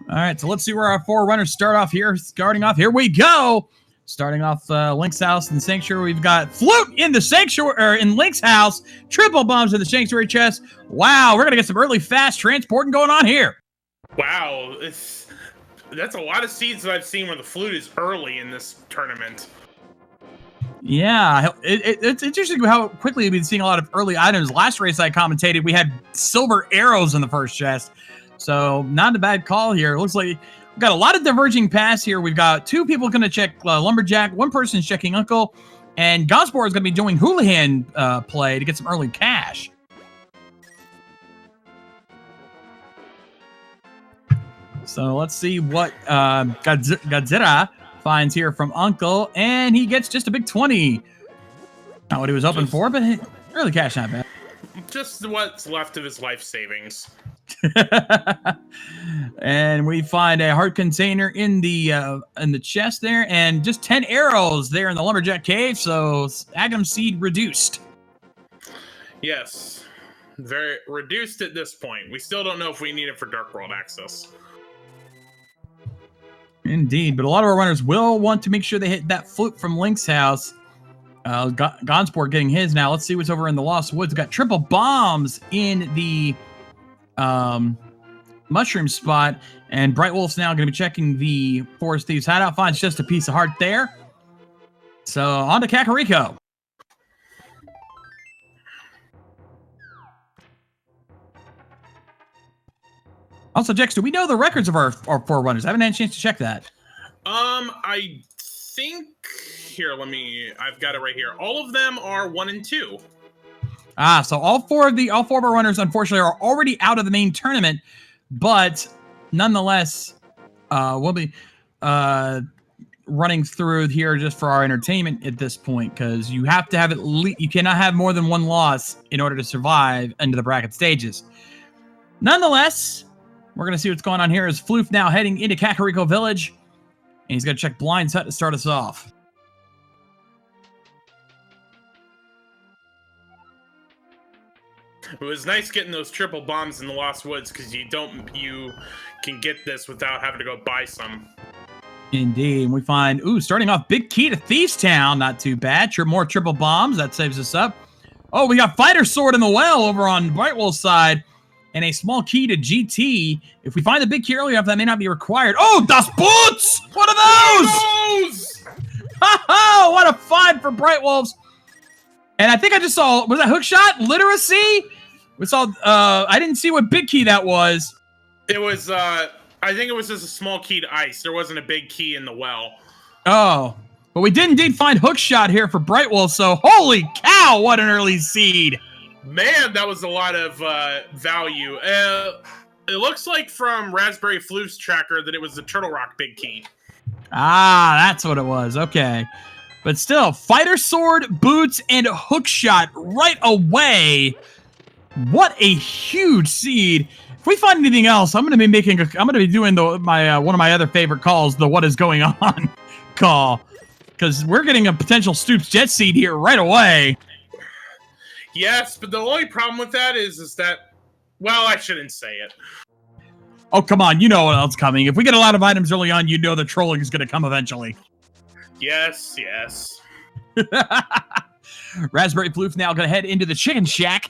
All right, so let's see where our 4 runners start off here. Starting off, here we go. Starting off Link's house and Sanctuary, we've got Flute in the Sanctuary, or in Link's house. Triple bombs in the Sanctuary chest. Wow, we're gonna get some early fast transporting going on here. Wow, that's a lot of seeds that I've seen where the Flute is early in this tournament. Yeah, it's interesting how quickly we've been seeing a lot of early items. Last race I commentated, we had silver arrows in the first chest. So not a bad call here. It looks like we've got a lot of diverging paths here. We've got 2 people going to check Lumberjack. 1 person's checking Uncle. And Gonzspor is going to be doing Houlihan play to get some early cash. So let's see what Godzirra finds here from Uncle. And he gets just a big 20. Not what he was hoping for, but hey, early cash not bad. Just what's left of his life savings. And we find a heart container in the chest there, and just 10 arrows there in the Lumberjack cave. So Agam seed reduced. Yes, very reduced at this point. We still don't know if we need it for Dark World access. Indeed, but a lot of our runners will want to make sure they hit that Flute from Link's house. Gonzspor getting his now. Let's see what's over in the Lost Woods. We've got triple bombs in the mushroom spot, and brightwolfz now going to be checking the Forest Thieves hideout. Finds just a piece of heart there. So on to Kakariko. Also, Jex, do we know the records of our 4 runners? I haven't had a chance to check that. I think here. I've got it right here. All of them are 1 and 2. So all four of our runners, unfortunately, are already out of the main tournament, but nonetheless, we'll be running through here just for our entertainment at this point, because you have to have you cannot have more than 1 loss in order to survive into the bracket stages. Nonetheless, we're gonna see what's going on here. As Floof now heading into Kakariko Village, and he's gonna check Blind's Hut to start us off. It was nice getting those triple bombs in the Lost Woods, because you can get this without having to go buy some. Indeed. We find, starting off, big key to Thieves Town. Not too bad. More triple bombs. That saves us up. Oh, we got Fighter Sword in the well over on brightwolfz's side. And a small key to GT. If we find the big key early enough, that may not be required. Oh, Das Boots! What are those? Ha-ha! What a find for brightwolfzz. And I think I just saw, was that Hookshot? Literacy? We saw, I didn't see what big key that was. It was, I think it was just a small key to ice. There wasn't a big key in the well. Oh, but we did indeed find Hookshot here for brightwolfzz, so holy cow, what an early seed. Man, that was a lot of value. It looks like from Raspberryfloof's tracker that it was the Turtle Rock big key. Ah, that's what it was. Okay. But still, Fighter Sword, Boots, and Hookshot right away. What a huge seed. If we find anything else, I'm going to be doing one of my other favorite calls, the what is going on call. Because we're getting a potential Stoops Jet seed here right away. Yes, but the only problem with that is that, well, I shouldn't say it. Oh, come on. You know what else coming. If we get a lot of items early on, you know the trolling is going to come eventually. Yes, yes. Raspberryfloof now going to head into the Chicken Shack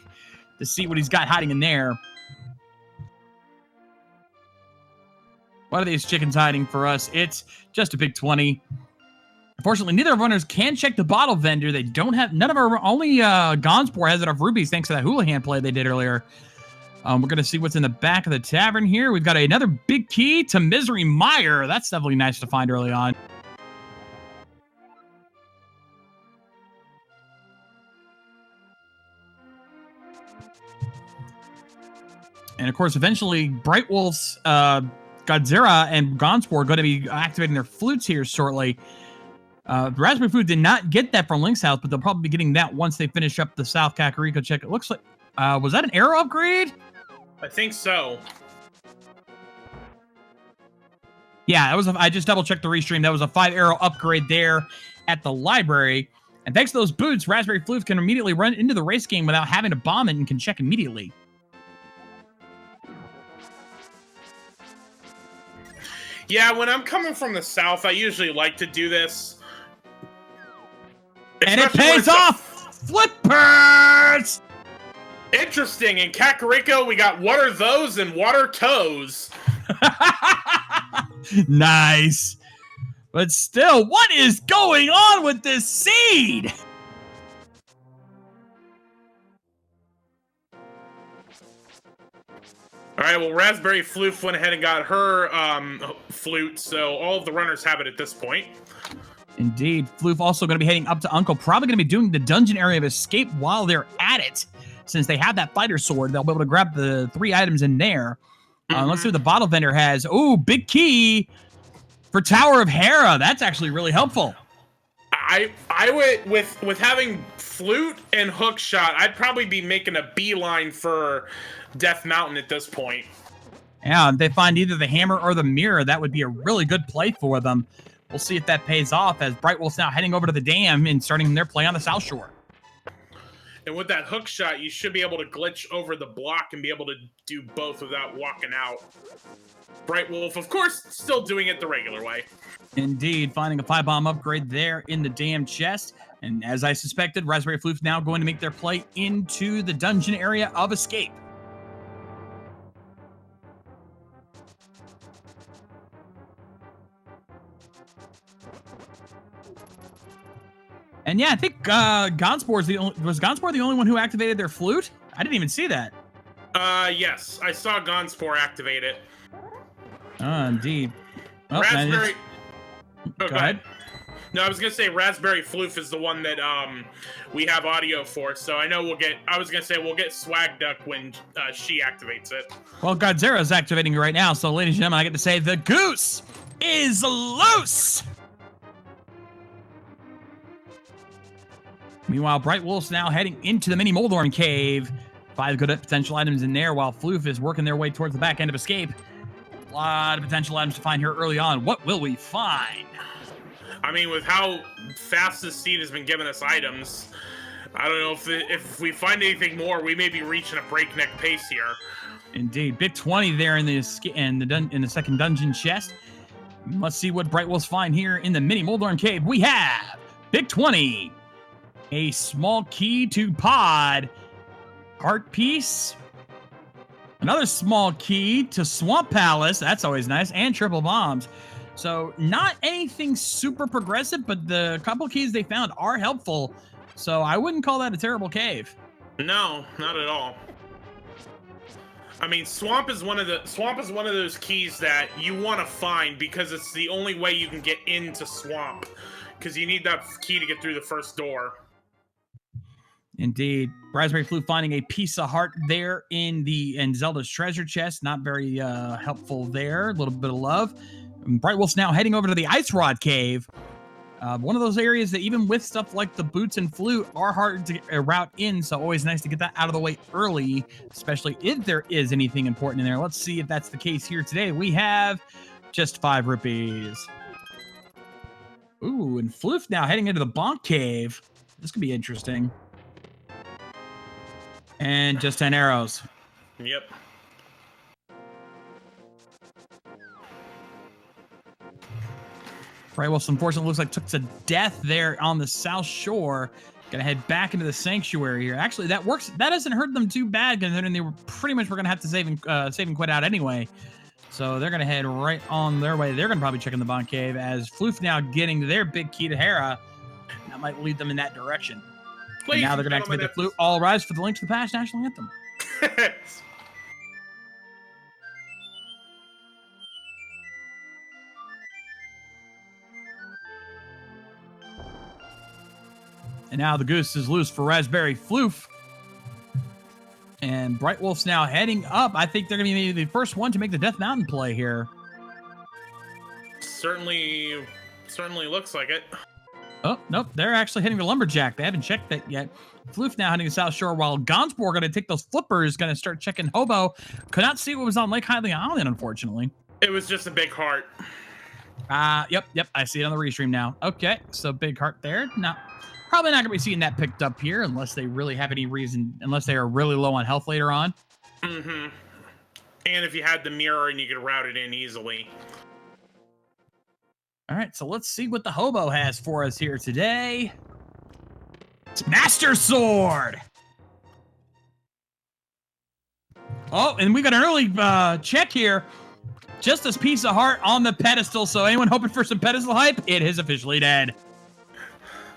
to see what he's got hiding in there. What are these chickens hiding for us? It's just a big 20. Unfortunately, neither of our runners can check the bottle vendor. They don't have, only Gonzspor has enough rubies thanks to that Houlihan play they did earlier. We're going to see what's in the back of the tavern here. We've got another big key to Misery Mire. That's definitely nice to find early on. And of course, eventually, brightwolfzz, Godzirra, and Gonzspor are going to be activating their flutes here shortly. Raspberryfloof did not get that from Link's house, but they'll probably be getting that once they finish up the South Kakariko check. It looks like, was that an arrow upgrade? I think so. Yeah, that was. I just double checked the restream. That was a 5-arrow upgrade there at the library. And thanks to those boots, Raspberryfloof can immediately run into the race game without having to bomb it and can check immediately. Yeah, when I'm coming from the south, I usually like to do this. And it Especially when pays it's off! Flippers! Interesting. In Kakariko, we got what are those and what are toes? Nice. But still, what is going on with this seed? All right, well, Raspberryfloof went ahead and got her flute, so all of the runners have it at this point. Indeed. Floof also going to be heading up to Uncle, probably going to be doing the dungeon area of escape while they're at it. Since they have that fighter sword, they'll be able to grab the 3 items in there. Let's see what the bottle vendor has. Oh, big key for Tower of Hera. That's actually really helpful. I would, with having flute and hookshot, I'd probably be making a beeline for Death Mountain at this point. Yeah, if they find either the hammer or the mirror, that would be a really good play for them. We'll see if that pays off as Brightwolf's now heading over to the dam and starting their play on the South Shore. And with that hook shot, you should be able to glitch over the block and be able to do both without walking out. Brightwolf, of course, still doing it the regular way. Indeed, finding a 5-bomb upgrade there in the dam chest. And as I suspected, Raspberryfloof now going to make their play into the dungeon area of escape. And yeah, I think Gonzspor was Gonzspor the only one who activated their flute? I didn't even see that. Yes, I saw Gonzspor activate it. Indeed. Oh, Raspberry. Go ahead. No, I was gonna say Raspberryfloof is the one that we have audio for, so I know we'll get. I was gonna say we'll get Swag Duck when she activates it. Well, Godzirra is activating it right now, so ladies and gentlemen, I get to say the goose is loose. Meanwhile, Brightwolf's now heading into the mini Moldorm cave. 5 good potential items in there while Floof is working their way towards the back end of escape. A lot of potential items to find here early on. What will we find? I mean, with how fast this seed has been giving us items, I don't know if we find anything more, we may be reaching a breakneck pace here. Indeed. Big 20 there in the second dungeon chest. Let's see what Brightwolf's find here in the mini Moldorm cave. We have Big 20. A small key to pod. Heart piece. Another small key to Swamp Palace. That's always nice. And triple bombs. So not anything super progressive, but the couple keys they found are helpful. So I wouldn't call that a terrible cave. No, not at all. I mean, Swamp is one of those keys that you want to find because it's the only way you can get into Swamp. Because you need that key to get through the first door. Indeed. Raspberryfloof finding a piece of heart there in Zelda's treasure chest. Not very helpful there. A little bit of love. And Brightwolf's now heading over to the Ice Rod Cave. One of those areas that even with stuff like the boots and flute are hard to route in, so always nice to get that out of the way early, especially if there is anything important in there. Let's see if that's the case here today. We have just 5 rupees. Ooh, and Floof now heading into the Bonk Cave. This could be interesting. And just 10 arrows. Yep. Brightwolf, unfortunately, looks like took to death there on the South Shore. Gonna head back into the sanctuary here. Actually, that works. That doesn't hurt them too bad, considering they were pretty much gonna have to save and quit out anyway. So they're gonna head right on their way. They're gonna probably check in the Bond Cave as Floof now getting their big key to Hera. That might lead them in that direction. And now they're gonna activate the flute. All rise for the link to the past national anthem. And now the goose is loose for Raspberryfloof. And Brightwolf's now heading up. I think they're going to be maybe the first one to make the Death Mountain play here. Certainly looks like it. Oh, nope. They're actually hitting the Lumberjack. They haven't checked that yet. Floof now heading to South Shore while Gonzspor going to take those flippers, going to start checking Hobo. Could not see what was on Lake Highland Island, unfortunately. It was just a big heart. Yep. I see it on the restream now. Okay, so big heart there. No. Probably not going to be seeing that picked up here unless they really have any reason, unless they are really low on health later on. Mm-hmm. And if you had the mirror and you could route it in easily. All right, so let's see what the hobo has for us here today. It's Master Sword. Oh, and we got an early check here. Just a piece of heart on the pedestal. So anyone hoping for some pedestal hype, it is officially dead.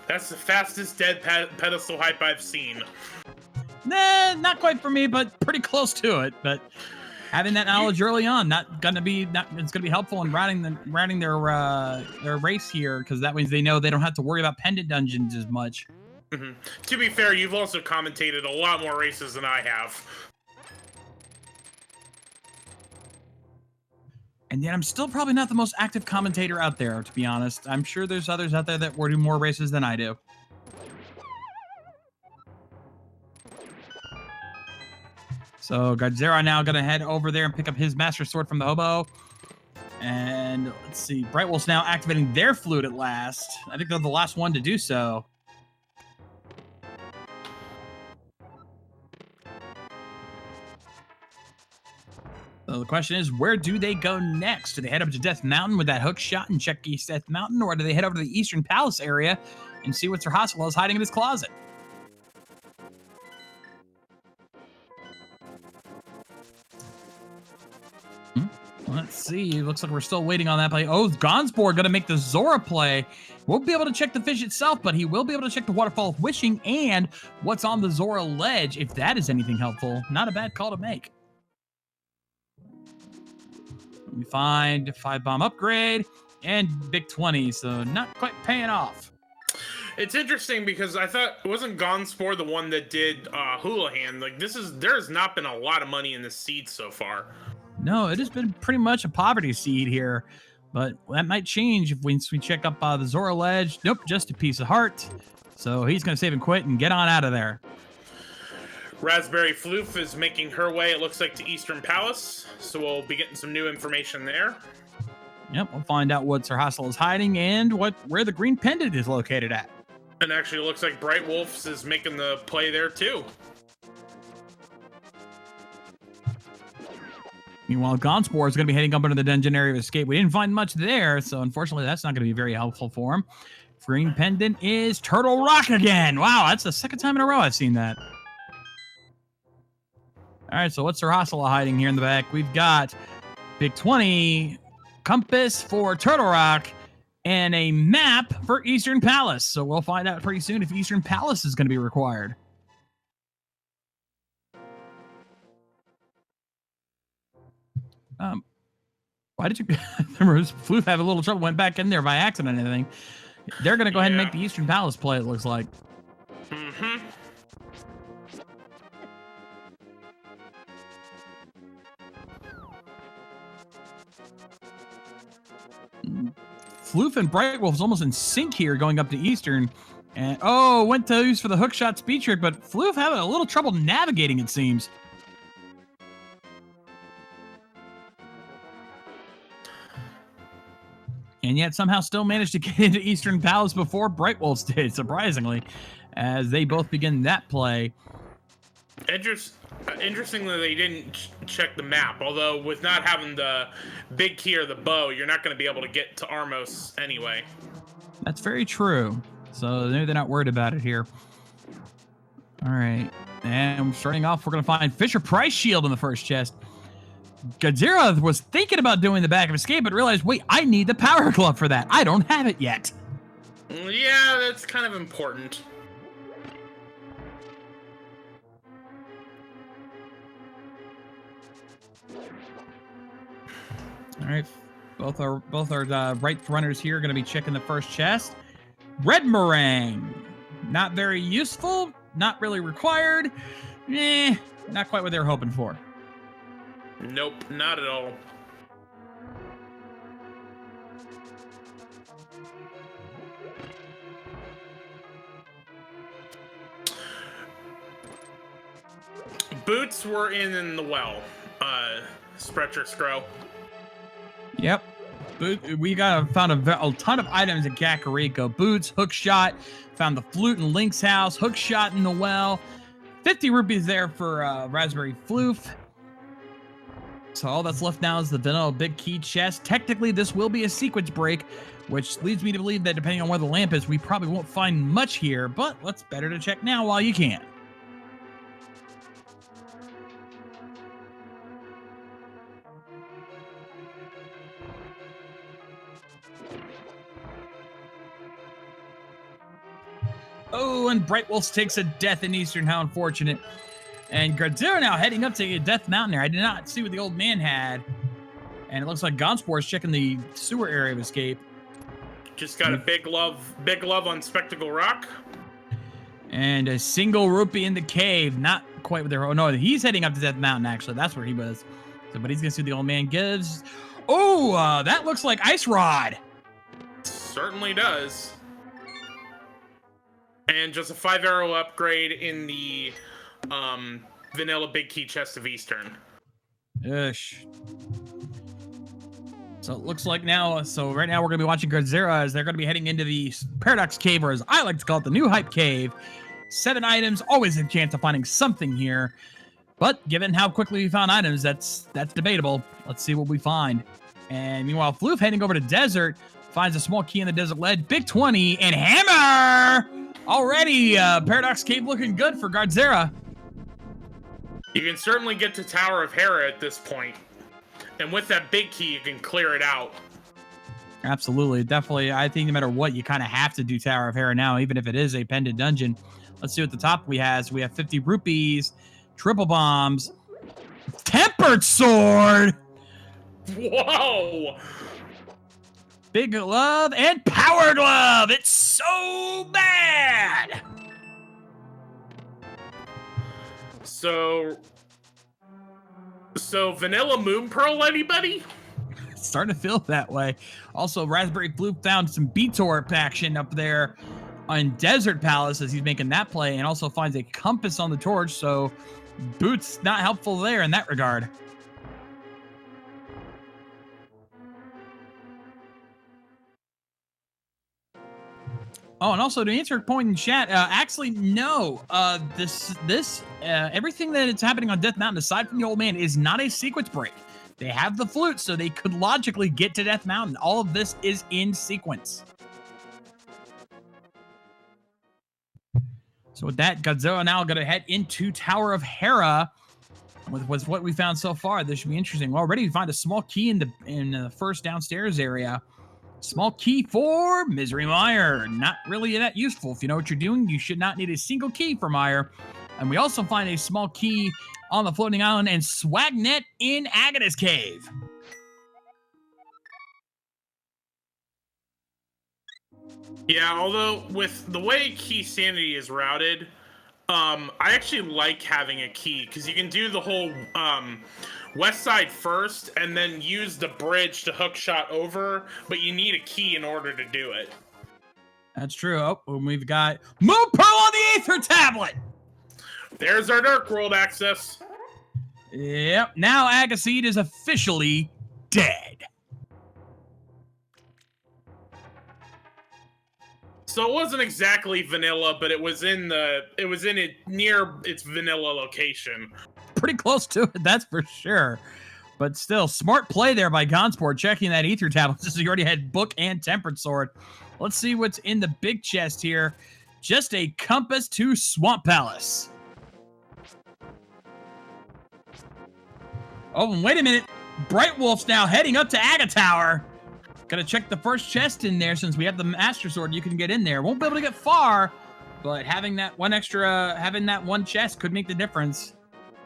That's the fastest dead pedestal hype I've seen. Nah, not quite for me, but pretty close to it. But having that knowledge early on, it's gonna be helpful in routing their race here, because that means they know they don't have to worry about pendant dungeons as much. Mm-hmm. To be fair, you've also commentated a lot more races than I have. And yet I'm still probably not the most active commentator out there, to be honest. I'm sure there's others out there that do more races than I do. So Godzirra now going to head over there and pick up his Master Sword from the hobo. And let's see, brightwolfz now activating their flute at last. I think they're the last one to do so. So the question is, where do they go next? Do they head up to Death Mountain with that Hookshot and check East Death Mountain, or do they head over to the Eastern Palace area and see what Sir Hossel is hiding in his closet? Let's see. Looks like we're still waiting on that play. Oh, Gonzspor going to make the Zora play. Won't be able to check the fish itself, but he will be able to check the Waterfall of Wishing and what's on the Zora ledge, if that is anything helpful. Not a bad call to make. We find 5-bomb upgrade and big 20, so not quite paying off. It's interesting because I thought, wasn't Gonzspor the one that did Houlihan? Like, there's not been a lot of money in the seed so far. No, it has been pretty much a poverty seed here, but that might change if we check up the Zora ledge. Nope, just a piece of heart. So he's going to save and quit and get on out of there. Raspberryfloof is making her way, it looks like, to Eastern Palace, so we'll be getting some new information there. Yep, we'll find out what Sir Hossel is hiding and where the green pendant is located at. And actually, it looks like brightwolfz is making the play there, too. Meanwhile, Gonzspor is going to be heading up into the dungeon area of escape. We didn't find much there, so unfortunately, that's not going to be very helpful for him. Green pendant is Turtle Rock again. Wow, that's the second time in a row I've seen that. All right, so what's Sir Hossel hiding here in the back? We've got big 20, compass for Turtle Rock, and a map for Eastern Palace. So we'll find out pretty soon if Eastern Palace is going to be required. Why did you... Floof have a little trouble, went back in there by accident, I think. They're going to go ahead and make the Eastern Palace play, it looks like. Mm-hmm. Floof and brightwolfz almost in sync here going up to Eastern. And went to use for the hookshot speed trick, but Floof having a little trouble navigating, it seems. And yet somehow still managed to get into Eastern Palace before brightwolfz did, surprisingly, as they both begin that play. Interestingly, they didn't check the map, although with not having the big key or the bow, you're not going to be able to get to Armos anyway. That's very true. So they're not worried about it here. All right. And starting off, we're going to find Fisher Price Shield in the first chest. Godzirra was thinking about doing the back of escape, but realized, wait, I need the power glove for that. I don't have it yet. Yeah, that's kind of important. All right, both our right runners here are going to be checking the first chest. Red meringue, not very useful, not really required. Not quite what they were hoping for. Nope, not at all. Boots were in the well. Stretcher Scrow. Yep. We found a ton of items at Kakariko. Boots, Hookshot, found the flute in Link's house, Hookshot in the well. 50 rupees there for Raspberryfloof. So all that's left now is the vanilla big key chest. Technically, this will be a sequence break which leads me to believe that depending on where the lamp is, we probably won't find much here, but it's better to check now while you can. Oh, and brightwolfz takes a death in Eastern. How unfortunate. And Iaregodzirra now heading up to Death Mountain there. I did not see what the old man had. And it looks like Gonzspor is checking the sewer area of escape. Just got a big love on Spectacle Rock. And a single rupee in the cave. Not quite with their... Oh, no, he's heading up to Death Mountain, actually. That's where he was. So, but he's going to see what the old man gives. Oh, that looks like Ice Rod. Certainly does. And just a 5-arrow upgrade in the vanilla big key chest of Eastern. Ish. So it looks like now, so right now we're going to be watching Iaregodzirra as they're going to be heading into the Paradox Cave, or as I like to call it, the new Hype Cave. 7 items, always a chance of finding something here. But given how quickly we found items, that's debatable. Let's see what we find. And meanwhile, Floof heading over to Desert, finds a small key in the Desert Ledge, big 20, and Hammer! Already, Paradox Cave looking good for Iaregodzirra. You can certainly get to Tower of Hera at this point. And with that big key, you can clear it out. Absolutely. Definitely. I think no matter what, you kind of have to do Tower of Hera now, even if it is a pendant dungeon. Let's see what the top we have. So we have 50 rupees, triple bombs, tempered sword. Whoa! Big glove and power glove. It's so bad. So vanilla moon pearl, anybody? It's starting to feel that way. Also, Raspberryfloof found some B-Torp action up there on Desert Palace as he's making that play, and also finds a compass on the torch, so Boots not helpful there in that regard. Oh, and also to answer a point in chat, actually, no. Everything that is happening on Death Mountain, aside from the old man, is not a sequence break. They have the flute, so they could logically get to Death Mountain. All of this is in sequence. So with that, Iaregodzirra now going to head into Tower of Hera. With what we found so far, this should be interesting. Well, already we find a small key in the first downstairs area. Small key for Misery Mire. Not really that useful. If you know what you're doing, you should not need a single key for Mire. And we also find a small key on the floating island and Swagnet in Agnes Cave. Yeah, although with the way Keysanity is routed, I actually like having a key because you can do the whole west side first and then use the bridge to hookshot over, but you need a key in order to do it. That's true. Oh, and we've got Moon Pearl on the Aether Tablet. There's our Dark World access. Yep. Now Agaseed is officially dead. So it wasn't exactly vanilla, but it was near its vanilla location. Pretty close to it, that's for sure. But still, smart play there by Gonzspor, checking that Aether Tablet, since he already had Book and Tempered Sword. Let's see what's in the big chest here. Just a compass to Swamp Palace. Oh, and wait a minute. brightwolfz now heading up to Aga Tower. Gotta check the first chest in there since we have the Master Sword. You can get in there. Won't be able to get far, but having that one chest could make the difference.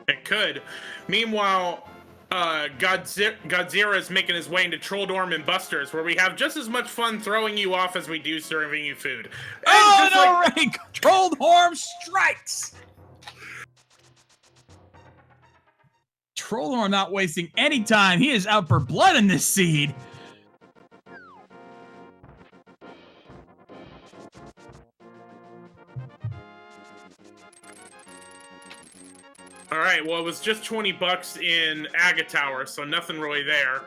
It could. Meanwhile, Godzirra is making his way into Trolldorm and Busters, where we have just as much fun throwing you off as we do serving you food. And oh, and already Trolldorm strikes! Trolldorm not wasting any time. He is out for blood in this seed. All right, well, it was just 20 bucks in Aga Tower, so nothing really there.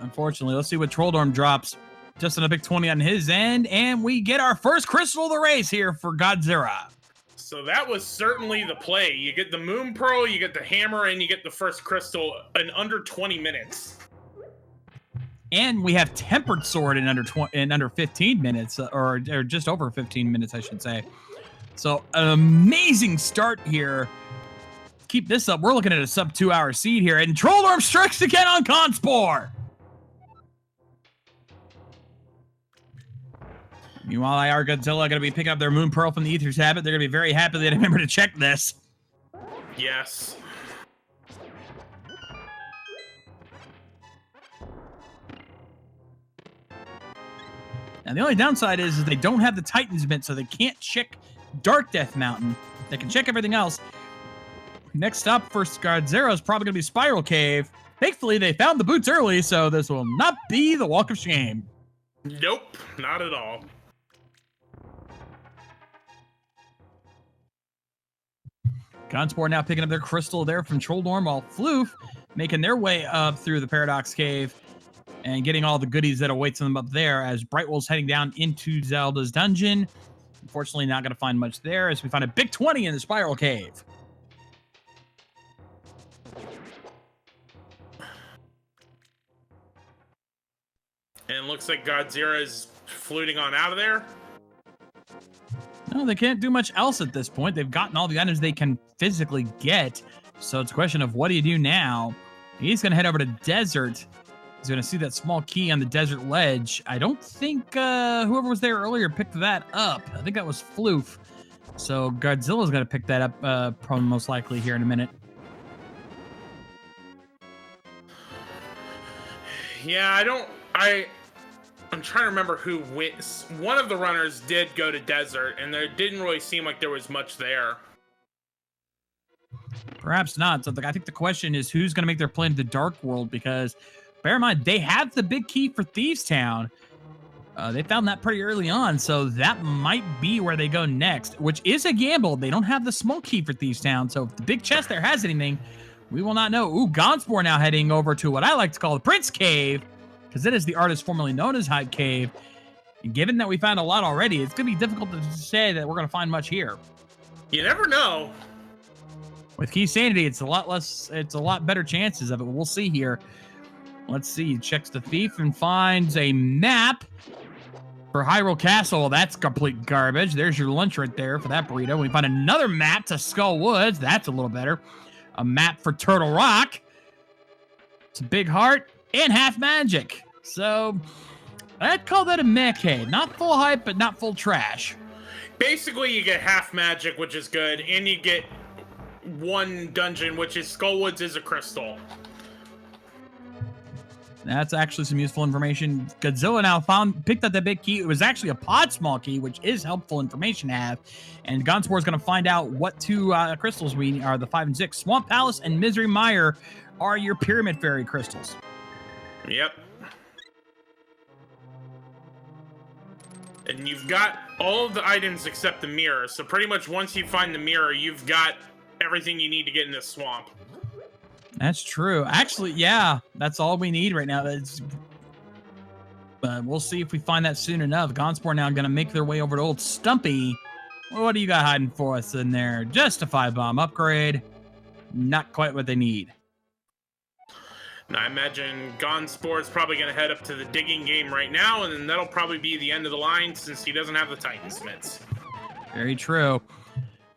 Unfortunately, let's see what Trolldorm drops. Just a big 20 on his end, and we get our first crystal of the race here for Godzirra. So that was certainly the play. You get the Moon Pearl, you get the Hammer, and you get the first crystal in under 20 minutes. And we have Tempered Sword in under 15 minutes, or just over 15 minutes, I should say. So an amazing start here. Keep this up. We're looking at a sub 2-hour seed here, and Trolldorm strikes again on Gonzspor. Meanwhile, Iaregodzirra going to be picking up their Moon Pearl from the Aether's Habit. They're going to be very happy they remember to check this. Yes. And the only downside is they don't have the Titan's Mint, so they can't check Dark Death Mountain. They can check everything else. Next up for Gonzspor is probably going to be Spiral Cave. Thankfully, they found the boots early, so this will not be the Walk of Shame. Nope, not at all. Gonzspor now picking up their crystal there from Trolldorm, while Floof making their way up through the Paradox Cave and getting all the goodies that awaits them up there as brightwolfz heading down into Zelda's dungeon. Unfortunately, not going to find much there as we find a big 20 in the Spiral Cave. And looks like Godzirra is fluting on out of there. No, they can't do much else at this point. They've gotten all the items they can physically get. So it's a question of what do you do now? He's going to head over to Desert. He's going to see that small key on the desert ledge. I don't think whoever was there earlier picked that up. I think that was Floof. So Godzilla's going to pick that up probably most likely here in a minute. Yeah, I'm trying to remember who went. One of the runners did go to Desert, and there didn't really seem like there was much there. Perhaps not. So I think the question is who's going to make their play into the Dark World, because bear in mind, they have the big key for Thieves Town. They found that pretty early on, so that might be where they go next, which is a gamble. They don't have the small key for Thieves Town, so if the big chest there has anything, we will not know. Ooh, Gonzspor now heading over to what I like to call the Prince Cave, because it is the artist formerly known as Hyde Cave. And given that we found a lot already, it's going to be difficult to say that we're going to find much here. You never know. With Keysanity, it's a lot better chances of it. We'll see here. Let's see. He checks the thief and finds a map for Hyrule Castle. That's complete garbage. There's your lunch right there for that burrito. We find another map to Skull Woods. That's a little better. A map for Turtle Rock. It's a big heart and half magic. So I'd call that a meh cave. Not full hype, but not full trash. Basically, you get half magic, which is good, and you get one dungeon, which is Skullwoods is a crystal. That's actually some useful information. Godzilla now picked up that big key. It was actually a pod small key, which is helpful information to have. And Gonzspor is going to find out what two crystals we are, the 5 and 6. Swamp Palace and Misery Mire are your Pyramid Fairy crystals. Yep. And you've got all of the items except the mirror. So pretty much once you find the mirror, you've got everything you need to get in this swamp. That's true. Actually, yeah, that's all we need right now. But we'll see if we find that soon enough. Gonzspor now going to make their way over to Old Stumpy. What do you got hiding for us in there? Just a 5-bomb upgrade. Not quite what they need. Now, I imagine Gonzspor is probably going to head up to the digging game right now, and then that'll probably be the end of the line since he doesn't have the Titan Smiths. Very true.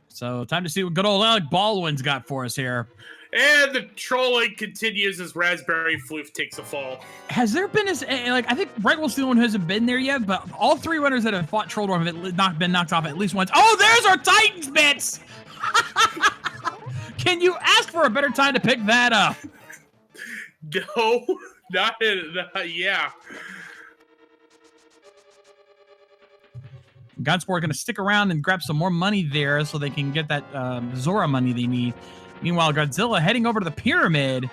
So, time to see what good old Alec Baldwin's got for us here. And the trolling continues as Raspberryfloof takes a fall. Has there been I think brightwolfz the one who hasn't been there yet, but all three runners that have fought Trolldorm have been knocked off at least once. Oh, there's our Titans bits! Can you ask for a better time to pick that up? No, not yeah. Gonzspor going to stick around and grab some more money there so they can get that Zora money they need. Meanwhile, Godzilla heading over to the pyramid,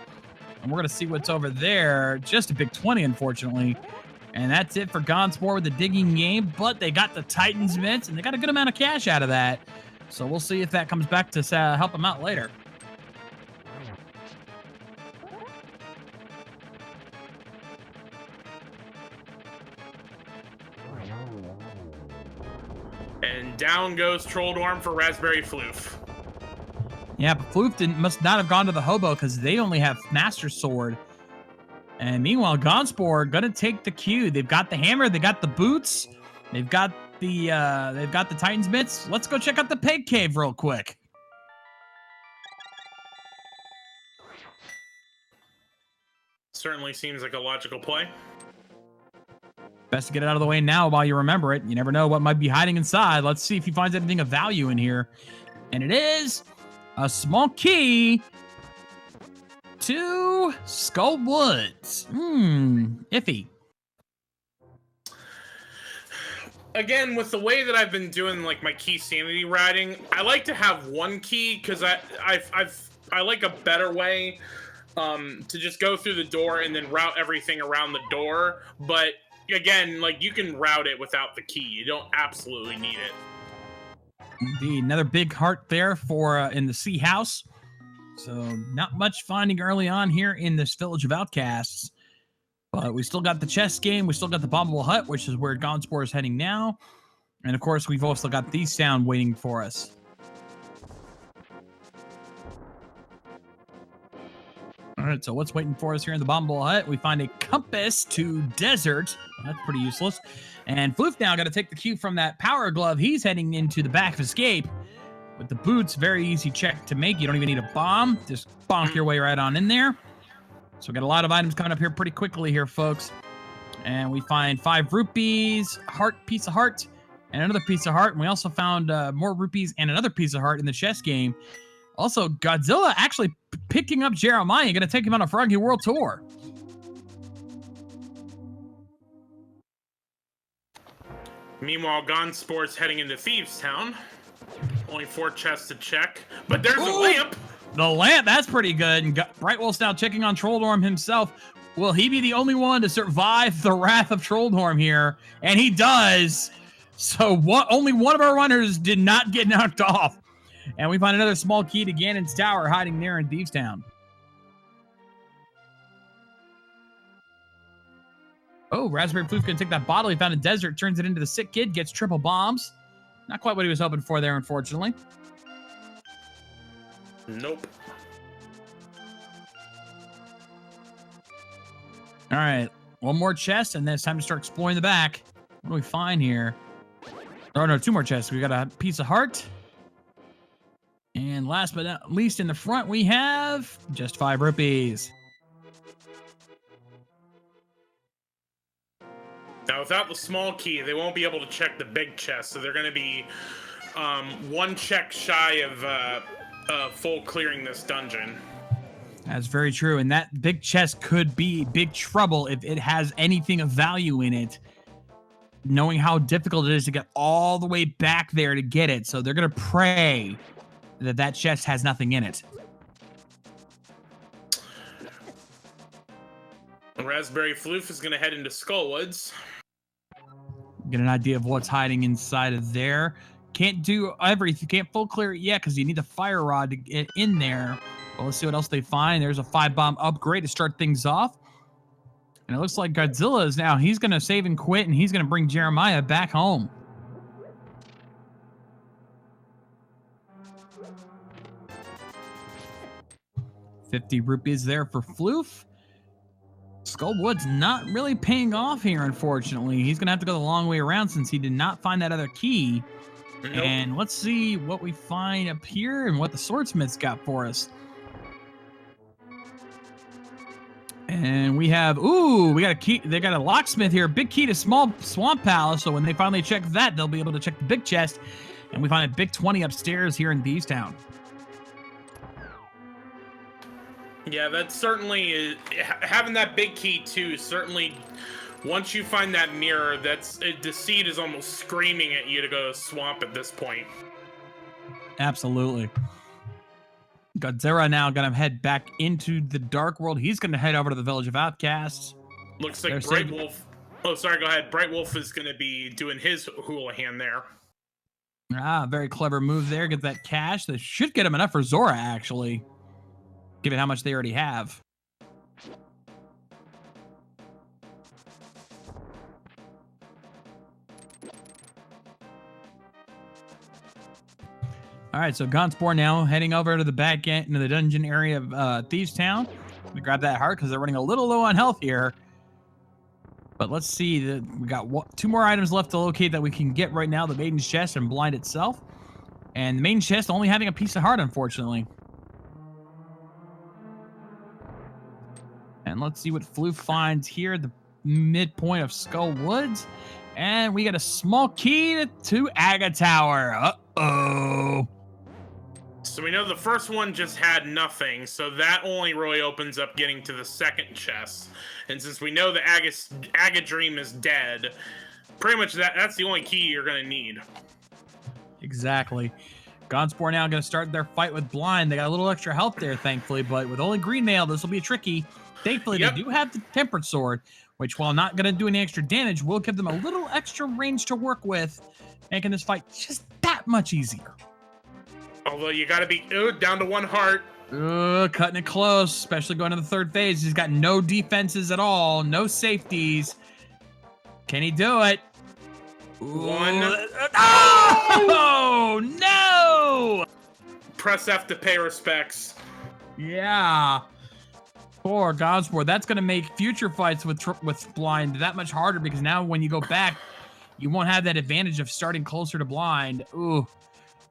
and we're going to see what's over there. Just a big 20, unfortunately. And that's it for Gonzspor with the digging game, but they got the Titans mints, and they got a good amount of cash out of that. So we'll see if that comes back to help them out later. And down goes Trolldorm for Raspberryfloof. Yeah, but Floof must not have gone to the hobo because they only have Master Sword. And meanwhile, Gonzspor gonna take the cue. They've got the hammer, they got the boots, they've got the Titan's mitts. Let's go check out the pig cave real quick. Certainly seems like a logical play. Best to get it out of the way now while you remember it. You never know what might be hiding inside. Let's see if he finds anything of value in here. And it is a small key to Skull Woods. Iffy. Again, with the way that I've been doing like my Keysanity routing, I like to have one key because I like a better way to just go through the door and then route everything around the door. But again, like you can route it without the key. You don't absolutely need it. Indeed, another big heart there for in the Sea House. So not much finding early on here in this village of Outcasts. But we still got the chess game. We still got the bombable hut, which is where Gonzspor is heading now. And of course, we've also got Thieves Sound waiting for us. All right, so what's waiting for us here in the bombable hut? We find a compass to desert. That's pretty useless. And Floof now got to take the cue from that power glove. He's heading into the back of escape. With the boots, very easy check to make. You don't even need a bomb. Just bonk your way right on in there. So we got a lot of items coming up here pretty quickly here, folks. And we find 5 rupees, piece of heart, and another piece of heart. And we also found more rupees and another piece of heart in the chess game. Also, Godzilla actually picking up Jeremiah, going to take him on a Froggy World Tour. Meanwhile, Gonzspor's heading into Thieves Town. Only 4 chests to check, but there's a lamp. The lamp, that's pretty good. And Brightwolfz now checking on Trolldorm himself. Will he be the only one to survive the wrath of Trolldorm here? And he does. So only one of our runners did not get knocked off. And we find another small key to Ganon's Tower hiding there in Thieves Town. Oh, Raspberryfloof gonna take that bottle he found in desert, turns it into the sick kid, gets triple bombs. Not quite what he was hoping for there, unfortunately. Nope. All right, one more chest, and then it's time to start exploring the back. What do we find here? Oh, no, 2 more chests. We got a piece of heart. And last but not least, in the front, we have just 5 rupees. Now, without the small key, they won't be able to check the big chest, so they're going to be 1 check shy of full clearing this dungeon. That's very true, and that big chest could be big trouble if it has anything of value in it, knowing how difficult it is to get all the way back there to get it. So they're going to pray that that chest has nothing in it. Raspberryfloof is going to head into Skullwoods. Get an idea of what's hiding inside of there. Can't do everything. Can't full clear it yet because you need the fire rod to get in there. Well, let's see what else they find. There's a 5-bomb upgrade to start things off. And it looks like Godzilla is now. He's going to save and quit, and he's going to bring Jeremiah back home. $50 rupees there for Floof. Skullwood's not really paying off here, unfortunately. He's going to have to go the long way around since he did not find that other key. Nope. And let's see what we find up here and what the swordsmith's got for us. And we have, we got a key. They got a locksmith here. Big key to small swamp palace. So when they finally check that, they'll be able to check the big chest. And we find a big 20 upstairs here in Thieves Town. Yeah, that's certainly having that big key too. Certainly, once you find that mirror, the seed is almost screaming at you to go to swamp at this point. Absolutely. Godzirra now gonna head back into the dark world. He's gonna head over to the village of Outcasts. Looks like Brightwolf. Oh, sorry. Go ahead. Brightwolf is gonna be doing his hula hand there. Very clever move there. Get that cash. That should get him enough for Zora, actually. Given how much they already have. All right, so Gonzspor now heading over to the back end into the dungeon area of Thieves Town. gonna grab that heart because they're running a little low on health here. But let's see. We got 2 more items left to locate that we can get right now. The Maiden's Chest and Blind itself. And the main chest only having a piece of heart, unfortunately. And let's see what Floof finds here at the midpoint of Skull Woods. And we got a small key to Aga Tower. Uh-oh. So we know the first one just had nothing, so that only really opens up getting to the second chest. And since we know the Aga Dream is dead, pretty much that's the only key you're going to need. Exactly. Gonzspor now going to start their fight with Blind. They got a little extra health there, thankfully, but with only green nail, this will be tricky. Thankfully, they do have the Tempered Sword, which, while not going to do any extra damage, will give them a little extra range to work with, making this fight just that much easier. Although you got to be down to 1 heart. Cutting it close, especially going to the 3rd phase. He's got no defenses at all, no safeties. Can he do it? 1. Oh, no! Press F to pay respects. Yeah. Poor Gonzspor. That's going to make future fights with Blind that much harder because now when you go back, you won't have that advantage of starting closer to Blind. Ooh,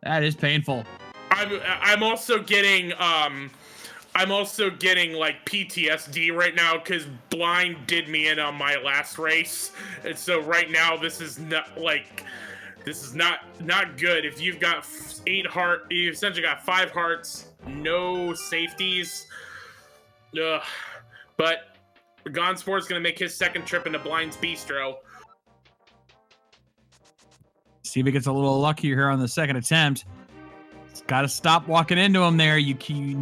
that is painful. I'm also getting like PTSD right now because Blind did me in on my last race, and so right now this is not good. If you've got 8 heart, you essentially got 5 hearts, no safeties. Ugh. But Gonzspor is gonna make his second trip into Blind's Bistro. See if he gets a little luckier here on the second attempt. Got to stop walking into him there.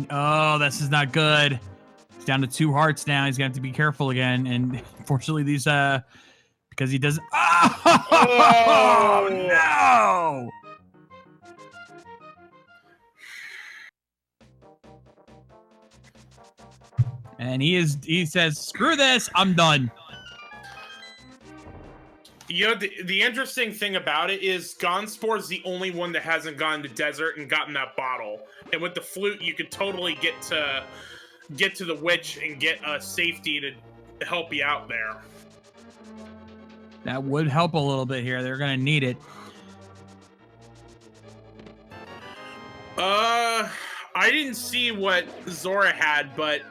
Oh, this is not good. He's down to 2 hearts now. He's going to have to be careful again. And unfortunately, these, because he doesn't. Oh, no! And he says, screw this. I'm done. You know, the interesting thing about it is Gonzspor's the only one that hasn't gone to desert and gotten that bottle. And with the flute, you could totally get to the witch and get a safety to help you out there. That would help a little bit here. They're going to need it. I didn't see what Zora had, but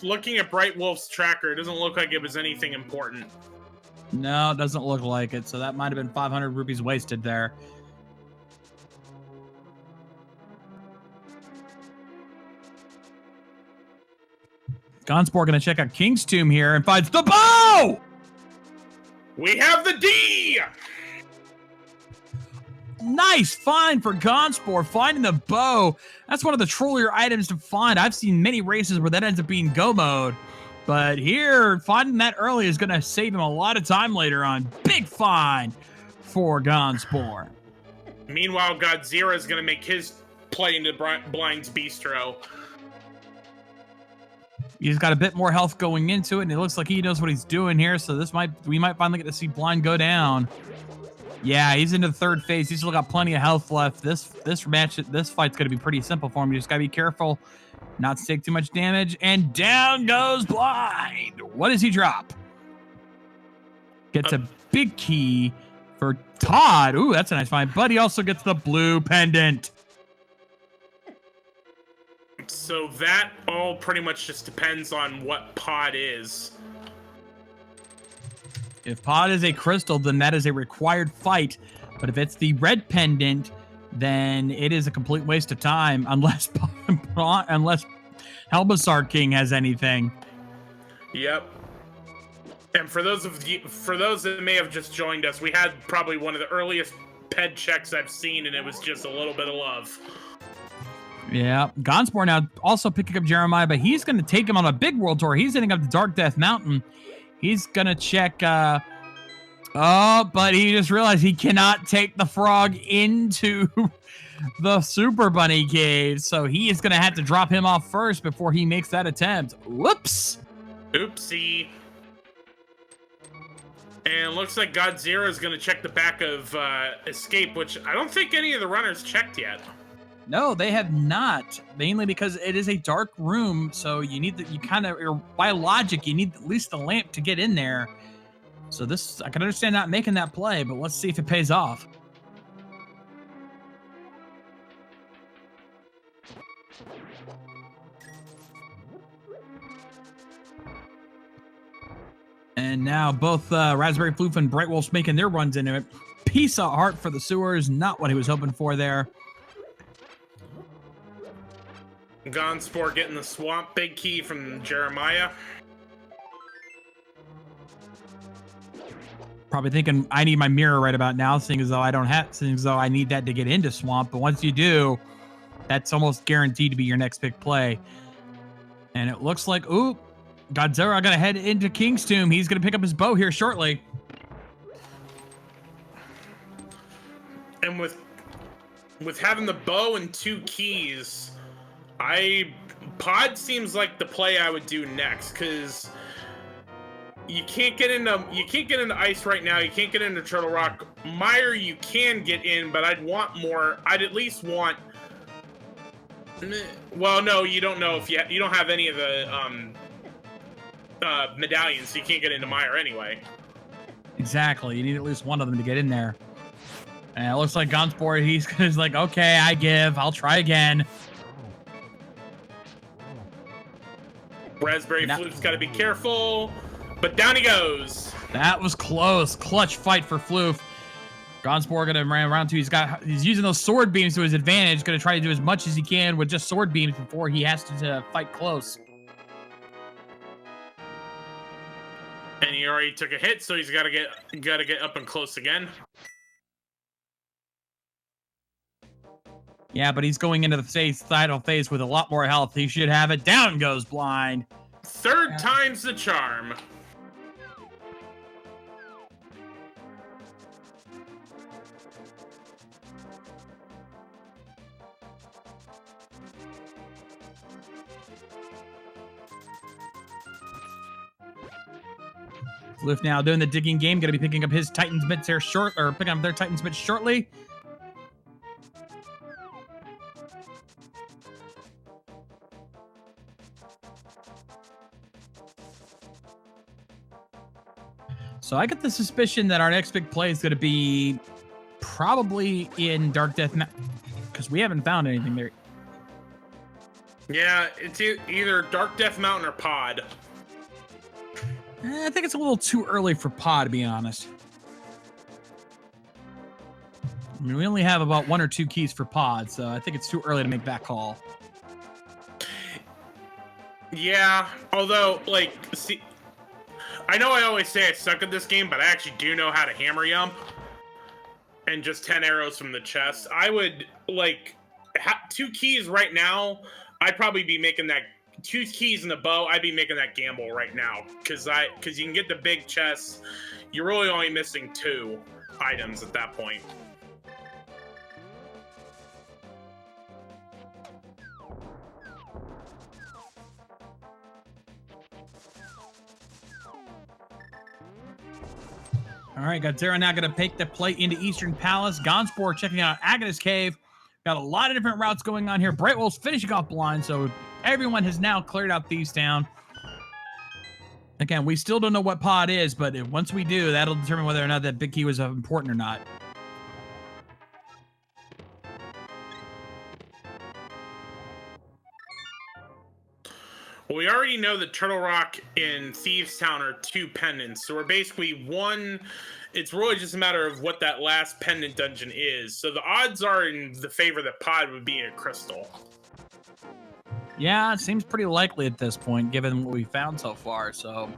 looking at brightwolfz tracker, it doesn't look like it was anything important. No, it doesn't look like it. So that might have been 500 rupees wasted there. Gonzspor going to check out King's Tomb here and finds the bow! We have the D! Nice find for Gonzspor, finding the bow. That's one of the trollier items to find. I've seen many races where that ends up being go mode. But here, finding that early is going to save him a lot of time later on. Big find for Gonzspor. Meanwhile, Godzirra is going to make his play into Blind's Bistro. He's got a bit more health going into it, and it looks like he knows what he's doing here. So we might finally get to see Blind go down. Yeah, he's into the 3rd phase. He's still got fplenty of health left. This fight's going to be pretty simple for him. You just got to be careful not to take too much damage. And down goes Blind. What does he drop? Gets a big key for Todd. Ooh, that's a nice find. But he also gets the blue pendant. So that all pretty much just depends on what pod is. If pod is a crystal, then that is a required fight. But if it's the red pendant, then it is a complete waste of time unless Helbasar King has anything. Yep. And for those that may have just joined us, we had probably one of the earliest ped checks I've seen, and it was just a little bit of love. Yeah, Gonzspor now also picking up Jeremiah, but he's going to take him on a big world tour. He's heading up to Dark Death Mountain. He's going to check... but he just realized he cannot take the frog into the Super Bunny cave. So he is going to have to drop him off first before he makes that attempt. Whoops. Oopsie. And looks like Godzirra is going to check the back of Escape, which I don't think any of the runners checked yet. No, they have not. Mainly because it is a dark room, so you need by logic, you need at least the lamp to get in there. So this, I can understand not making that play, but let's see if it pays off. And now both Raspberryfloof and brightwolfz making their runs into it. Piece of heart for the sewers, not what he was hoping for there. Gonzspor getting the swamp big key from Jeremiah. Probably thinking I need my mirror right about now, seeing as though I need that to get into swamp. But once you do, that's almost guaranteed to be your next big play. And it looks like, ooh, Godzirra gonna head into King's Tomb. He's gonna pick up his bow here shortly. And with having the bow and 2 keys, pod seems like the play I would do next, because you can't get into ice right now. You can't get into Turtle Rock. Mire you can get in, but I'd want more. I'd at least want. Well, no, you don't know if you don't have any of the medallions, so you can't get into Mire anyway. Exactly. You need at least one of them to get in there. And it looks like Gonzspor, he's like, okay, I'll try again. Raspberryfloof's got to be careful, but down he goes. That was close. Clutch fight for Floof. Gonzspor gonna run around 2. He's using those sword beams to his advantage. Gonna try to do as much as he can with just sword beams before he has to fight close. And he already took a hit, so he's got to get up and close again. Yeah, but he's going into the final phase with a lot more health. He should have it. Down goes blind. Third time's the charm. Floof now doing the digging game. Going to be picking up his Titan's mitts here picking up their Titan's mitts shortly. So I get the suspicion that our next big play is going to be probably in Dark Death Mountain, because we haven't found anything there. Yeah, it's either Dark Death Mountain or Pod. I think it's a little too early for Pod, to be honest. I mean, we only have about 1 or 2 keys for Pod, so I think it's too early to make that call. Yeah, although, like, see, I know I always say I suck at this game, but I actually do know how to hammer yump. And just 10 arrows from the chest. I would, like, 2 keys right now, I'd probably be making that 2 keys in the bow. I'd be making that gamble right now, because you can get the big chest. You're really only missing 2 items at that point. All right, Godzirra now going to take the play into Eastern Palace. Gonzspor checking out Agnes Cave. Got a lot of different routes going on here. brightwolfz finishing off blind, so everyone has now cleared out Thieves Town. Again, we still don't know what pod is, but once we do, that'll determine whether or not that big key was important or not. Well, we already know that Turtle Rock and Thieves Town are 2 pendants, so we're basically one. It's really just a matter of what that last pendant dungeon is. So the odds are in the favor that Pod would be a crystal. Yeah, it seems pretty likely at this point, given what we found so far. So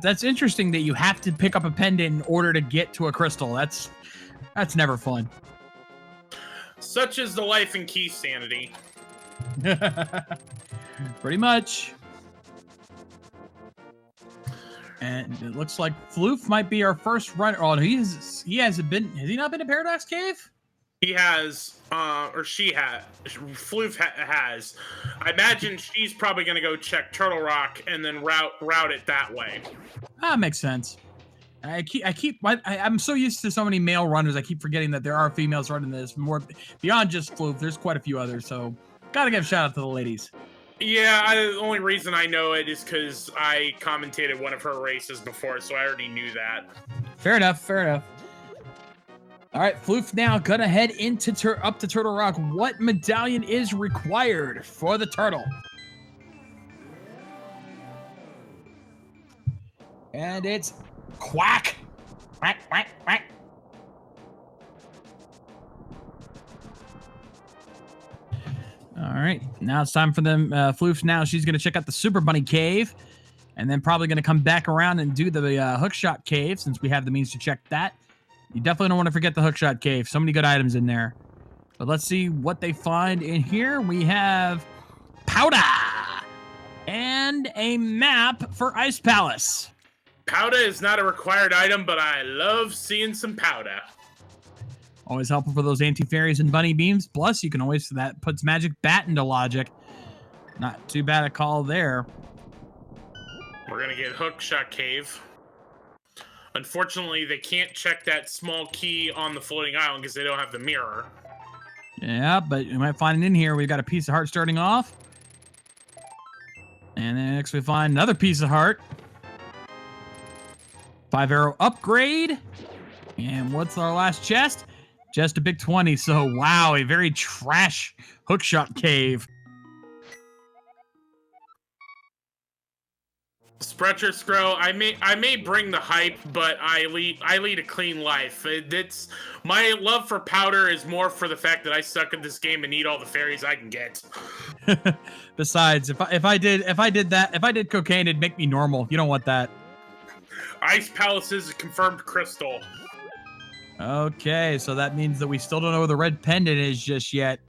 that's interesting that you have to pick up a pendant in order to get to a crystal. That's never fun. Such is the life in Keysanity. Pretty much. And it looks like Floof might be our first runner. Oh, has he not been to Paradox Cave? He has, or she has. Floof has. I imagine she's probably going to go check Turtle Rock and then route it that way. That makes sense. I'm so used to so many male runners, I keep forgetting that there are females running this more beyond just Floof. There's quite a few others, so gotta give a shout out to the ladies. Yeah, the only reason I know it is because I commentated one of her races before, so I already knew that. Fair enough, fair enough. All right, Floof now gonna head into up to Turtle Rock. What medallion is required for the turtle? And it's quack. Quack, quack, quack. All right, now it's time for them. Floof now, she's going to check out the Super Bunny Cave, and then probably going to come back around and do the Hookshot Cave, since we have the means to check that. You definitely don't want to forget the Hookshot Cave. So many good items in there. But let's see what they find in here. We have powder and a map for Ice Palace. Powder is not a required item, but I love seeing some powder. Always helpful for those anti-fairies and bunny beams. Plus, you can always, that puts Magic Bat into logic. Not too bad a call there. We're going to get Hookshot Cave. Unfortunately, they can't check that small key on the floating island because they don't have the mirror. Yeah, but you might find it in here. We've got a piece of heart starting off. And then next we find another piece of heart. 5-arrow upgrade. And what's our last chest? Just a big 20. So, wow, a very trash Hookshot Cave. Sprecher Scro, I may bring the hype, but I lead a clean life. It's my love for powder is more for the fact that I suck at this game and need all the fairies I can get. Besides, if I did cocaine, it'd make me normal. You don't want that. Ice Palace is a confirmed crystal. Okay, so that means that we still don't know where the red pendant is just yet.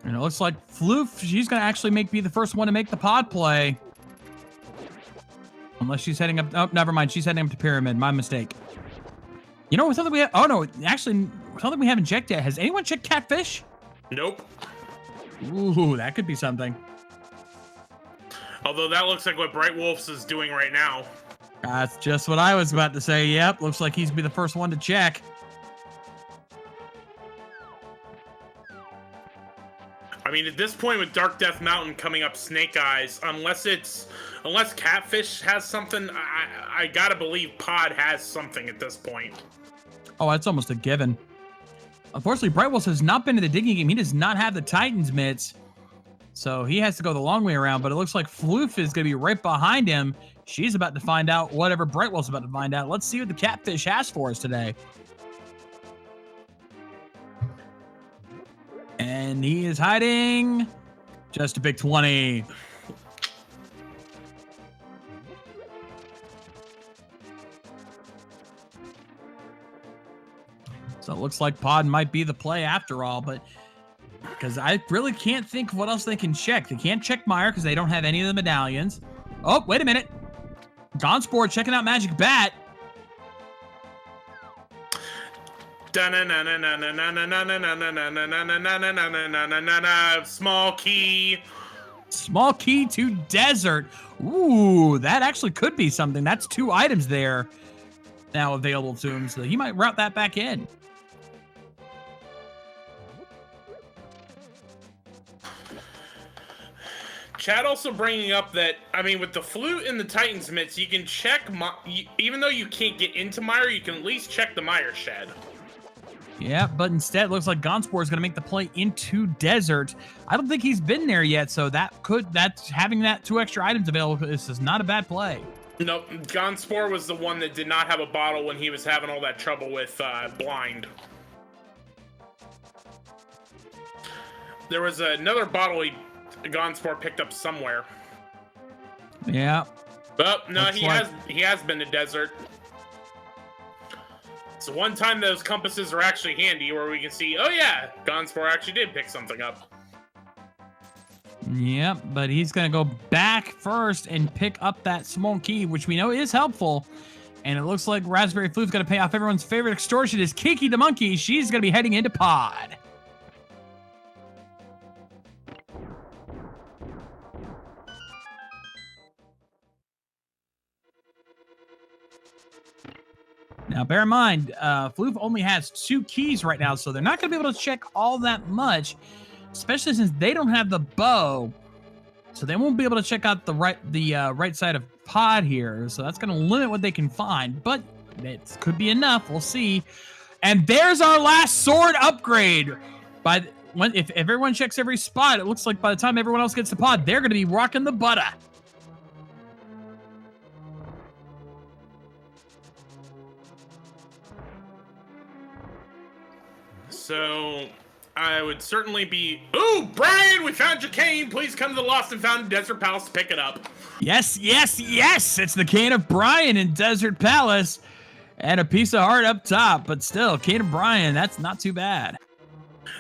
And it looks like Floof, she's going to actually be the first one to make the pod play. Unless she's heading up. Oh, never mind. She's heading up to Pyramid. My mistake. You know, something we have. Oh, no. Actually, something we haven't checked yet. Has anyone checked Catfish? Nope. Ooh, that could be something. Although that looks like what brightwolfz is doing right now. That's just what I was about to say. Yep. Looks like he's going to be the first one to check. I mean, at this point with Dark Death Mountain coming up Snake Eyes, unless Catfish has something, I gotta believe Pod has something at this point. Oh, that's almost a given. Unfortunately, brightwolfz has not been in the digging game. He does not have the Titan's mitts, so he has to go the long way around, but it looks like Floof is going to be right behind him. She's about to find out whatever brightwolfz is about to find out. Let's see what the Catfish has for us today. And he is hiding. Just a big 20. So it looks like Pod might be the play after all, but because I really can't think of what else they can check. They can't check Mire because they don't have any of the medallions. Oh, wait a minute. Gonzspor checking out Magic Bat. Small key. Small key to desert. Ooh, that actually could be something. That's 2 items there now available to him, so he might route that back in. Chad also bringing up that, I mean, with the flute and the Titan's mitts, you can check, even though you can't get into Mire, you can at least check the Mire shed. Yeah, but instead, it looks like Gonzspor is going to make the play into desert. I don't think he's been there yet, so that's having that 2 extra items available is not a bad play. Nope, Gonzspor was the one that did not have a bottle when he was having all that trouble with blind. There was another bottle Gonzspor picked up somewhere. Yeah. But no, he has been to desert. So one time those compasses are actually handy where we can see, oh yeah, Gonzspor actually did pick something up. Yep, but he's going to go back first and pick up that small key, which we know is helpful. And it looks like Raspberryfloof's going to pay off everyone's favorite extortionist, Kiki the monkey. She's going to be heading into pod. Now, bear in mind, Floof only has 2 keys right now, so they're not going to be able to check all that much, especially since they don't have the bow. So they won't be able to check out the right side of pod here. So that's going to limit what they can find, but it could be enough. We'll see. And there's our last sword upgrade. If everyone checks every spot, it looks like by the time everyone else gets to pod, they're going to be rocking the butter. So I would certainly be... Ooh, Brian, we found your cane. Please come to the Lost and Found Desert Palace to pick it up. Yes, yes, yes. It's the cane of Brian in Desert Palace. And a piece of heart up top. But still, cane of Brian, that's not too bad.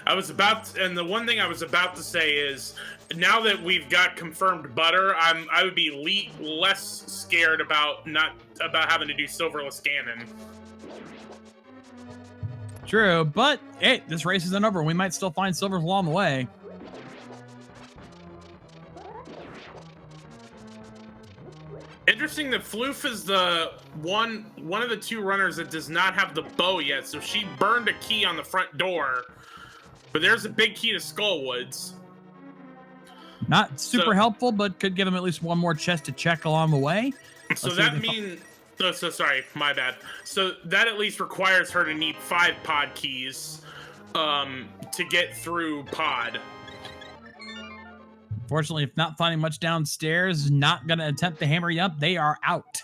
And the one thing I was about to say is, now that we've got confirmed butter, I would be less scared about having to do silverless cannon. True, but hey, this race isn't over. We might still find silvers along the way. Interesting that Floof is the one of the 2 runners that does not have the bow yet, so she burned a key on the front door. But there's a big key to Skullwoods. Not super helpful, but could give them at least one more chest to check along the way. So that means... So sorry, my bad. So that at least requires her to need 5 pod keys to get through pod. Fortunately, if not finding much downstairs, not going to attempt to hammer you up, they are out.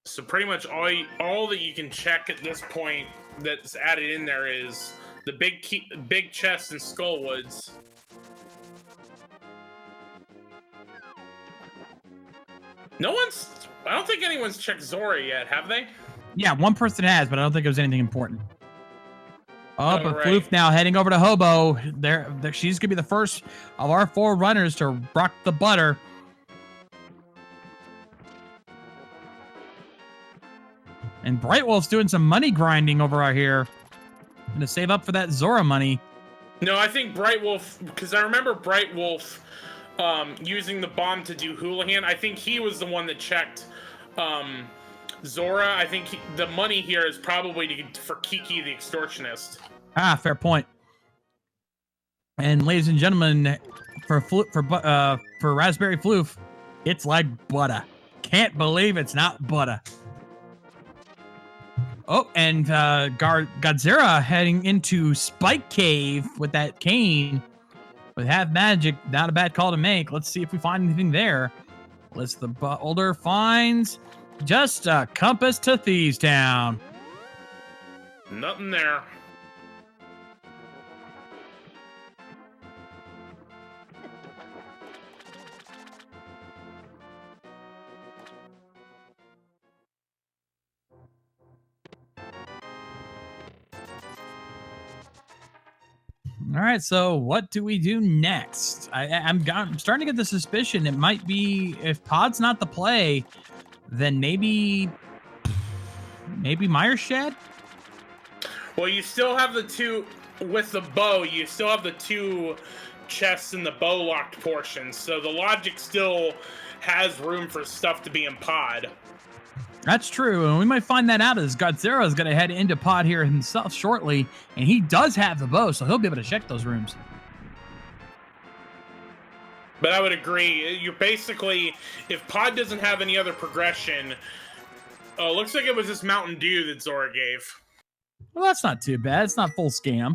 So pretty much all that you can check at this point that's added in there is the big chest in Skullwoods. I don't think anyone's checked Zora yet, have they? Yeah, one person has, but I don't think it was anything important. Oh, but right. Floof now heading over to Hobo. She's going to be the first of our 4 runners to rock the butter. And Brightwolf's doing some money grinding over out here. Gonna save up for that Zora money. No, I think Brightwolf, because I remember Brightwolf using the bomb to do Houlihan. I think he was the one that checked Zora. I think the money here is probably for Kiki the extortionist. Ah, fair point. And ladies and gentlemen, for Raspberryfloof, it's like butter. Can't believe it's not butter. Oh, and Godzirra heading into Spike Cave with that cane. With half magic, not a bad call to make. Let's see if we find anything there. List the beholder finds just a compass to Thieves Town. Nothing there. All right, so what do we do next? I'm starting to get the suspicion it might be, if pod's not the play, then maybe Mire Shed? Well, you still have the 2 with the bow. You still have the 2 chests in the bow locked portion, so the logic still has room for stuff to be in pod. That's true, and we might find that out as Godzirra is going to head into pod here himself shortly, and he does have the bow, so he'll be able to check those rooms. But I would agree. You're basically, if pod doesn't have any other progression, looks like it was this Mountain Dew that Zora gave. Well, that's not too bad. It's not full scam.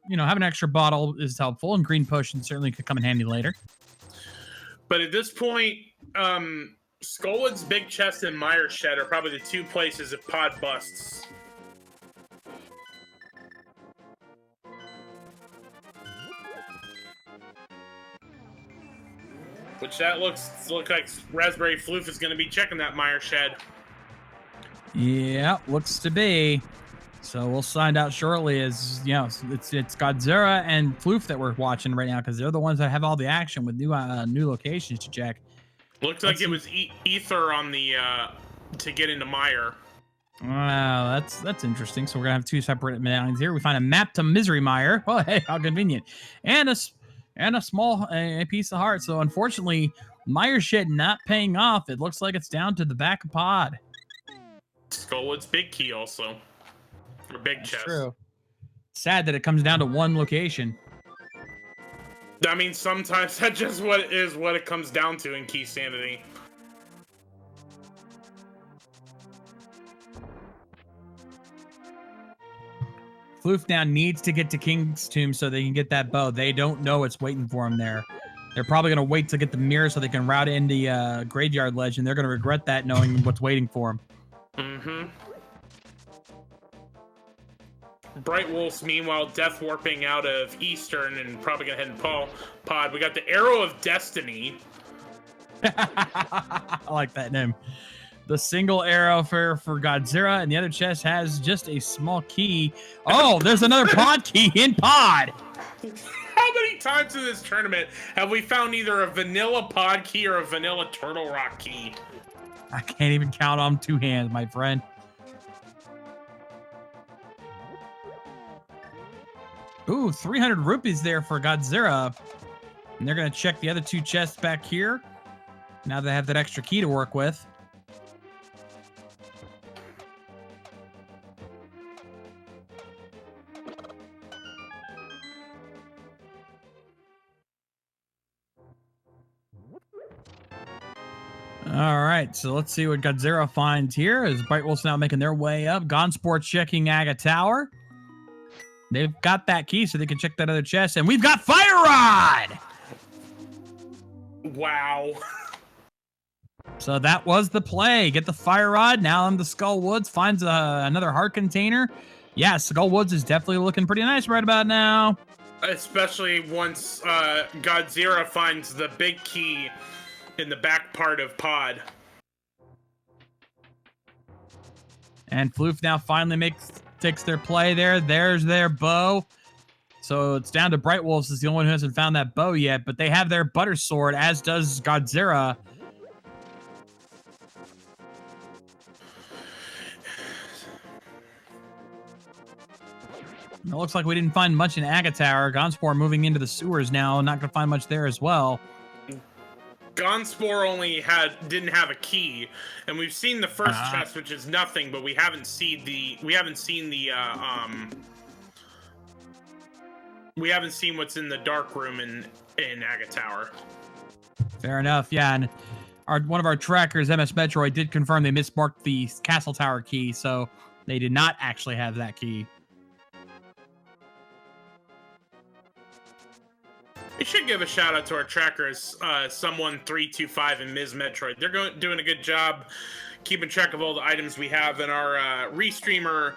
You know, having an extra bottle is helpful, and green potion certainly could come in handy later. But at this point, Skullwood's big chest and Mire Shed are probably the 2 places if pod busts. Which that looks like Raspberryfloof is going to be checking that Mire Shed. Yeah, looks to be. So we'll find out shortly. As you know, it's Godzirra and Floof that we're watching right now because they're the ones that have all the action with new locations to check. Looks like it was Ether on the to get into Mire. Wow, that's interesting. So we're gonna have two separate medallions here. We find a map to Misery Mire. Oh, hey, how convenient! And a small piece of heart. So unfortunately, Mire shit not paying off. It looks like it's down to the back of pod. Skullwood's big key also, or big chest. True. Sad that it comes down to one location. I mean, sometimes that's just what it comes down to in Keysanity. Floof now needs to get to King's Tomb so they can get that bow. They don't know it's waiting for him there. They're probably going to wait to get the mirror so they can route in the graveyard ledge, and they're going to regret that knowing what's waiting for them. Mm-hmm. Brightwolfz, meanwhile, death warping out of Eastern and probably going to head in pod. We got the Arrow of Destiny. I like that name. The single arrow for Godzirra, and the other chest has just a small key. Oh, there's another pod key in pod. How many times in this tournament have we found either a vanilla pod key or a vanilla turtle rock key? I can't even count on two hands, my friend. Ooh, 300 rupees there for Godzirra. And they're going to check the other two chests back here. Now they have that extra key to work with. All right, so let's see what Godzirra finds here as Brightwolfz now making their way up. Gonzspor checking Aga Tower. They've got that key so they can check that other chest. And we've got Fire Rod! Wow. So that was the play. Get the Fire Rod. Now on the Skull Woods. Finds another heart container. Yeah, Skull Woods is definitely looking pretty nice right about now. Especially once Godzirra finds the big key in the back part of pod. And Floof now finally takes their play there. There's their bow. So it's down to Brightwolfz is the only one who hasn't found that bow yet, but they have their butter sword, as does Godzirra. It looks like we didn't find much in Aga Tower. Gonzspor moving into the sewers now. Not going to find much there as well. Gonzspor only didn't have a key, and we've seen the first chest, which is nothing, but we haven't seen what's in the dark room in Aga Tower. Fair enough, yeah. And one of our trackers, MS Metroid, did confirm they mismarked the Castle Tower key, so they did not actually have that key. We should give a shout out to our trackers, Someone325 and Ms. Metroid. They're doing a good job keeping track of all the items we have in our restreamer.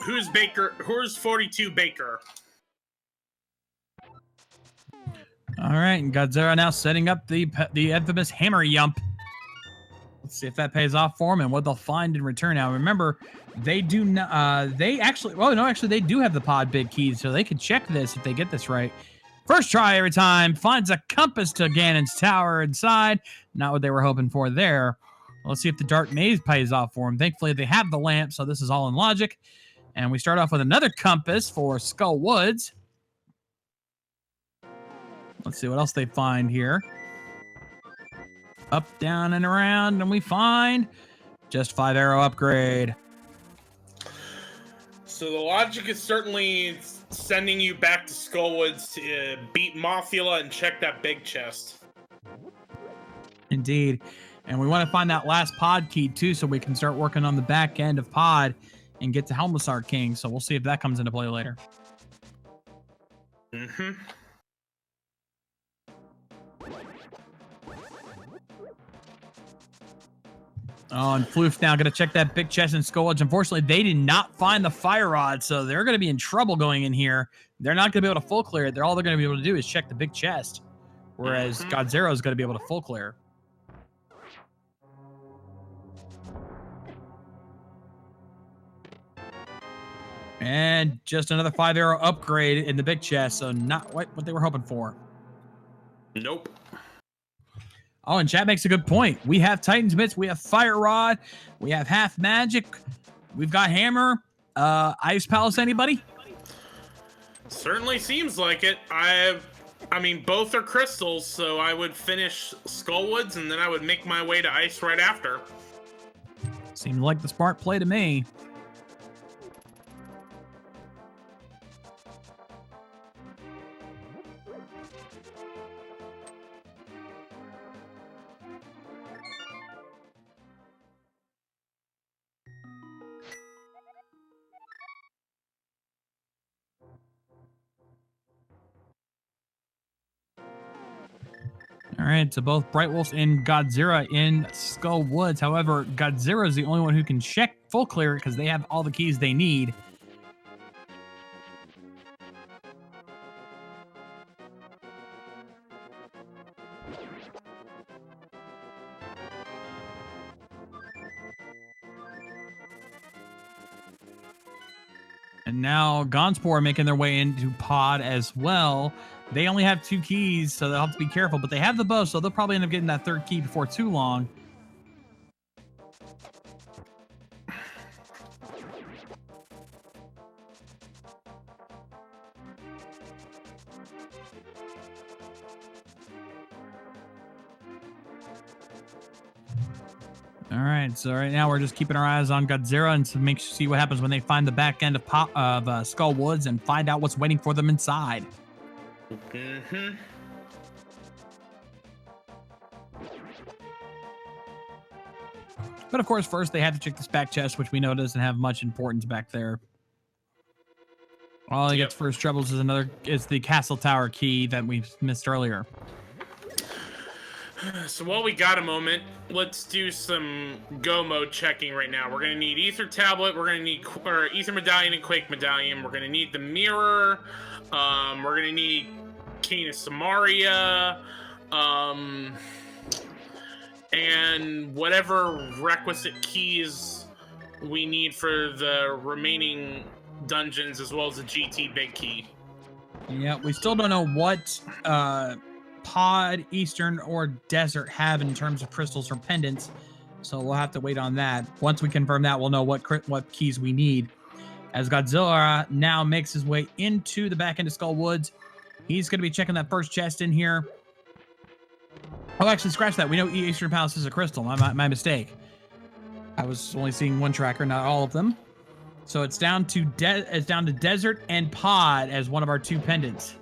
Who's 42 Baker? All right, and Godzirra now setting up the infamous hammer yump. Let's see if that pays off for them and what they'll find in return. Now, remember, they do not. They actually do have the pod big keys, so they can check this if they get this right. First try every time, finds a compass to Ganon's tower inside. Not what they were hoping for there. Let's see if the dark maze pays off for them. Thankfully, they have the lamp, so this is all in logic. And we start off with another compass for Skull Woods. Let's see what else they find here. Up, down, and around, and we find just 5 arrow upgrade. So the logic is certainly sending you back to Skullwoods to beat Mothula and check that big chest. Indeed. And we want to find that last pod key too, so we can start working on the back end of pod and get to Helmsar King. So we'll see if that comes into play later. Mm-hmm. Oh, and Floof now going to check that big chest in Skullwoods. Unfortunately, they did not find the Fire Rod, so they're going to be in trouble going in here. They're not going to be able to full clear it. All they're going to be able to do is check the big chest, whereas Godzirra is going to be able to full clear. And just another 5-arrow upgrade in the big chest, so not what they were hoping for. Nope. Oh, and chat makes a good point. We have Titan's Bits, we have Fire Rod, we have Half Magic, we've got Hammer, Ice Palace, anybody? Certainly seems like it. I mean, both are crystals, so I would finish Skullwoods, and then I would make my way to Ice right after. Seems like the smart play to me. All right, so both brightwolfz and Godzirra in Skull Woods. However, Godzirra is the only one who can check full clear because they have all the keys they need. And now Gonzspor are making their way into Pod as well. They only have 2 keys, so they'll have to be careful. But they have the bow, so they'll probably end up getting that 3rd key before too long. All right, so right now we're just keeping our eyes on Godzirra and to see what happens when they find the back end of Skull Woods and find out what's waiting for them inside. Mm-hmm. But of course, first they have to check this back chest, which we know doesn't have much importance back there. All he gets first troubles is the castle tower key that we missed earlier. So while we got a moment, let's do some go mode checking right now. We're gonna need Ether Tablet, we're gonna need Ether Medallion and Quake Medallion, we're gonna need the Mirror, we're gonna need Cane of Samaria, and whatever requisite keys we need for the remaining dungeons, as well as the GT Big Key. Yeah, we still don't know what Pod, Eastern, or Desert have in terms of crystals or pendants, so we'll have to wait on that. Once we confirm that, we'll know what keys we need. As Godzilla now makes his way into the back end of Skull Woods, he's going to be checking that first chest in here. Oh, actually, scratch that. We know Eastern Palace is a crystal. My mistake. I was only seeing one tracker, not all of them. So it's down to Desert and Pod as one of our 2 pendants.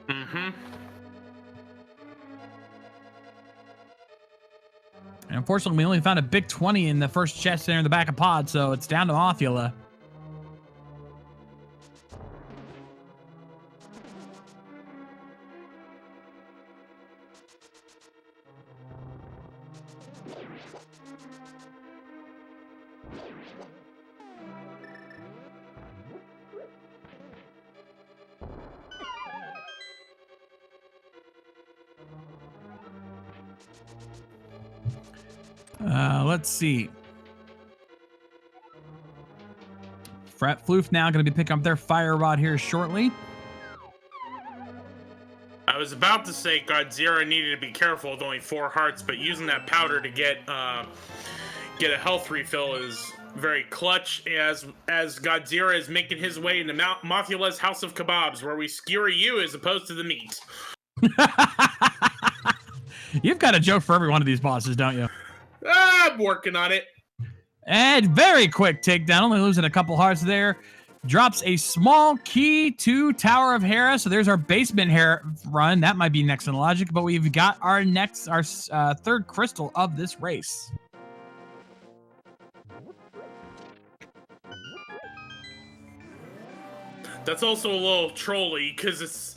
Mm-hmm. And unfortunately, we only found a big 20 in the first chest there in the back of Pod, so it's down to Mothula. Let's see. Floof now going to be picking up their fire rod here shortly. I was about to say Godzirra needed to be careful with only 4 hearts, but using that powder to get a health refill is very clutch. As Godzirra is making his way into Mothula's House of Kebabs, where we skewer you as opposed to the meat. You've got a joke for every one of these bosses, don't you? I'm working on it. And very quick takedown, only losing a couple hearts there. Drops a small key to Tower of Hera. So there's our basement Hera run. That might be next in logic, but we've got our 3rd crystal of this race. That's also a little trolly because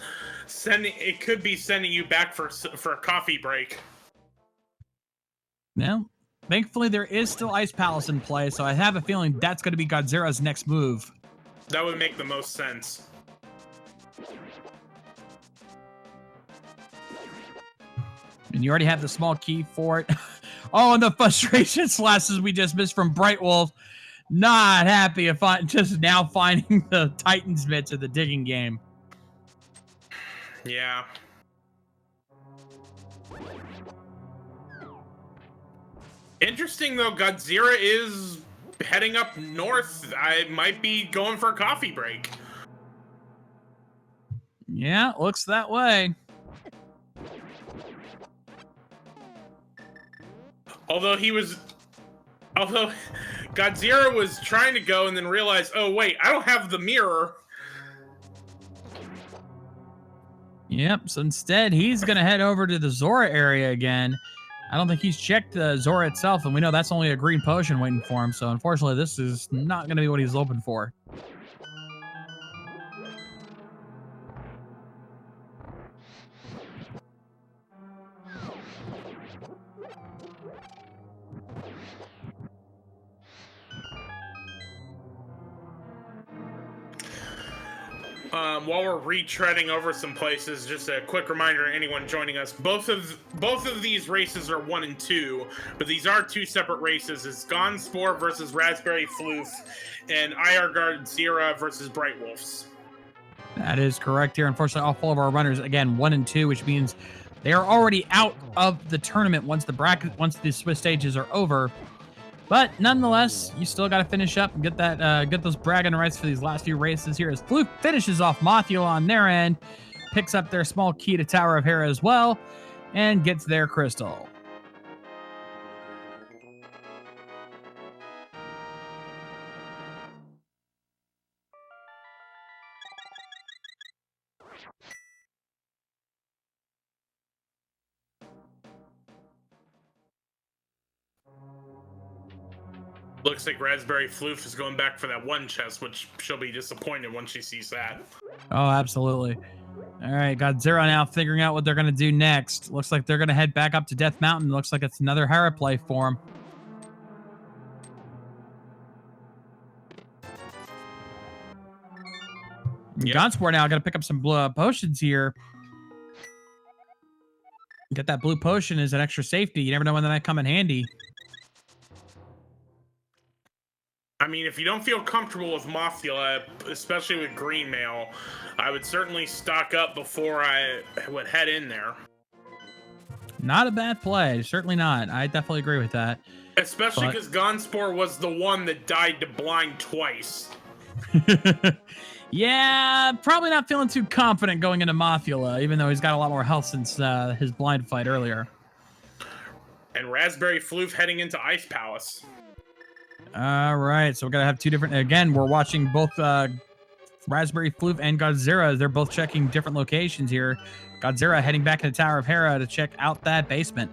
it could be sending you back for a coffee break. Now, thankfully, there is still Ice Palace in play, so I have a feeling that's going to be Godzirra's next move. That would make the most sense. And you already have the small key for it. Oh, and the frustration slashes we just missed from brightwolfz. Not happy if I just now finding the Titan's mitts of the digging game. Yeah. Interesting though, Godzirra is heading up north. I might be going for a coffee break. Yeah, looks that way. Although Godzirra was trying to go and then realized, oh wait, I don't have the mirror. Yep, so instead he's going to head over to the Zora area again. I don't think he's checked Zora itself, and we know that's only a green potion waiting for him, so unfortunately this is not going to be what he's hoping for. While we're retreading over some places, just a quick reminder to anyone joining us: both of these races are 1 and 2, but these are 2 separate races. It's Gonzspor versus Raspberryfloof, and Iaregodzirra versus brightwolfz. That is correct here. Unfortunately, all 4 of our runners, again, 1 and 2, which means they are already out of the tournament once the Swiss stages are over. But nonetheless, you still got to finish up and get those bragging rights for these last few races here. As Floof finishes off Mothula on their end, picks up their small key to Tower of Hera as well, and gets their crystal. Looks like Raspberryfloof is going back for that one chest, which she'll be disappointed when she sees that. Oh, absolutely. All right, Godzirra now figuring out what they're going to do next. Looks like they're going to head back up to Death Mountain. Looks like it's another Hera play for them. Yep. Gonzspor now got to pick up some potions here. Get that blue potion as an extra safety. You never know when that might come in handy. I mean, if you don't feel comfortable with Mothula, especially with green mail, I would certainly stock up before I would head in there. Not a bad play. Certainly not. I definitely agree with that. Especially because Gonzspor was the one that died to blind twice. Yeah, probably not feeling too confident going into Mothula, even though he's got a lot more health since his blind fight earlier. And Raspberryfloof heading into Ice Palace. All right, so we're going to have 2 different... Again, we're watching both Raspberryfloof and Godzirra. They're both checking different locations here. Godzirra heading back to the Tower of Hera to check out that basement.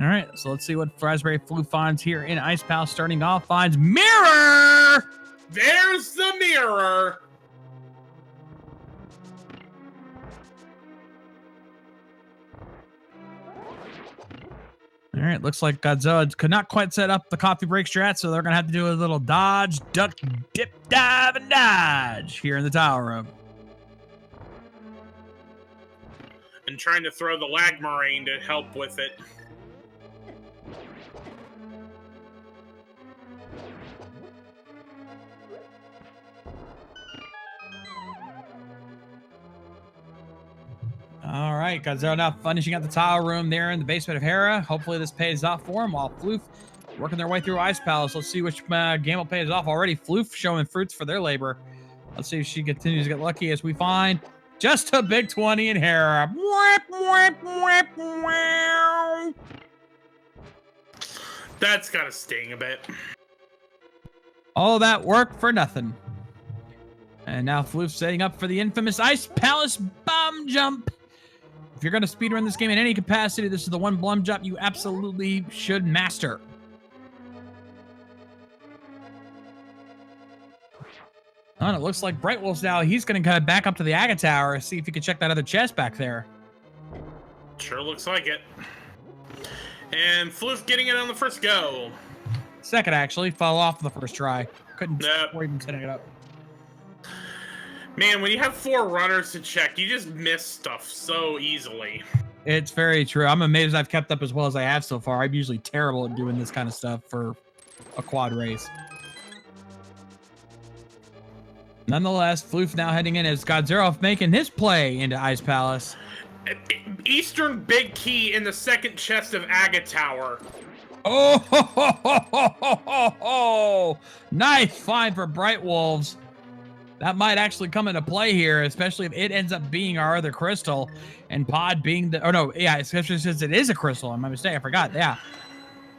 All right, so let's see what Raspberryfloof finds here in Ice Palace. Starting off, finds Mire! There's the mirror! All right, looks like Godzilla could not quite set up the coffee break strat, so they're going to have to do a little dodge, duck, dip, dive, and dodge here in the tower room. And trying to throw the lag marine to help with it. All right, Godzilla now finishing out the tower room there in the basement of Hera. Hopefully this pays off for him while Floof working their way through Ice Palace. Let's see which game will pay off already. Floof showing fruits for their labor. Let's see if she continues to get lucky as we find just a big 20 in Hera. That's gotta sting a bit. All that work for nothing. And now Floof setting up for the infamous Ice Palace bomb jump. If you're going to speedrun this game in any capacity, this is the one bomb jump you absolutely should master. Oh, and it looks like brightwolfz now, he's going to kind of back up to the Aga Tower, see if he can check that other chest back there. Sure looks like it. And Floof getting it on the first go. Second, actually. Fell off the first try. Couldn't Yep. before even setting it up. Man, when you have 4 runners to check, you just miss stuff so easily. It's very true. I'm amazed I've kept up as well as I have so far. I'm usually terrible at doing this kind of stuff for a quad race. Nonetheless, Floof now heading in as Godzirra making his play into Ice Palace. Eastern Big Key in the second chest of Aga Tower. Oh, ho, ho, ho, ho, ho, ho. Nice find for brightwolfz. That might actually come into play here, especially if it ends up being our other crystal and Pod being the... Oh, no. Yeah, especially since it is a crystal. My mistake. I forgot. Yeah.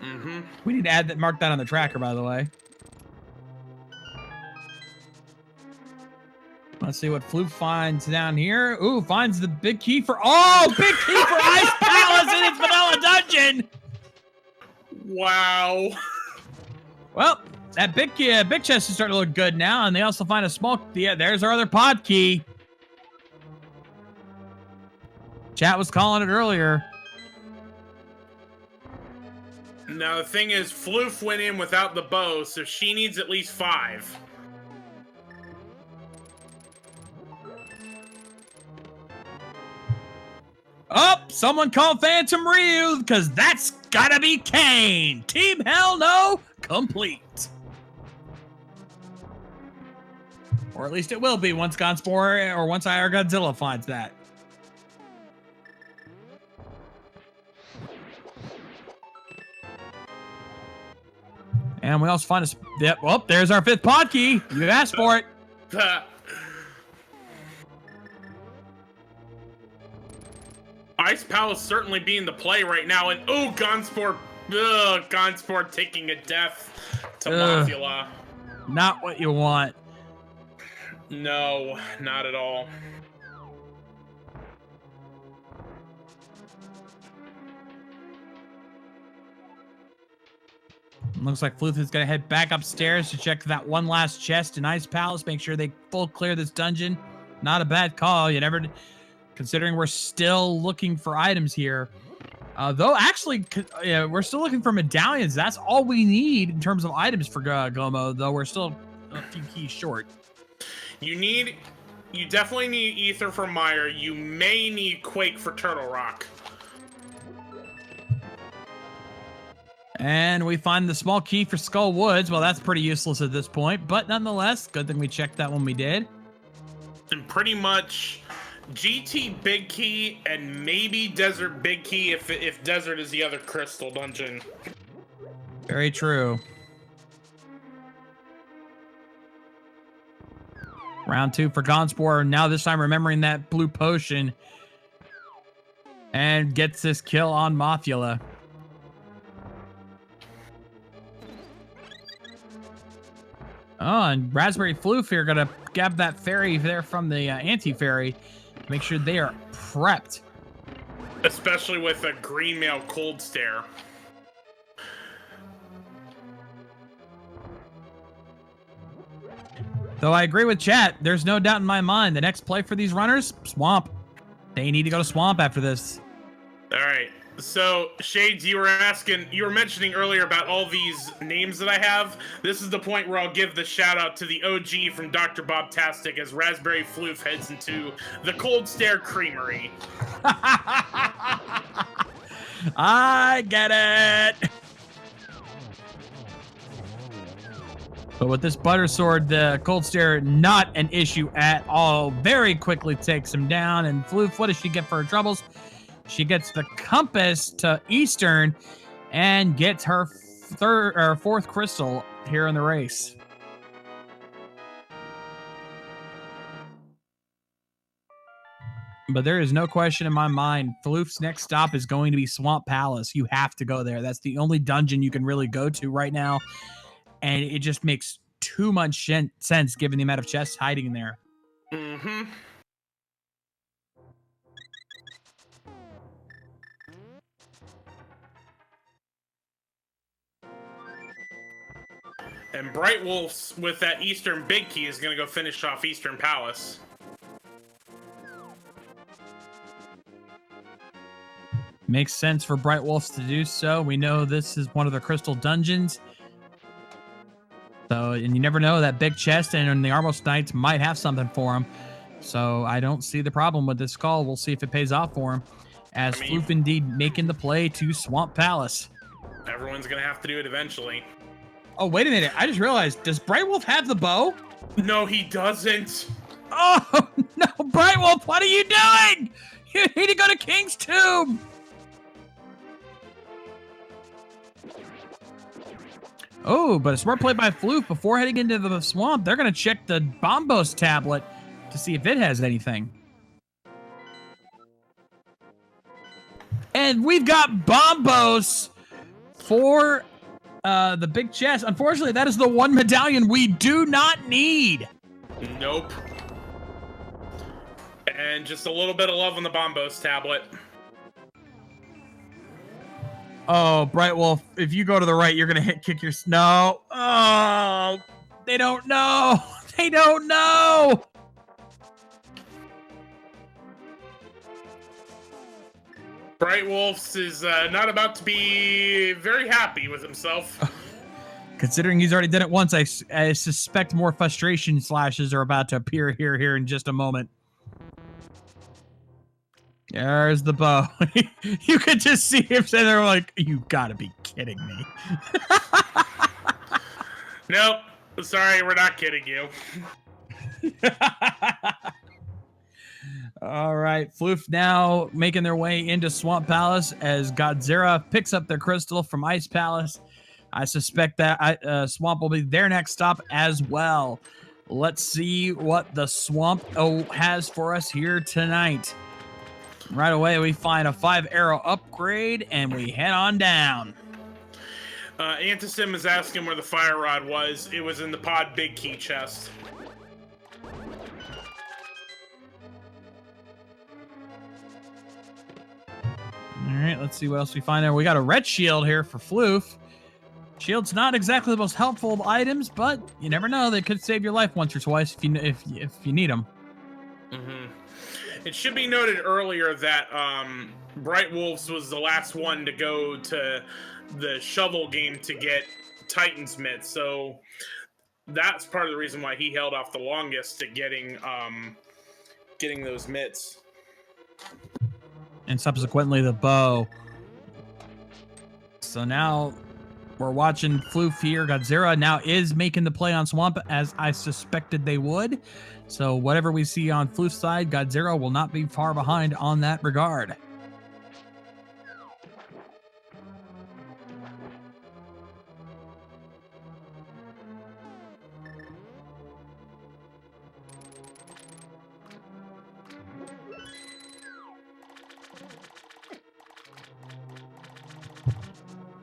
Mm-hmm. We need to add that, mark that on the tracker, by the way. Let's see what Floof finds down here. Ooh, finds the big key for... Oh, big key for Ice Palace in its vanilla dungeon! Wow. Well, that big chest is starting to look good now, and they also find a small... Yeah, there's our other pod key. Chat was calling it earlier. Now, the thing is, Floof went in without the bow, so she needs at least 5. Oh, someone call Phantom Ryu, because that's gotta be Kane. Team Hell No complete. Or at least it will be once Gonzspor or once Iaregodzirra finds that. And we also find a... Yep, well, there's our 5th pod key. You asked for it. Ice Palace certainly being the play right now, and oh, Gonzspor taking a death to Mafula. Not what you want. No, not at all. Looks like Floof is gonna head back upstairs to check that one last chest in Ice Palace, make sure they full clear this dungeon. Not a bad call. You never... Considering we're still looking for items here. Though, actually, we're still looking for medallions. That's all we need in terms of items for Gomo, though we're still a few keys short. You definitely need Ether for Mire. You may need Quake for Turtle Rock. And we find the small key for Skull Woods. Well, that's pretty useless at this point, but nonetheless, good thing we checked that when we did. And pretty much... GT Big Key and maybe Desert Big Key if Desert is the other crystal dungeon. Very true. Round 2 for Gonzspor. Now this time remembering that blue potion. And gets this kill on Mafula. Oh, and Raspberryfloof here gonna grab that fairy there from the anti-fairy. Make sure they are prepped. Especially with a green mail cold stare. Though I agree with chat, there's no doubt in my mind the next play for these runners, Swamp. They need to go to Swamp after this. All right. So, Shades, you were mentioning earlier about all these names that I have. This is the point where I'll give the shout out to the OG from Dr. Bob Tastic as Raspberryfloof heads into the Cold Stare Creamery. I get it. But with this butter sword, the cold stare not an issue at all. Very quickly takes him down. And Floof, what does she get for her troubles? She gets the compass to Eastern and gets her 4th crystal here in the race. But there is no question in my mind, Floof's next stop is going to be Swamp Palace. You have to go there. That's the only dungeon you can really go to right now. And it just makes too much sense given the amount of chests hiding in there. Mm-hmm. And brightwolfz with that Eastern Big Key is going to go finish off Eastern Palace. Makes sense for brightwolfz to do so. We know this is one of the crystal dungeons. So, and you never know, that big chest and the Armos Knights might have something for him. So I don't see the problem with this call. We'll see if it pays off for him. As Floof indeed making the play to Swamp Palace. Everyone's going to have to do it eventually. Oh, wait a minute. I just realized, does Brightwolf have the bow? No, he doesn't. Oh, no, Brightwolf, what are you doing? You need to go to King's Tomb. Oh, but a smart play by Floof. Before heading into the swamp, they're going to check the Bombos tablet to see if it has anything. And we've got Bombos for the big chest. Unfortunately, that is the one medallion we do not need. Nope. And just a little bit of love on the Bombos tablet. Oh, Brightwolf, if you go to the right, you're going to kick your... No. Oh, they don't know. They don't know. brightwolfz is not about to be very happy with himself. Considering he's already done it once, I suspect more frustration slashes are about to appear here in just a moment. There's the bow. You could just see him sitting there like, you gotta be kidding me. Nope. Sorry, we're not kidding you. All right, Floof now making their way into Swamp Palace as Godzirra picks up their crystal from Ice Palace. I suspect that Swamp will be their next stop as well. Let's see what the Swamp has for us here tonight. Right away, we find a 5-arrow upgrade, and we head on down. Antisim is asking where the fire rod was. It was in the pod big key chest. All right, let's see what else we find there. We got a red shield here for Floof. Shield's not exactly the most helpful of items, but you never know. They could save your life once or twice if you need them. Mm-hmm. It should be noted earlier that brightwolfz was the last one to go to the shovel game to get Titan's mitts, so that's part of the reason why he held off the longest to getting those mitts. And subsequently the bow. So now we're watching Floof here. Godzirra now is making the play on Swamp, as I suspected they would. So whatever we see on Floof's side, Godzirra will not be far behind on that regard.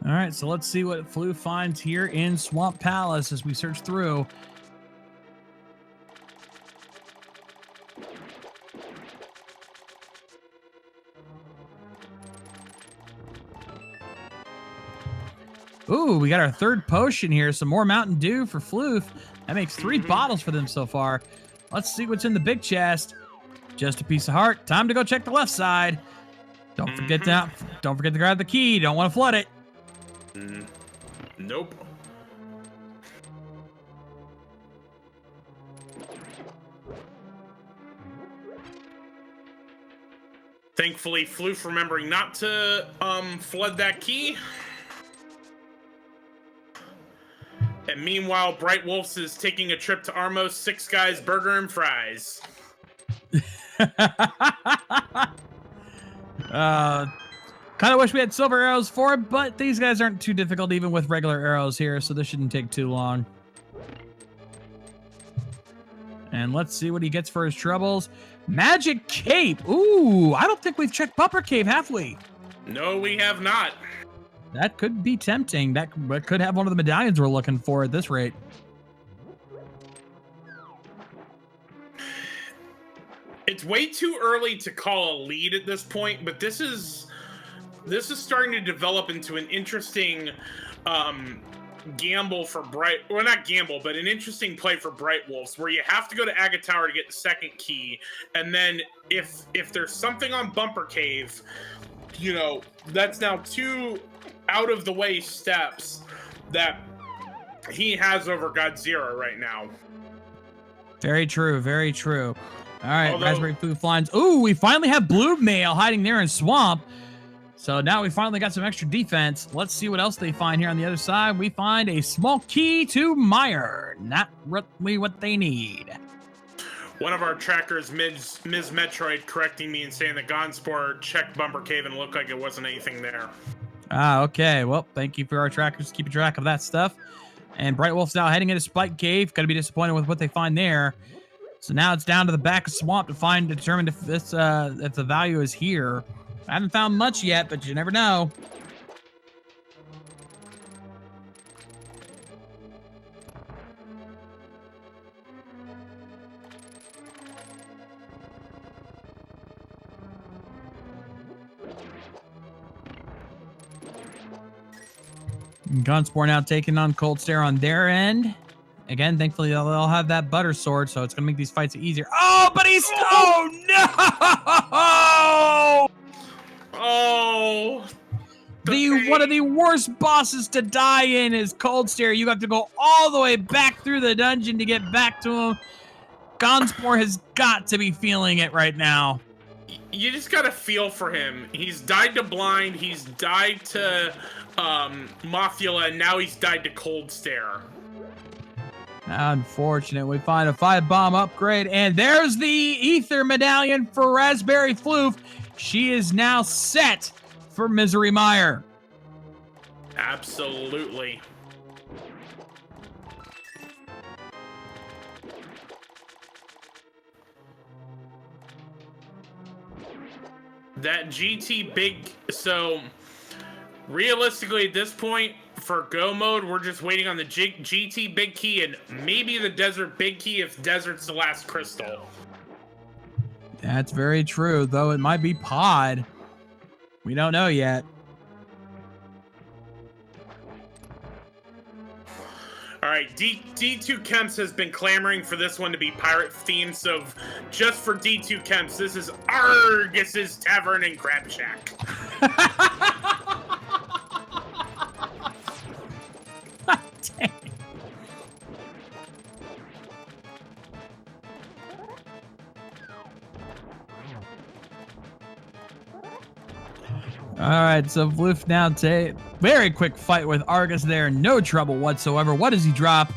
All right, so let's see what Floof finds here in Swamp Palace as we search through. Ooh, we got our third potion here. Some more Mountain Dew for Floof. That makes 3 bottles for them so far. Let's see what's in the big chest. Just a piece of heart. Time to go check the left side. Don't forget to grab the key. Don't want to flood it. Nope. Thankfully, Floof remembering not to flood that key. And meanwhile, brightwolfz is taking a trip to Armos 6 Guys Burger and Fries. Kind of wish we had silver arrows for it, but these guys aren't too difficult even with regular arrows here, so this shouldn't take too long. And let's see what he gets for his troubles. Magic Cape. Ooh, I don't think we've checked Bumper Cave, have we? No, we have not. That could be tempting. That could have one of the medallions we're looking for at this rate. It's way too early to call a lead at this point, but this is starting to develop into an interesting gamble for not gamble, but an interesting play for brightwolfz, where you have to go to Aga Tower to get the second key, and then if there's something on Bumper Cave, you know, that's now 2 out of the way steps that he has over Godzirra right now. Very true, very true. All right, Although, Raspberryfloof lines. Ooh, we finally have Blue Mail hiding there in Swamp. So now we finally got some extra defense. Let's see what else they find here on the other side. We find a small key to Mire. Not really what they need. one of our trackers, Ms. Metroid, correcting me and saying that Gonzspor checked Bumper Cave and it looked like it wasn't anything there. Ah, okay. Well, thank you for our trackers keeping track of that stuff. And Brightwolf's now heading into Spike Cave. Gonna be disappointed with what they find there. So now it's down to the back of Swamp to determine if this if the value is here. I haven't found much yet, but you never know. Gonzspor now taking on Cold Stare on their end. Again, thankfully, they'll all have that butter sword, so it's going to make these fights easier. Oh, but he's... Oh, no! Oh! One of the worst bosses to die in is Cold Stare. You have to go all the way back through the dungeon to get back to him. Gonzspor has got to be feeling it right now. You just got to feel for him. He's died to Blind, he's died to Mothula, and now he's died to Cold Stare. Unfortunate. We find a 5-bomb upgrade, and there's the Ether Medallion for Raspberryfloof. She is now set for Misery Mire. Absolutely. That GT big... So, realistically at this point, for go mode, we're just waiting on the GT big key and maybe the desert big key if desert's the last crystal. That's very true, though it might be pod. We don't know yet. All right, D2 Kemps has been clamoring for this one to be pirate themed, so just for D2 Kemps, this is Argus's Tavern and Crab Shack. Dang. All right, so Floof now very quick fight with Argus there, no trouble whatsoever. What does he drop?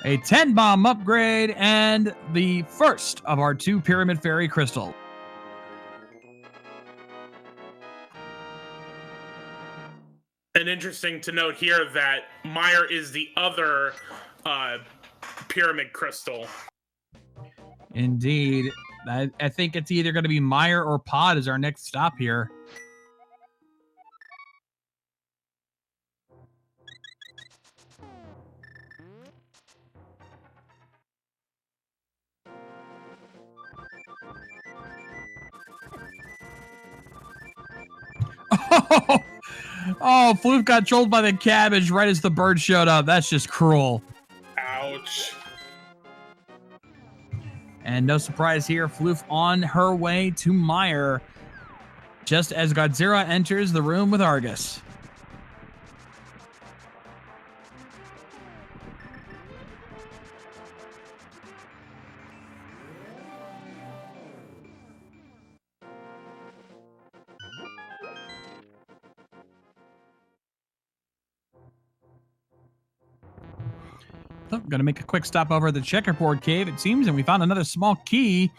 A 10-bomb upgrade and the first of our 2 Pyramid Fairy crystals. And interesting to note here that Mire is the other pyramid crystal. Indeed. I think it's either going to be Mire or Pod as our next stop here. Oh, Floof got trolled by the cabbage right as the bird showed up. That's just cruel. Ouch. And no surprise here, Floof on her way to Mire, just as Godzirra enters the room with Argus. Oh, gonna make a quick stop over at the checkerboard cave, it seems, and we found another small key.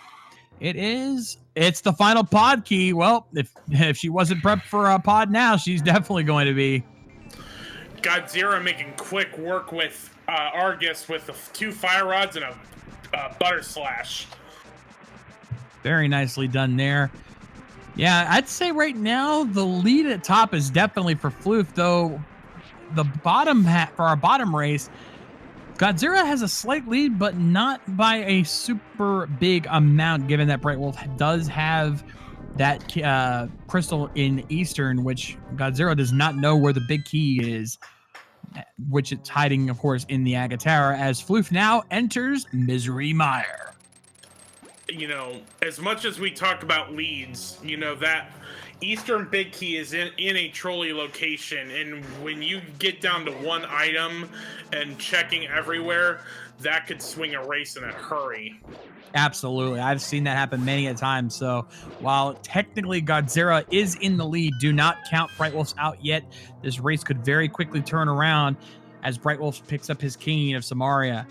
It's the final pod key. Well, if she wasn't prepped for a pod now, she's definitely going to be. Godzirra making quick work with Argus with the 2 fire rods and a butter slash. Very nicely done there. Yeah, I'd say right now the lead at top is definitely for Floof, though the bottom for our bottom race, Godzirra has a slight lead, but not by a super big amount, given that Brightwolf does have that crystal in Eastern, which Godzirra does not know where the big key is, which it's hiding, of course, in the Agatara, as Floof now enters Misery Mire. you know, as much as we talk about leads, you know, that Eastern Big Key is in a trolley location, and when you get down to one item and checking everywhere, that could swing a race in a hurry. Absolutely. I've seen that happen many a time. So while technically Godzirra is in the lead, do not count brightwolfz out yet. This race could very quickly turn around as brightwolfz picks up his king of Samaria.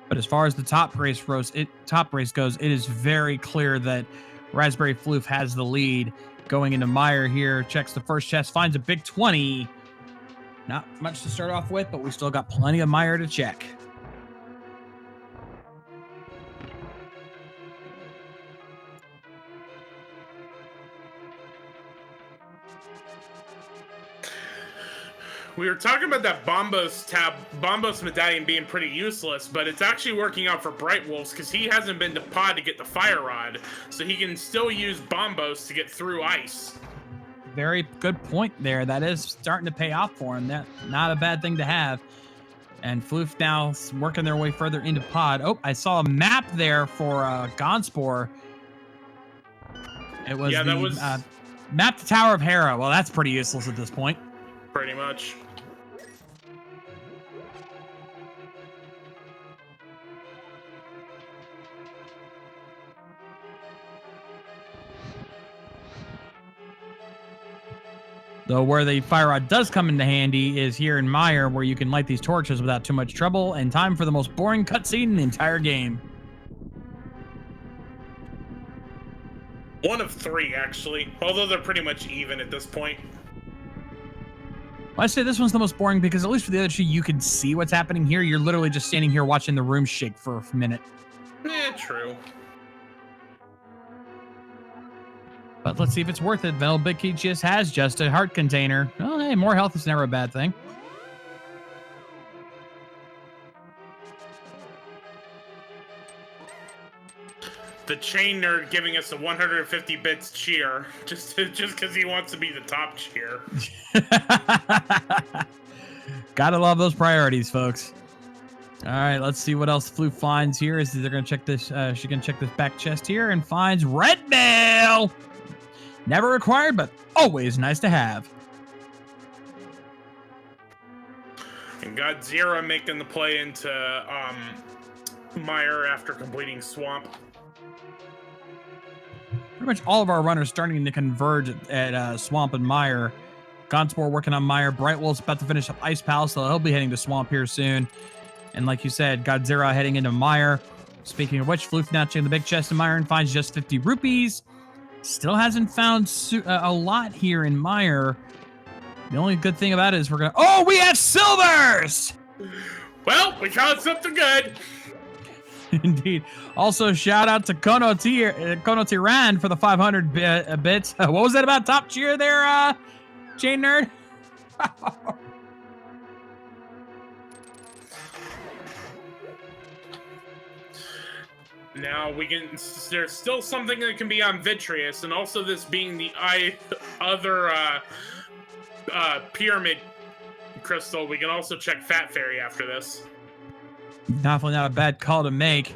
But as far as the top race goes, it is very clear that Raspberryfloof has the lead. Going into Mire here, checks the first chest, finds a big 20. Not much to start off with, but we still got plenty of Mire to check. We were talking about that Bombos medallion being pretty useless, but it's actually working out for brightwolfz because he hasn't been to pod to get the fire rod, so he can still use Bombos to get through ice. Very good point there. That is starting to pay off for him. That's not a bad thing to have. And Floof now working their way further into pod. Oh, I saw a map there for Gonzspor. It was map to Tower of Hera. Well, that's pretty useless at this point. Pretty much. Though where the fire rod does come into handy is here in Mire, where you can light these torches without too much trouble, and time for the most boring cutscene in the entire game. One of three, actually. Although they're pretty much even at this point. Well, I say this one's the most boring because at least for the other two, you can see what's happening here. You're literally just standing here watching the room shake for a minute. True. But let's see if it's worth it. Veil Big Key just has just a heart container. Oh, hey, more health is never a bad thing. The chain nerd giving us a 150 bits cheer just because he wants to be the top cheer. Gotta love those priorities, folks. All right, let's see what else Floof finds here. Is they're gonna check this? She can check this back chest here and finds red mail. Never required, but always nice to have. And Godzirra making the play into Mire after completing Swamp. Pretty much all of our runners starting to converge at Swamp and Mire. Gonzspor working on Mire. brightwolfz about to finish up Ice Palace, so he'll be heading to Swamp here soon. And like you said, Godzirra heading into Mire. Speaking of which, Floof now checking the big chest in Mire and finds just 50 rupees. Still hasn't found a lot here in Mire. The only good thing about it is we're going to... Oh, we have silvers! Well, we found something good. Indeed. Also, shout out to Kono Tiran for the 500 bits. What was that about top cheer there, Chain Nerd? Now we can. There's still something that can be on Vitreous, and also this being the other pyramid crystal. We can also check Fat Fairy after this. Definitely not a bad call to make.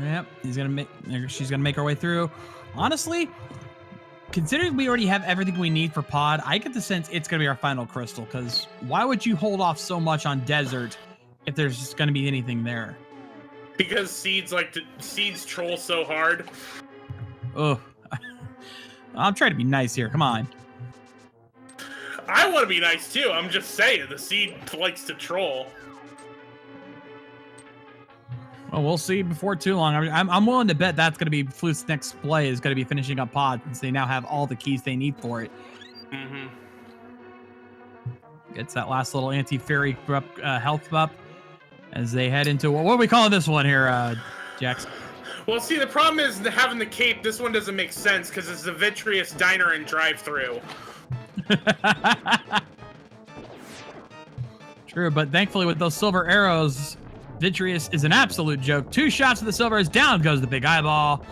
Yep, she's gonna make her way through. Honestly, considering we already have everything we need for pod, I get the sense it's gonna be our final crystal. Because why would you hold off so much on desert if there's just gonna be anything there? Because seeds troll so hard. Ugh. I'm trying to be nice here. Come on. I want to be nice too. I'm just saying the seed likes to troll. Well, we'll see before too long. I'm willing to bet that's going to be Floof's next play is going to be finishing up pod since they now have all the keys they need for it. Mm-hmm. Gets that last little anti-fairy health up. as they head into what are we calling this one here, Jax? Well, see, the problem is having the cape. This one doesn't make sense because it's the Vitreous Diner and Drive-Thru. True, but thankfully with those silver arrows, Vitreous is an absolute joke. 2 shots of the silver is down goes the big eyeball.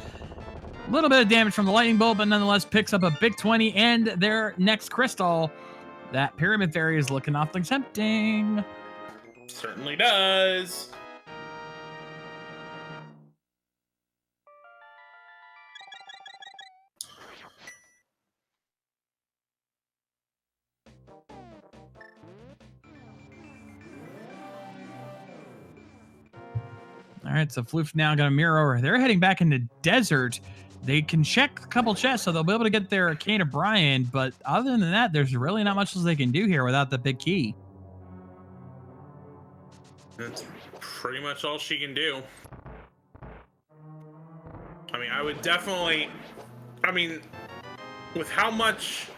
A little bit of damage from the lightning bolt, but nonetheless picks up a big 20 and their next crystal. That Pyramid Fairy is looking awfully tempting. Certainly does. All right, so Floof now got a mirror over. They're heading back into desert. They can check a couple chests, so they'll be able to get their Arcane of Brian, but other than that, there's really not much else they can do here without the big key. That's pretty much all she can do. I mean, I would definitely... I mean, with how much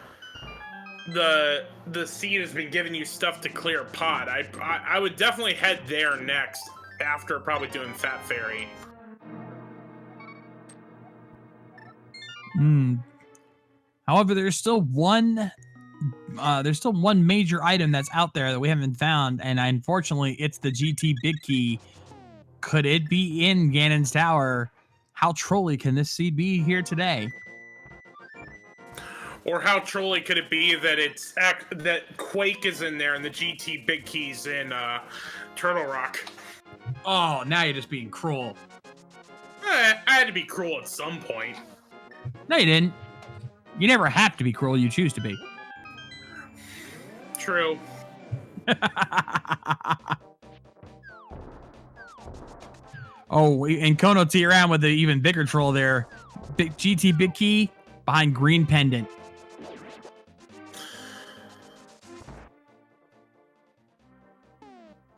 the seed has been giving you stuff to clear pod, I would definitely head there next, after probably doing Fat Fairy. However, there's still one major item that's out there that we haven't found, and unfortunately, it's the GT Big Key. Could it be in Ganon's Tower? How trolly can this seed be here today? Or how trolly could it be that that Quake is in there and the GT Big Key's in Turtle Rock? Oh, now you're just being cruel. I had to be cruel at some point. No, you didn't. You never have to be cruel. You choose to be. True. Oh, and Kono T around with the even bigger troll there. Big GT Big Key behind green pendant.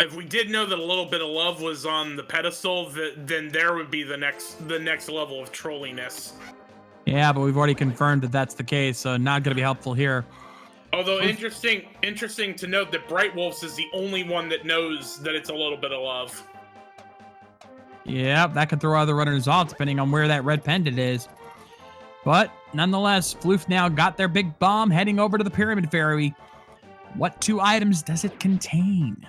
If we did know that a little bit of love was on the pedestal, then there would be the next level of trolliness. Yeah, but we've already confirmed that that's the case, so not going to be helpful here. Although interesting to note that brightwolfz is the only one that knows that it's a little bit of love. Yeah, that could throw other runners off depending on where that red pendant is. But nonetheless, Floof now got their big bomb heading over to the Pyramid Fairy. What 2 items does it contain?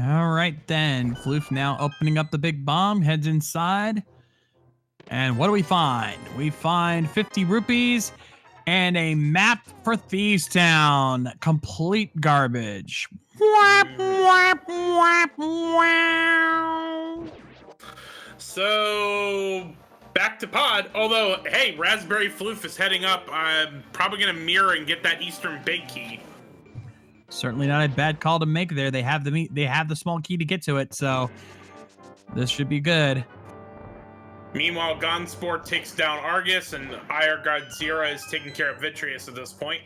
All right, then. Floof now opening up the big bomb, heads inside. And what do we find? We find 50 rupees and a map for Thieves Town. Complete garbage. Whap, whap, whap, wow. So, back to pod. Although, hey, Raspberryfloof is heading up. I'm probably going to mirror and get that Eastern Big Key. Certainly not a bad call to make there. They have the small key to get to it, so this should be good. Meanwhile, Gonzspor takes down Argus, and Iaregodzirra is taking care of Vitreous at this point.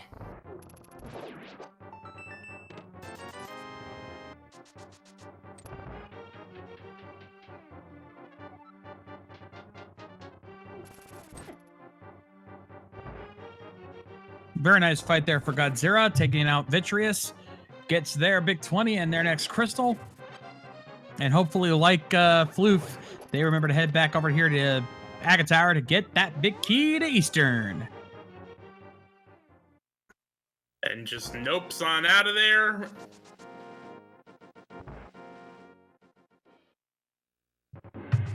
Very nice fight there for Godzirra, taking out Vitreous. Gets their big 20 and their next crystal. And hopefully, like Floof, they remember to head back over here to Aga Tower to get that big key to Eastern. And just nopes on out of there.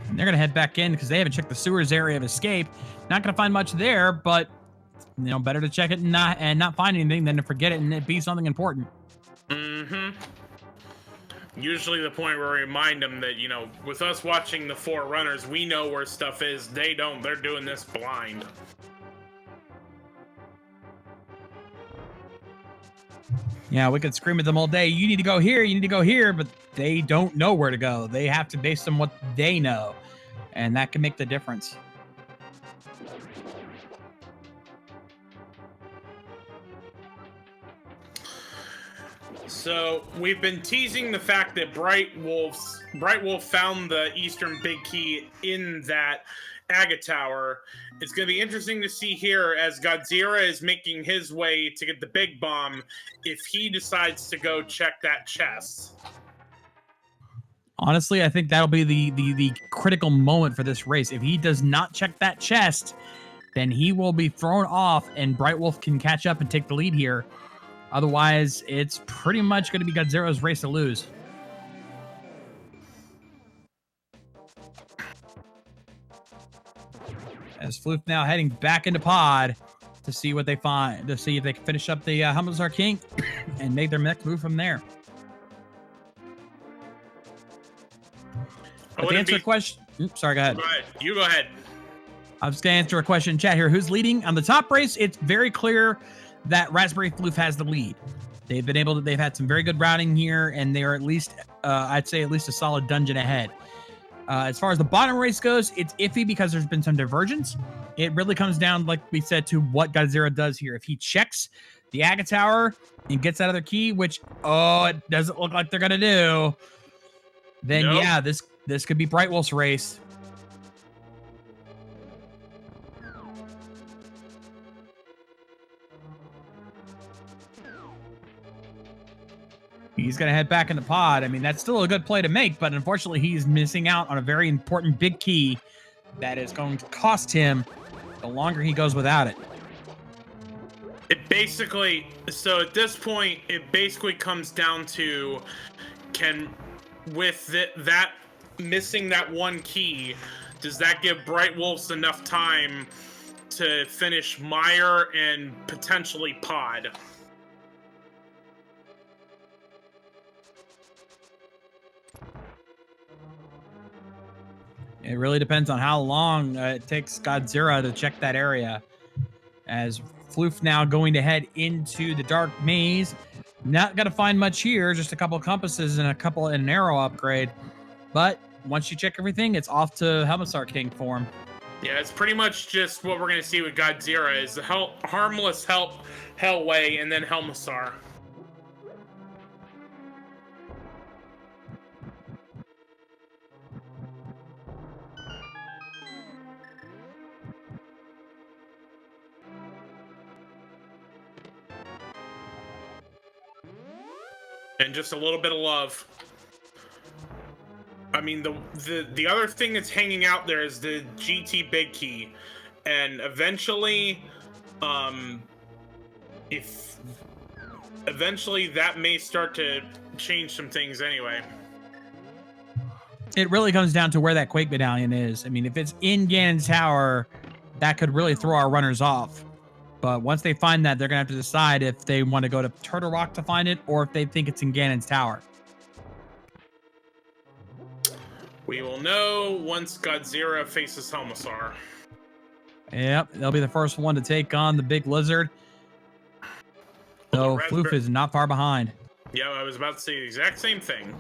And they're going to head back in because they haven't checked the sewers area of escape. Not going to find much there, but you know, better to check it and not find anything than to forget it and it be something important. Mm-hmm. Usually the point where we remind them that, you know, with us watching the 4 runners, we know where stuff is. They don't. They're doing this blind. Yeah, we could scream at them all day. You need to go here. You need to go here. But they don't know where to go. They have to base on what they know. And that can make the difference. So we've been teasing the fact that Brightwolf found the Eastern Big Key in that Aga Tower. It's going to be interesting to see here as Godzirra is making his way to get the big bomb if he decides to go check that chest. Honestly, I think that'll be the critical moment for this race. If he does not check that chest, then he will be thrown off and Brightwolf can catch up and take the lead here. Otherwise, it's pretty much going to be Godzirra's race to lose. As Floof now heading back into pod to see what they find, to see if they can finish up the Humblesar King and make their next move from there. But to answer a question, sorry, go ahead. Go ahead. You go ahead. I was going to answer a question in chat here. Who's leading on the top race? It's very clear that Raspberryfloof has the lead. They've had some very good routing here, and they are at least, I'd say, at least a solid dungeon ahead. As far as the bottom race goes, it's iffy because there's been some divergence. It really comes down, like we said, to what Godzirra does here. If he checks the Aga Tower and gets that other key, which, it doesn't look like they're going to do, then Nope. yeah, this could be Brightwolf's race. He's going to head back in the pod. I mean, that's still a good play to make, but unfortunately, he's missing out on a very important big key that is going to cost him the longer he goes without it. It basically, so at this point, it basically comes down to that missing that one key, does that give Brightwolfz enough time to finish Mire and potentially pod? It really depends on how long it takes Godzirra to check that area. As Floof now going to head into the dark maze. Not going to find much here, just a couple of compasses and an arrow upgrade. But once you check everything, it's off to Humblesar King form. Yeah, it's pretty much just what we're going to see with Godzirra is the harmless Hellway and then Helmasar. And just a little bit of love. I mean, the other thing that's hanging out there is the GT Big Key, and eventually, eventually that may start to change some things anyway. It really comes down to where that Quake Medallion is. I mean, if it's in Ganon's Tower, that could really throw our runners off. But once they find that, they're going to have to decide if they want to go to Turtle Rock to find it or if they think it's in Ganon's Tower. We will know once Godzirra faces Helmasar. Yep, they'll be the first one to take on the big lizard. Though Floof is not far behind. Yeah, I was about to say the exact same thing.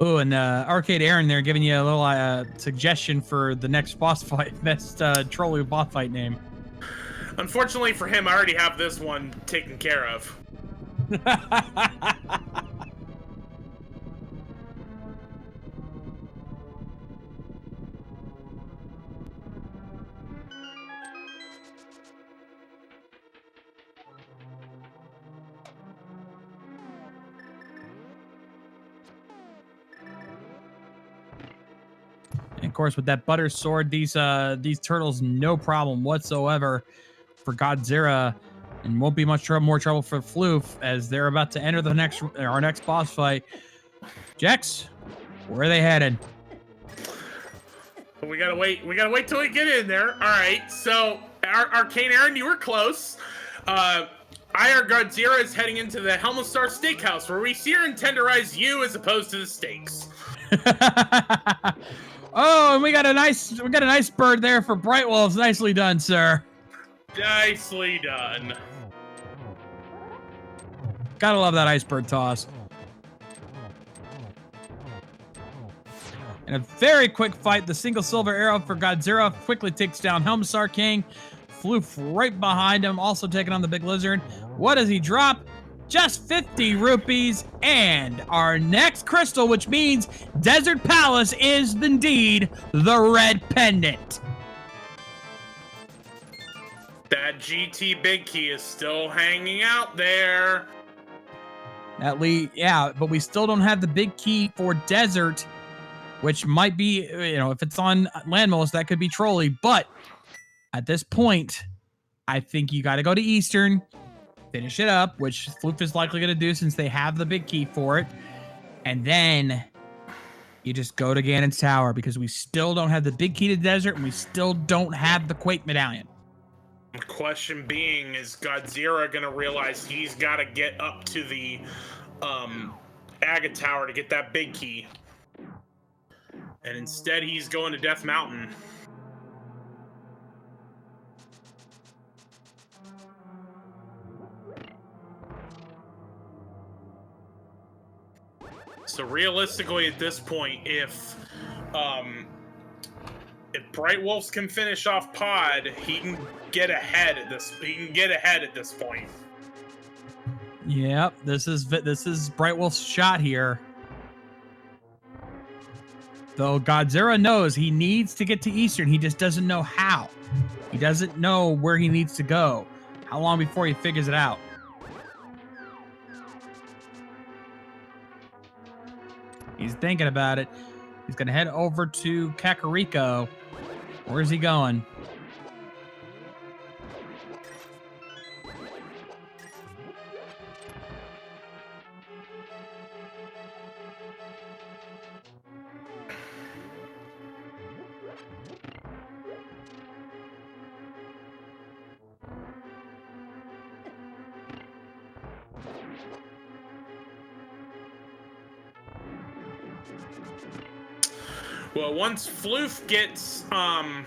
Oh, and Arcade Aaron there giving you a little suggestion for the next boss fight, best trolling boss fight name. Unfortunately for him, I already have this one taken care of. And of course, with that butter sword, these turtles, no problem whatsoever for Godzirra, and won't be much more trouble for Floof as they're about to enter our next boss fight. Jex, where are they headed? We gotta wait. We gotta wait till we get in there. All right. So, Arcane Aaron, you were close. Iaregodzirra is heading into the Helmasar Steakhouse, where we sear and tenderize you as opposed to the steaks. Oh, and we got a nice bird there for Brightwolfz. Nicely done, sir. Nicely done. Gotta love that iceberg toss. In a very quick fight, the single silver arrow for Godzirra quickly takes down Helmasar King. Floof right behind him, also taking on the big lizard. What does he drop? Just 50 rupees. And our next crystal, which means Desert Palace is indeed the red pendant. That GT big key is still hanging out there. Yeah, but we still don't have the big key for Desert, which might be, if it's on Landmills, that could be Trolley. But at this point, I think you got to go to Eastern, finish it up, which Floof is likely going to do since they have the big key for it. And then you just go to Ganon's Tower because we still don't have the big key to Desert and we still don't have the Quake Medallion. The question being, is Godzirra going to realize he's got to get up to the Aga Tower to get that big key? And instead, he's going to Death Mountain. So realistically, at this point, if brightwolfz can finish off Pod, he can get ahead at this. He can get ahead at this point. Yep, this is brightwolfz's shot here. Though Godzirra knows he needs to get to Eastern, he just doesn't know how. He doesn't know where he needs to go. How long before he figures it out? He's thinking about it. He's going to head over to Kakariko. Where's he going? Well, once Floof gets her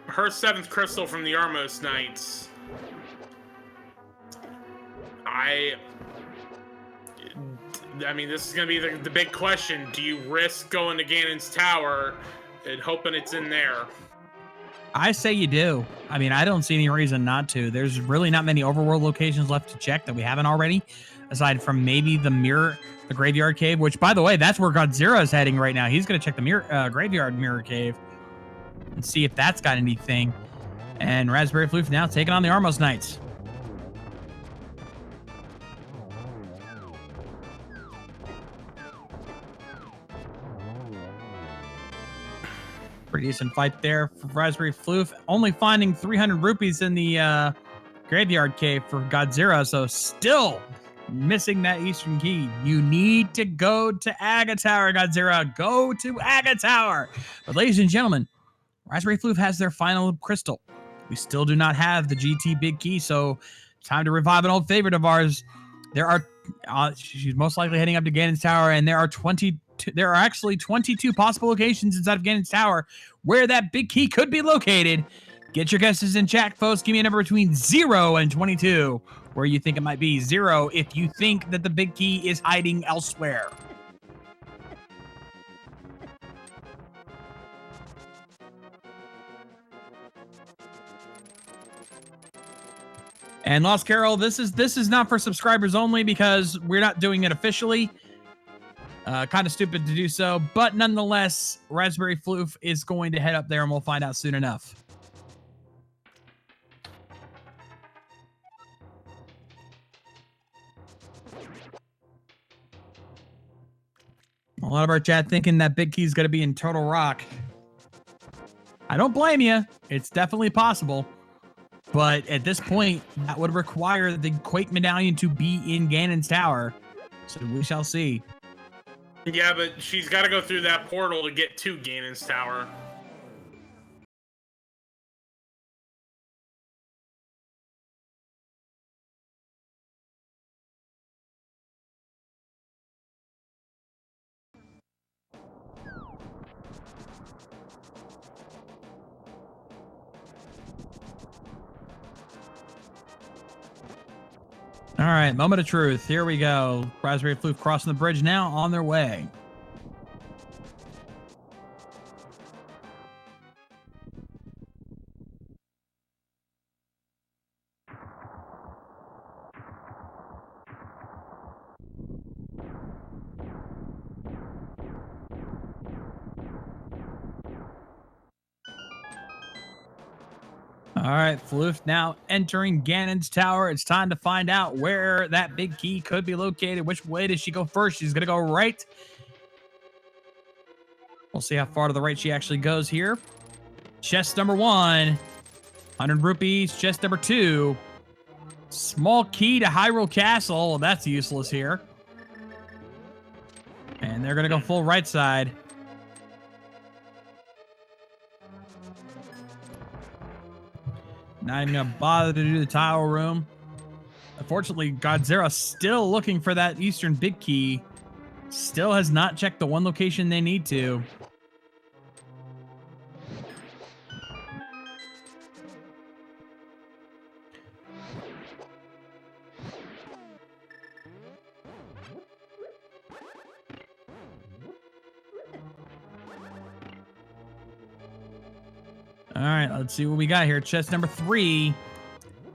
7th crystal from the Armos Knights, I mean, this is going to be the big question. Do you risk going to Ganon's Tower and hoping it's in there? I say you do. I mean, I don't see any reason not to. There's really not many overworld locations left to check that we haven't already, aside from maybe the Mire, the Graveyard Cave, which, by the way, that's where Godzirra is heading right now. He's going to check the Graveyard Mirror Cave and see if that's got anything. And Raspberryfloof now taking on the Armos Knights. Pretty decent fight there for Raspberryfloof. Only finding 300 rupees in the Graveyard Cave for Godzirra, so still missing that Eastern key. You need to go to Aga Tower, Godzirra. Go to Aga Tower. But ladies and gentlemen, Raspberryfloof has their final crystal. We still do not have the GT big key, so time to revive an old favorite of ours. There are she's most likely heading up to Ganon's Tower, and there are actually 22 possible locations inside of Ganon's Tower where that big key could be located. Get your guesses in chat, folks. Give me a number between 0 and 22 where you think it might be. 0 if you think that the big key is hiding elsewhere. And Lost Carol, this is not for subscribers only because we're not doing it officially. Kind of stupid to do so, but nonetheless, Raspberryfloof is going to head up there and we'll find out soon enough. A lot of our chat thinking that big key is going to be in Total Rock. I don't blame you. It's definitely possible. But at this point, that would require the Quake Medallion to be in Ganon's Tower. So we shall see. Yeah, but she's got to go through that portal to get to Ganon's Tower. All right, moment of truth. Here we go. Raspberryfloof crossing the bridge now, on their way. All right, Floof now entering Ganon's tower. It's time to find out where that big key could be located. Which way does she go first? She's going to go right. We'll see how far to the right she actually goes here. Chest number 1, 100 rupees. Chest number 2, small key to Hyrule Castle. Well, that's useless here. And they're going to go full right side. Not even going to bother to do the tile room. Unfortunately, Godzirra still looking for that eastern big key. Still has not checked the one location they need to. All right, let's see what we got here. Chest number 3,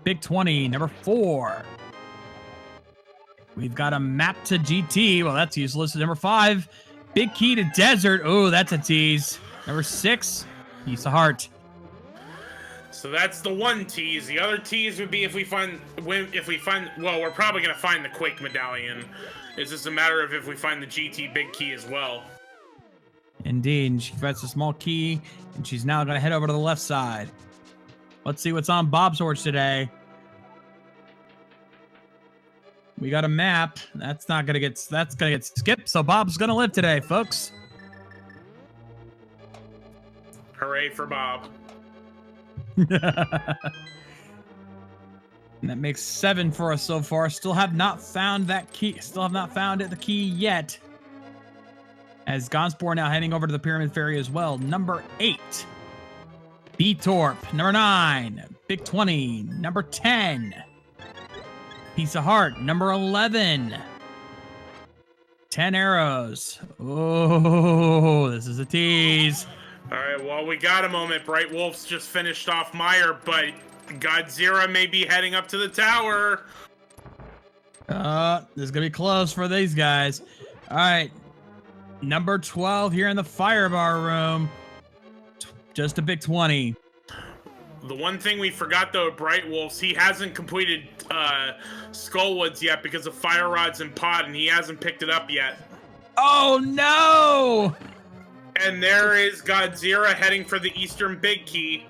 big 20. Number 4, we've got a map to GT. Well, that's useless. Number 5, big key to desert. Oh, that's a tease. Number 6, piece of heart. So that's the one tease. The other tease would be if we find, well, we're probably gonna find the Quake medallion. It's just a matter of if we find the GT big key as well. Indeed, and she gets a small key, and she's now going to head over to the left side. Let's see what's on Bob's horse today. We got a map. That's going to get skipped, so Bob's going to live today, folks. Hooray for Bob. And that makes 7 for us so far. Still have not found that key. Still have not found the key yet. As Gonzspor now heading over to the Pyramid Ferry as well. Number 8, B-Torp. Number 9, Big 20. Number 10, Piece of Heart. Number 11, 10 arrows. Oh, this is a tease. All right, well, we got a moment. Brightwolfz just finished off Mire, but Godzirra may be heading up to the tower. This is going to be close for these guys. All right. Number 12 here in the fire bar room. Just a big 20. The one thing we forgot, though, Brightwolfz, he hasn't completed Skullwoods yet because of Fire Rods and Pod, and he hasn't picked it up yet. Oh, no! And there is Godzirra heading for the Eastern Big Key.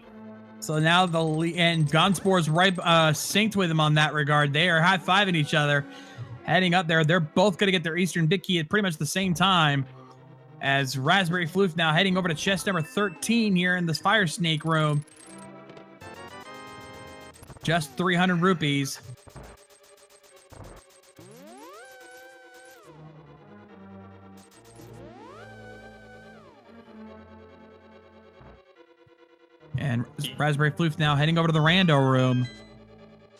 So now and Gonzspor's right synced with him on that regard. They are high-fiving each other, heading up there. They're both going to get their Eastern Big Key at pretty much the same time. As Raspberryfloof now heading over to chest number 13 here in this Fire Snake room. Just 300 rupees. And Raspberryfloof now heading over to the Rando room.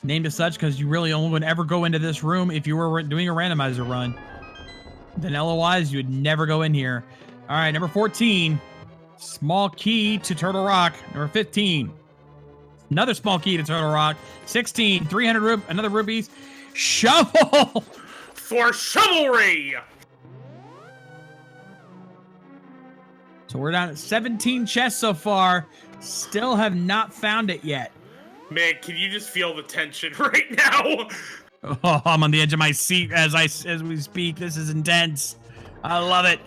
Named as such because you really only would ever go into this room if you were doing a randomizer run. Vanilla-wise, you would never go in here. All right, number 14, small key to Turtle Rock. Number 15, another small key to Turtle Rock. 16, 300 another rupees. Shovel! For chivalry! So we're down at 17 chests so far. Still have not found it yet. Man, can you just feel the tension right now? Oh, I'm on the edge of my seat as we speak. This is intense. I love it.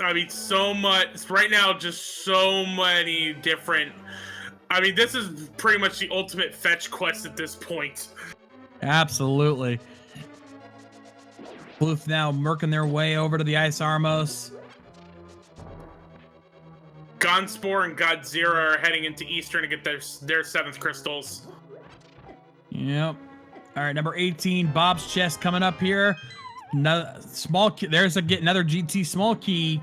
I mean, so much right now. Just so many different. I mean, this is pretty much the ultimate fetch quest at this point. Absolutely. Floof now murking their way over to the Ice Armos. Gonzspor and Godzirra are heading into Eastern to get their 7th crystals. Yep. All right, number 18, Bob's chest coming up here. Another small key. There's another GT small key.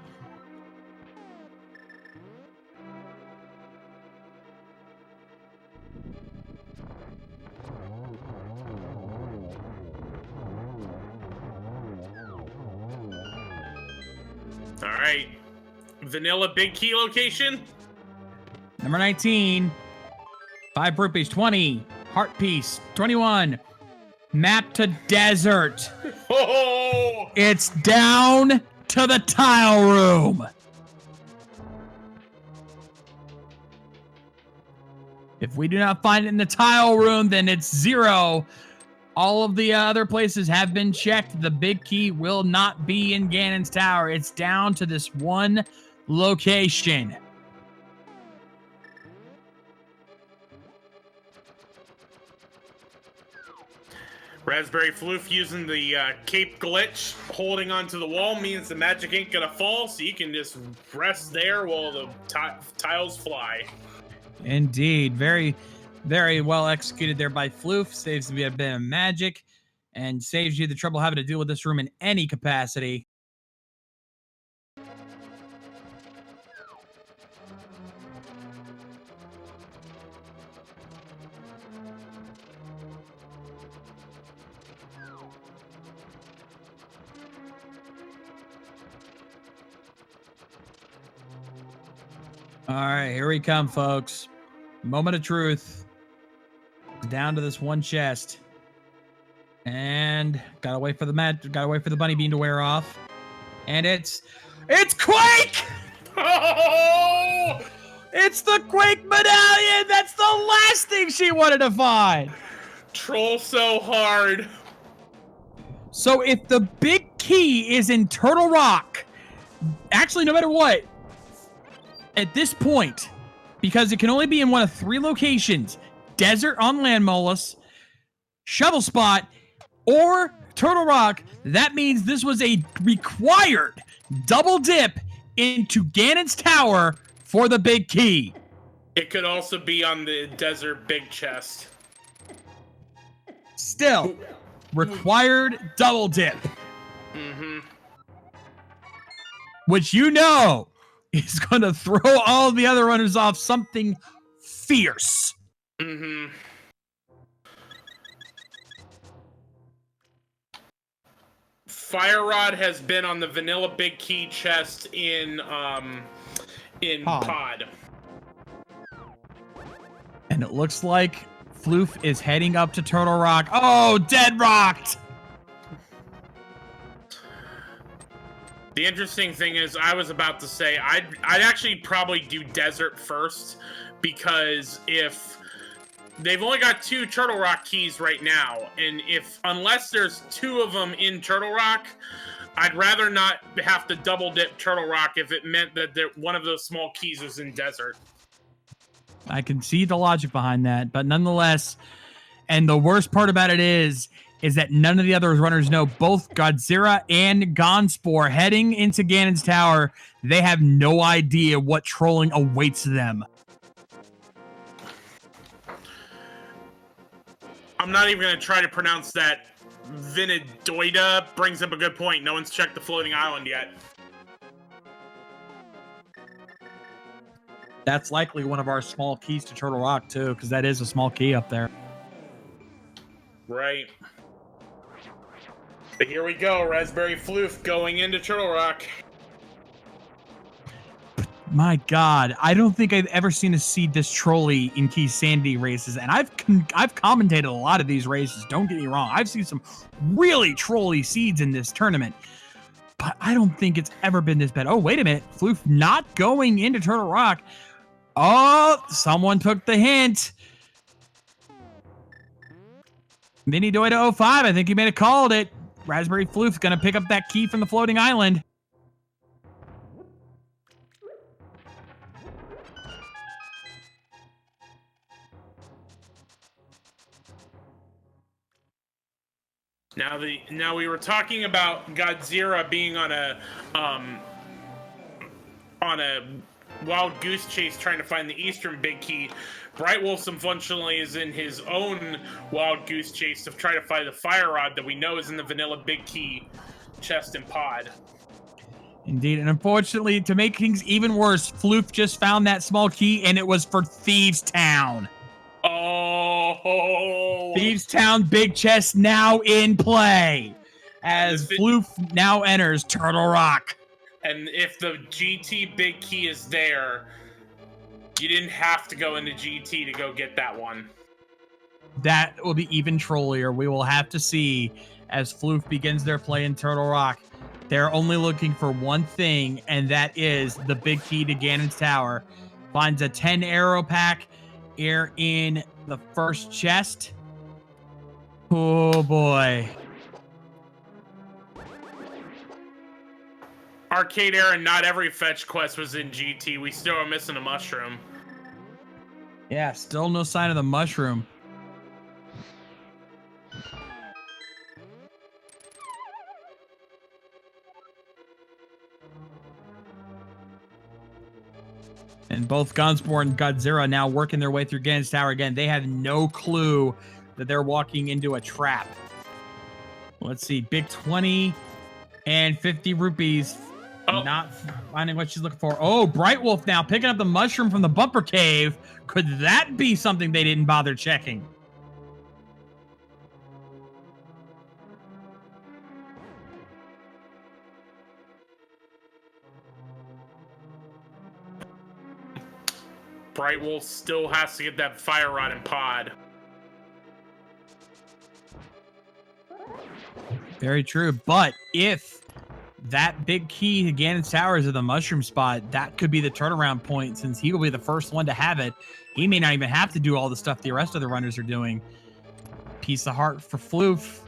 All right. Vanilla big key location. Number 19, 5 rupees, 20. Heart piece, 21. Map to desert. Oh! It's down to the tile room. If we do not find it in the tile room, then it's 0. All of the other places have been checked. The big key will not be in Ganon's tower. It's down to this one location. Raspberryfloof using the cape glitch, holding onto the wall means the magic ain't gonna fall, so you can just rest there while the tiles fly. Indeed. Very, very well executed there by Floof. Saves me a bit of magic and saves you the trouble having to deal with this room in any capacity. All right, here we come, folks. Moment of truth. Down to this one chest. And gotta wait for the bunny bean to wear off. And it's Quake! Oh! It's the Quake medallion! That's the last thing she wanted to find! Troll so hard. So if the big key is in Turtle Rock, actually, no matter what, at this point, because it can only be in one of 3 locations, Desert on Land Molus, Shovel Spot, or Turtle Rock, that means this was a required double dip into Ganon's tower for the big key. It could also be on the desert big chest. Still, required double dip. Mm-hmm. Which you know is going to throw all the other runners off something fierce. Mm-hmm. Fire Rod has been on the vanilla big key chest in pod. And it looks like Floof is heading up to Turtle Rock. Oh, dead rocked! The interesting thing is, I was about to say, I'd actually probably do desert first, because if they've only got 2 Turtle Rock keys right now, and unless there's 2 of them in Turtle Rock, I'd rather not have to double dip Turtle Rock if it meant that one of those small keys was in desert. I can see the logic behind that, but nonetheless, and the worst part about it is that none of the other runners know. Both Godzirra and Gonzspor heading into Ganon's tower, they have no idea what trolling awaits them. I'm not even going to try to pronounce that. Vinidoida brings up a good point. No one's checked the floating island yet. That's likely one of our small keys to Turtle Rock, too, because that is a small key up there. Right. But here we go, Raspberryfloof going into Turtle Rock. My God, I don't think I've ever seen a seed this trolly in Keysanity races, and I've commentated a lot of these races. Don't get me wrong, I've seen some really trolly seeds in this tournament, but I don't think it's ever been this bad. Oh, wait a minute, Floof not going into Turtle Rock. Oh, someone took the hint. Mini Doida 05, I think he may have called it. Raspberryfloof's gonna pick up that key from the floating island. Now we were talking about Godzirra being on a wild goose chase trying to find the eastern big key. Brightwolfz unfortunately is in his own wild goose chase to try to find the fire rod that we know is in the vanilla big key chest and pod. Indeed, and unfortunately, to make things even worse, Floof just found that small key, and it was for Thieves Town. Oh! Thieves Town big chest now in play, as Floof now enters Turtle Rock. And if the GT big key is there, you didn't have to go into GT to go get that one. That will be even trollier. We will have to see as Floof begins their play in Turtle Rock. They're only looking for one thing, and that is the big key to Ganon's tower. Finds a 10 arrow pack, Here in the first chest. Oh boy. Arcade era, not every fetch quest was in GT. We still are missing a mushroom. Yeah, still no sign of the mushroom. And both Gonzspor and Godzirra now working their way through Ganon's Tower again. They have no clue that they're walking into a trap. Let's see. Big 20 and 50 rupees. Oh. Not finding what she's looking for. Oh, Brightwolf now picking up the mushroom from the bumper cave. Could that be something they didn't bother checking? Brightwolf still has to get that fire rod and pod. Very true. But if that big key to Ganon's Tower is at the mushroom spot, that could be the turnaround point since he will be the first one to have it. He may not even have to do all the stuff the rest of the runners are doing. Piece of heart for Floof.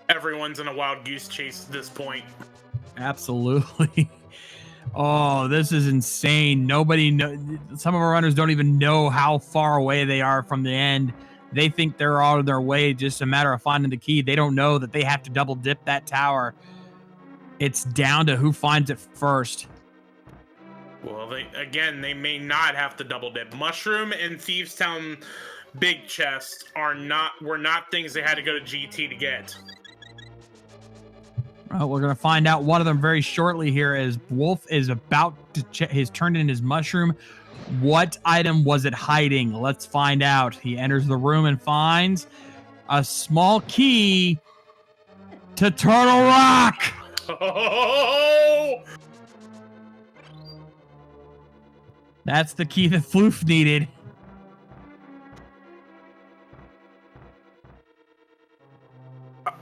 Everyone's in a wild goose chase at this point. Absolutely. Oh, this is insane. Nobody know. Some of our runners don't even know how far away they are from the end. They think they're out of their way, just a matter of finding the key. They don't know that they have to double dip that tower. It's down to who finds it first. Well, they may not have to double dip. Mushroom and Thieves Town big chest were not things they had to go to GT to get. Well, we're going to find out one of them very shortly here as Wolf is about to check. He's turned in his mushroom. What item was it hiding? Let's find out. He enters the room and finds a small key to Turtle Rock. Oh! That's the key that Floof needed.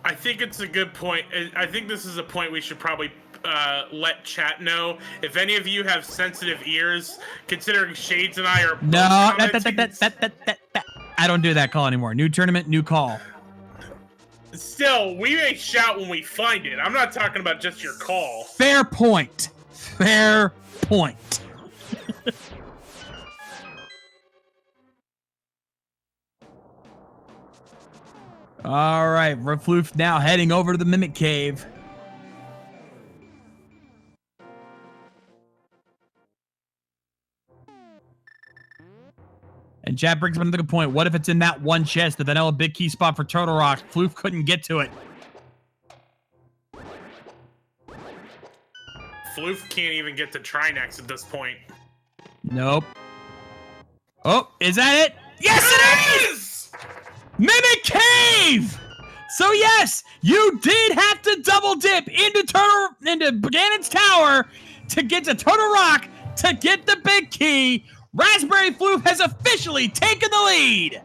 I think it's a good point. I think this is a point we should probably let chat know. If any of you have sensitive ears, considering Shades and I are no, I don't do that call anymore. New tournament, new call. Still, we may shout when we find it. I'm not talking about just your call. Fair point. Fair point. All right, Floof now heading over to the Mimic Cave. And chat brings up another good point. What if it's in that one chest, the vanilla big key spot for Turtle Rock? Floof couldn't get to it. Floof can't even get to Trinex at this point. Nope. Oh, is that it? Yes, it is! Mimic Cave! So yes, you did have to double dip into Ganon's Tower to get to Turtle Rock to get the big key. Raspberryfloof has officially taken the lead.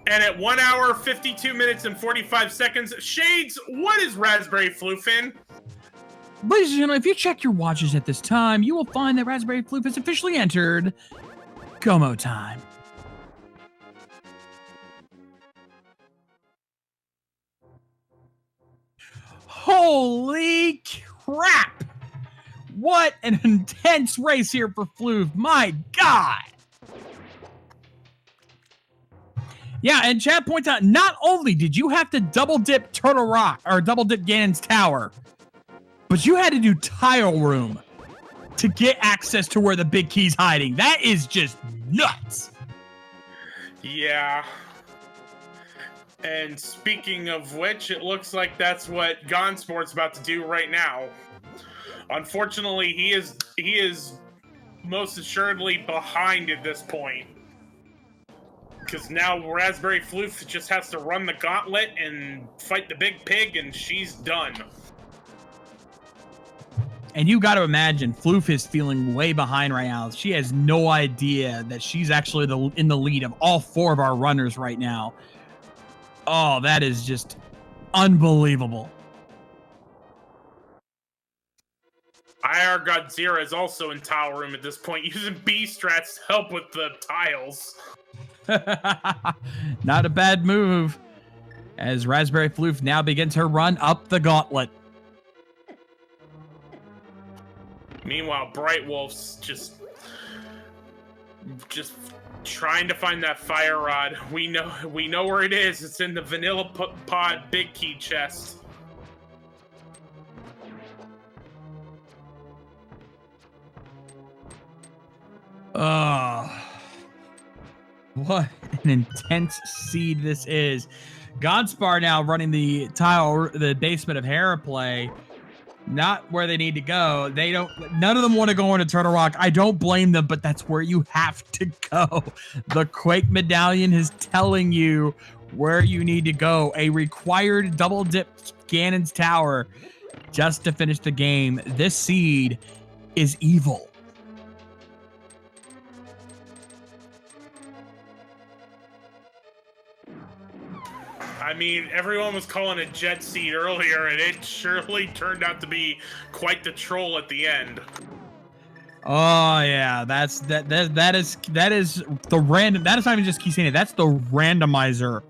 And at 1 hour, 52 minutes, and 45 seconds, Shades, what is Raspberryfloof in? Ladies and gentlemen, if you check your watches at this time, you will find that Raspberryfloof has officially entered Como time. Holy crap! What an intense race here for Floof. My God. Yeah, and chat points out, not only did you have to double dip Turtle Rock, or double dip Ganon's Tower, but you had to do Tile Room to get access to where the big key's hiding. That is just nuts. Yeah. And speaking of which, it looks like that's what Gonzspor's about to do right now. Unfortunately, he is most assuredly behind at this point. Because now Raspberryfloof just has to run the gauntlet and fight the big pig, and she's done. And you got to imagine, Floof is feeling way behind right now. She has no idea that she's actually in the lead of all four of our runners right now. Oh, that is just unbelievable. Iaregodzirra is also in tile room at this point, using B strats to help with the tiles. Not a bad move, as Raspberryfloof now begins her run up the gauntlet. Meanwhile, brightwolfz just trying to find that fire rod. We know where it is. It's in the vanilla pod big key chest. What an intense seed this is. Gonzspor now running the basement of Hera play. Not where they need to go. None of them want to go into Turtle Rock. I don't blame them, but that's where you have to go. The Quake Medallion is telling you where you need to go. A required double dip Ganon's Tower just to finish the game. This seed is evil. I mean, everyone was calling it jet seed earlier, and it surely turned out to be quite the troll at the end. Oh yeah, that is the random. That is not even just Keysanity. That's the randomizer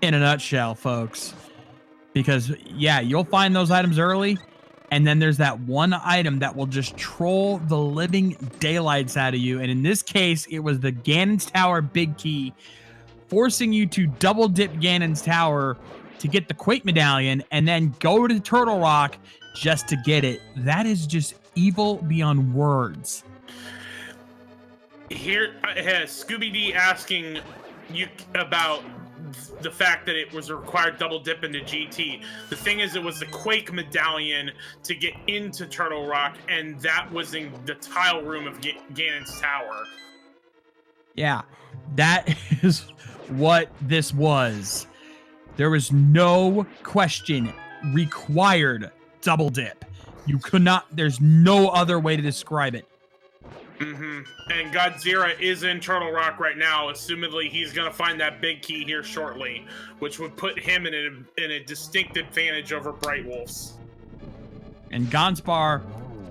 in a nutshell, folks. Because yeah, you'll find those items early, and then there's that one item that will just troll the living daylights out of you. And in this case, it was the Ganon's Tower big key, forcing you to double dip Ganon's Tower to get the Quake Medallion and then go to Turtle Rock just to get it. That is just evil beyond words. Here has Scooby-D asking you about the fact that it was a required double dip into GT. The thing is, it was the Quake Medallion to get into Turtle Rock, and that was in the tile room of Ganon's Tower. Yeah, that is what this was. There was no question. Required double dip. You could not. There's no other way to describe it. And Godzirra is in Turtle Rock right now. Assumedly, he's gonna find that big key here shortly, which would put him in a distinct advantage over brightwolfz. And Gonzspor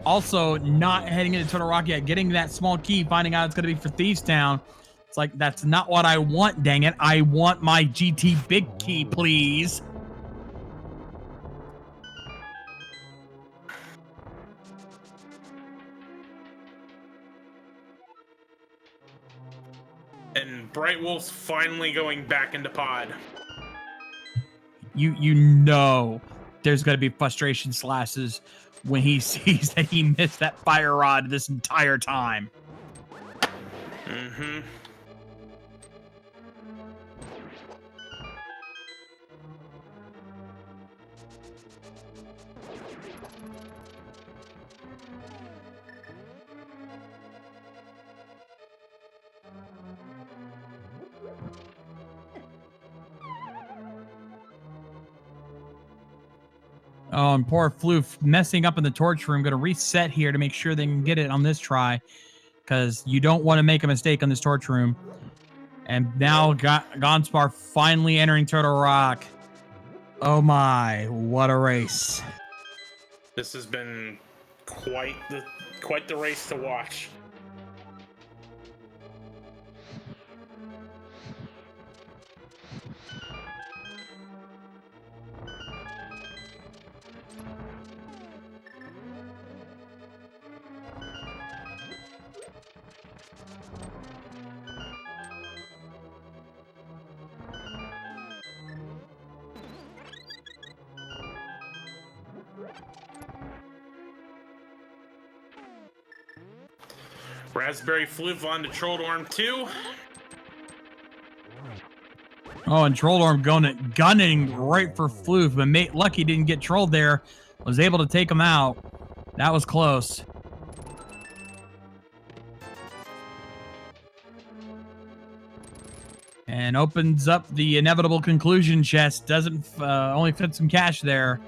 also not heading into Turtle Rock yet, getting that small key, finding out it's gonna be for Thieves Town. It's like, that's not what I want, dang it. I want my GT big key, please. And brightwolfz finally going back into pod. You know there's going to be frustration slashes when he sees that he missed that fire rod this entire time. Oh, and poor Floof messing up in the torch room. Going to reset here to make sure they can get it on this try, because you don't want to make a mistake on this torch room. And now Gonzspor finally entering Turtle Rock. Oh my, what a race. This has been quite the race to watch. Raspberryfloof on to Trolldorm 2. Oh, and Trolldorm gunning right for Floof, but Lucky didn't get trolled there. Was able to take him out. That was close. And opens up the inevitable conclusion chest. Doesn't only fit some cash there.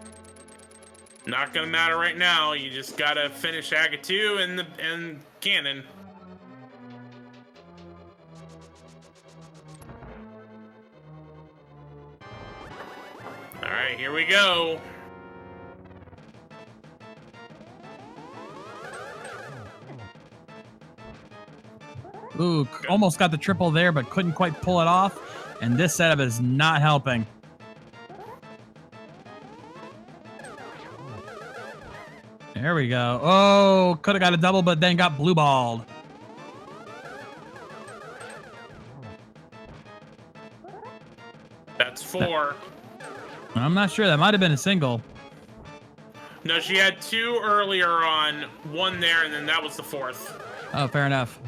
Not gonna matter right now. You just gotta finish Aga 2 and Ganon. All right, here we go. Ooh, almost got the triple there, but couldn't quite pull it off. And this setup is not helping. There we go. Oh, could have got a double, but then got blue balled. That's 4. I'm not sure. That might have been a single. No, she had 2 earlier on, 1 there, and then that was the 4th. Oh, fair enough.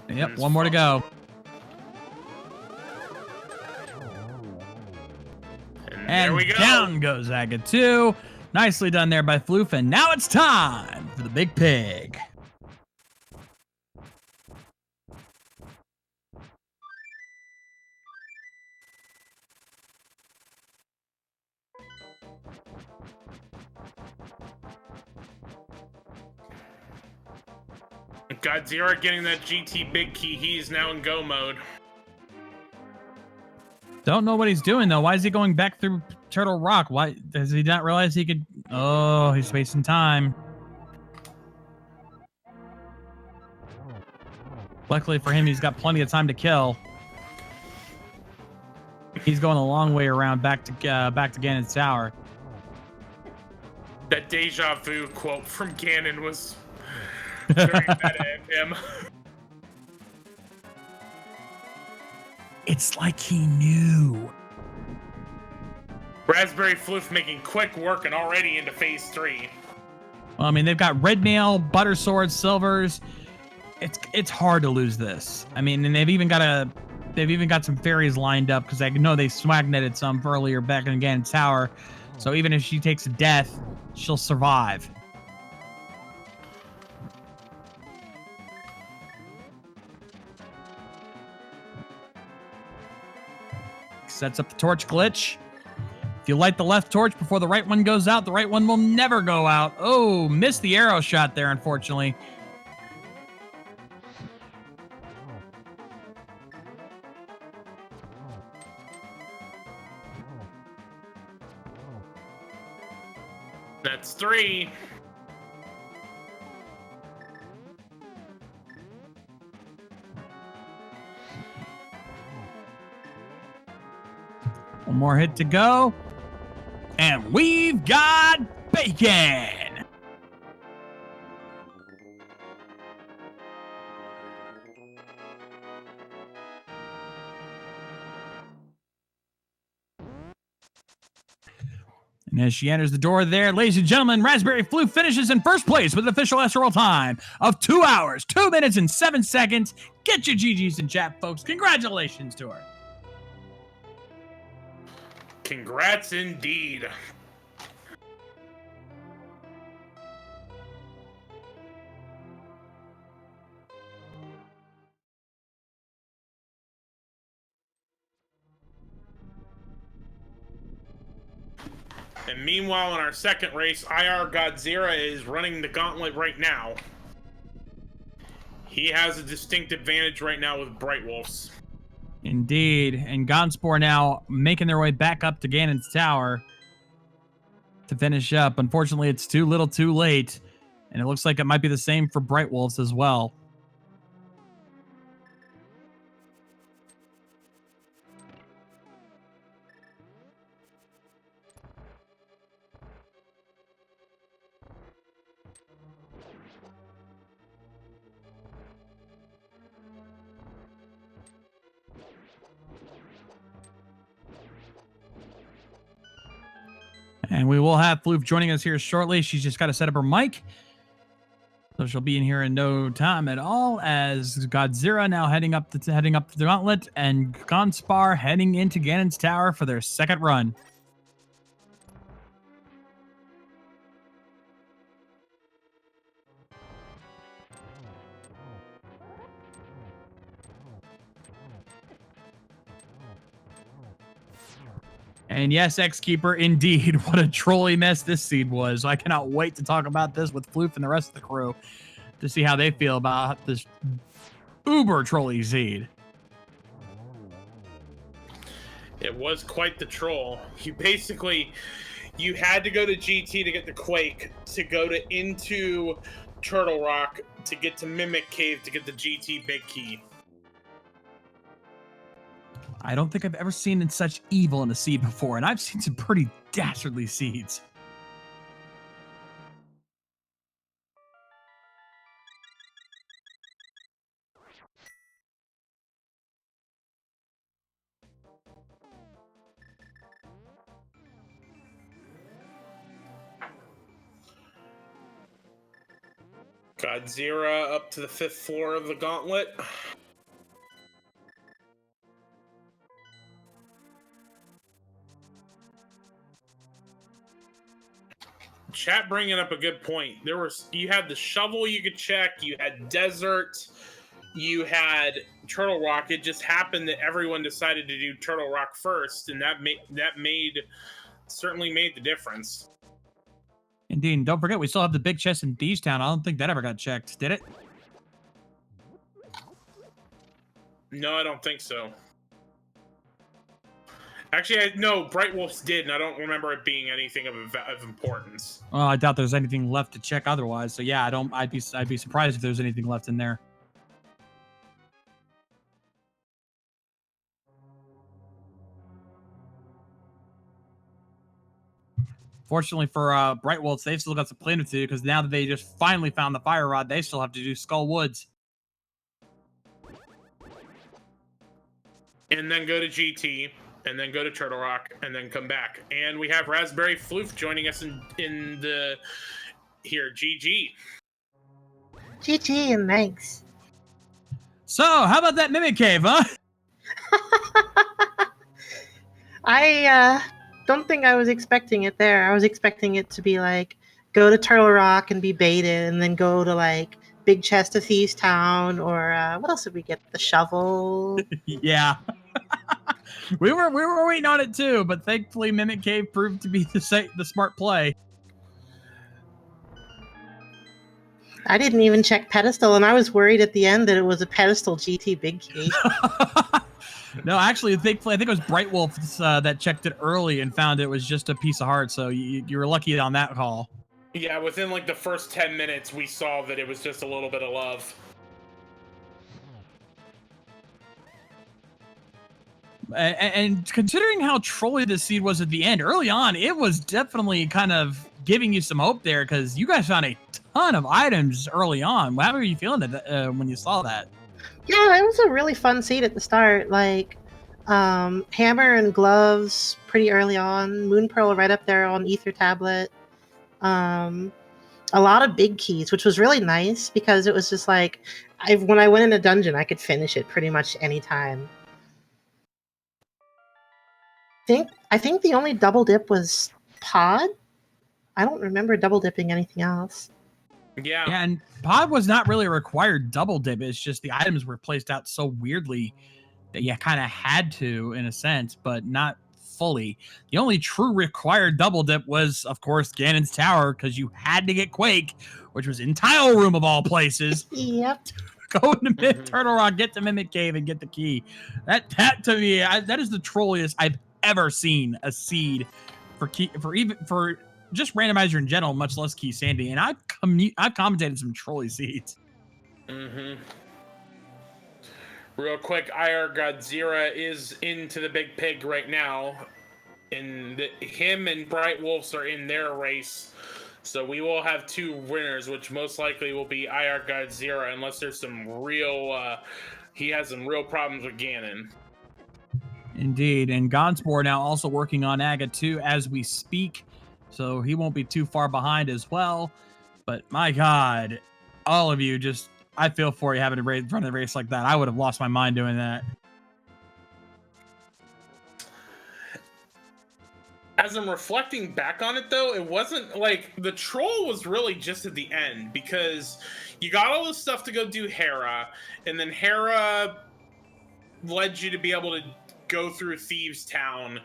Yep, one more to go. And there we go. Down goes Aga 2. Nicely done there by Floof, and now it's time for the big pig. Godzirra getting that GT big key. He's now in go mode. Don't know what he's doing, though. Why is he going back through Turtle Rock? Why does he not realize he could... Oh, he's wasting time. Luckily for him, he's got plenty of time to kill. He's going a long way around back to Ganon's tower. That deja vu quote from Ganon was very meta in him. It's like he knew. Raspberryfloof making quick work and already into phase 3. Well, I mean, they've got red mail, butter swords, silvers. It's hard to lose this. I mean, and they've even got some fairies lined up because I know they swagnetted some earlier back in Ganon's tower. So even if she takes a death, she'll survive. Sets up the torch glitch. If you light the left torch before the right one goes out, the right one will never go out. Oh, missed the arrow shot there, unfortunately. That's 3. One more hit to go. And we've got bacon. And as she enters the door there, ladies and gentlemen, Raspberryfloof finishes in first place with an official SRL time of 2 hours, 2 minutes, and 7 seconds. Get your GGs in chat, folks. Congratulations to her. Congrats indeed. And meanwhile, in our second race, Iaregodzirra is running the gauntlet right now. He has a distinct advantage right now with brightwolfz. Indeed. And Gonzspor now making their way back up to Ganon's tower to finish up. Unfortunately, it's too little too late. And it looks like it might be the same for brightwolfz as well. And we will have Floof joining us here shortly. She's just got to set up her mic. So she'll be in here in no time at all, as Godzirra now heading up the gauntlet, and Gonzspor heading into Ganon's tower for their second run. And yes, X-Keeper, indeed, what a trolly mess this seed was. I cannot wait to talk about this with Floof and the rest of the crew to see how they feel about this uber trolly seed. It was quite the troll. You had to go to GT to get the Quake, to go into Turtle Rock to get to Mimic Cave to get the GT Big Key. I don't think I've ever seen such evil in a seed before, and I've seen some pretty dastardly seeds. Godzirra up to the 5th floor of the gauntlet. Chat bringing up a good point. You had the shovel you could check, you had desert, you had Turtle Rock. It just happened that everyone decided to do Turtle Rock first, and that certainly made the difference. Indeed, and don't forget, we still have the big chest in Thieves Town. I don't think that ever got checked, did it? No, I don't think so. Actually, no, brightwolfz did, and I don't remember it being anything of importance. Well, I doubt there's anything left to check otherwise. So yeah, I'd be surprised if there's anything left in there. Fortunately for brightwolfz, they've still got some cleanup to do because now that they just finally found the fire rod, they still have to do Skull Woods. And then go to GT, and then go to Turtle Rock, and then come back. And we have Raspberryfloof joining us in the here. GG. GG and thanks. So, how about that Mimic Cave, huh? I don't think I was expecting it there. I was expecting it to be like, go to Turtle Rock and be baited, and then go to like Big Chest of Thieves Town, or what else did we get? The shovel. Yeah. we were waiting on it too, but thankfully Mimic Cave proved to be the smart play. I didn't even check pedestal, and I was worried at the end that it was a pedestal GT Big Key. No, actually, thankfully, I think it was brightwolfz that checked it early and found it was just a piece of heart. So you were lucky on that call. Yeah, within like the first 10 minutes, we saw that it was just a little bit of love. And considering how trolly the seed was at the end, early on, it was definitely kind of giving you some hope there because you guys found a ton of items early on. How were you feeling when you saw that? Yeah, it was a really fun seed at the start. Like, hammer and gloves pretty early on. Moon Pearl right up there on Ether Tablet. A lot of big keys, which was really nice because it was just like, when I went in a dungeon, I could finish it pretty much any time. I think the only double dip was pod. I don't remember double dipping anything else. Yeah, and pod was not really a required double dip. It's just the items were placed out so weirdly that you kind of had to, in a sense, but not fully. The only true required double dip was, of course, Ganon's Tower, because you had to get Quake, which was in Tile Room of all places. Yep. Go into Turtle Rock, get to Mimic Cave, and get the key. That to me, that is the trolliest I've ever seen a seed for just randomizer in general, much less Keysanity. And I've commentated some trolly seeds. Real quick, Iaregodzirra is into the big pig right now, and him and brightwolfz are in their race. So we will have two winners, which most likely will be Iaregodzirra, unless there's some real he has some real problems with Ganon. Indeed, and Gonzspor now also working on Aga 2 as we speak, so he won't be too far behind as well. But my God, all of you just, I feel for you having to run a race like that. I would have lost my mind doing that. As I'm reflecting back on it, though, it wasn't like the troll was really just at the end, because you got all this stuff to go do Hera, and then Hera led you to be able to go through Thieves Town,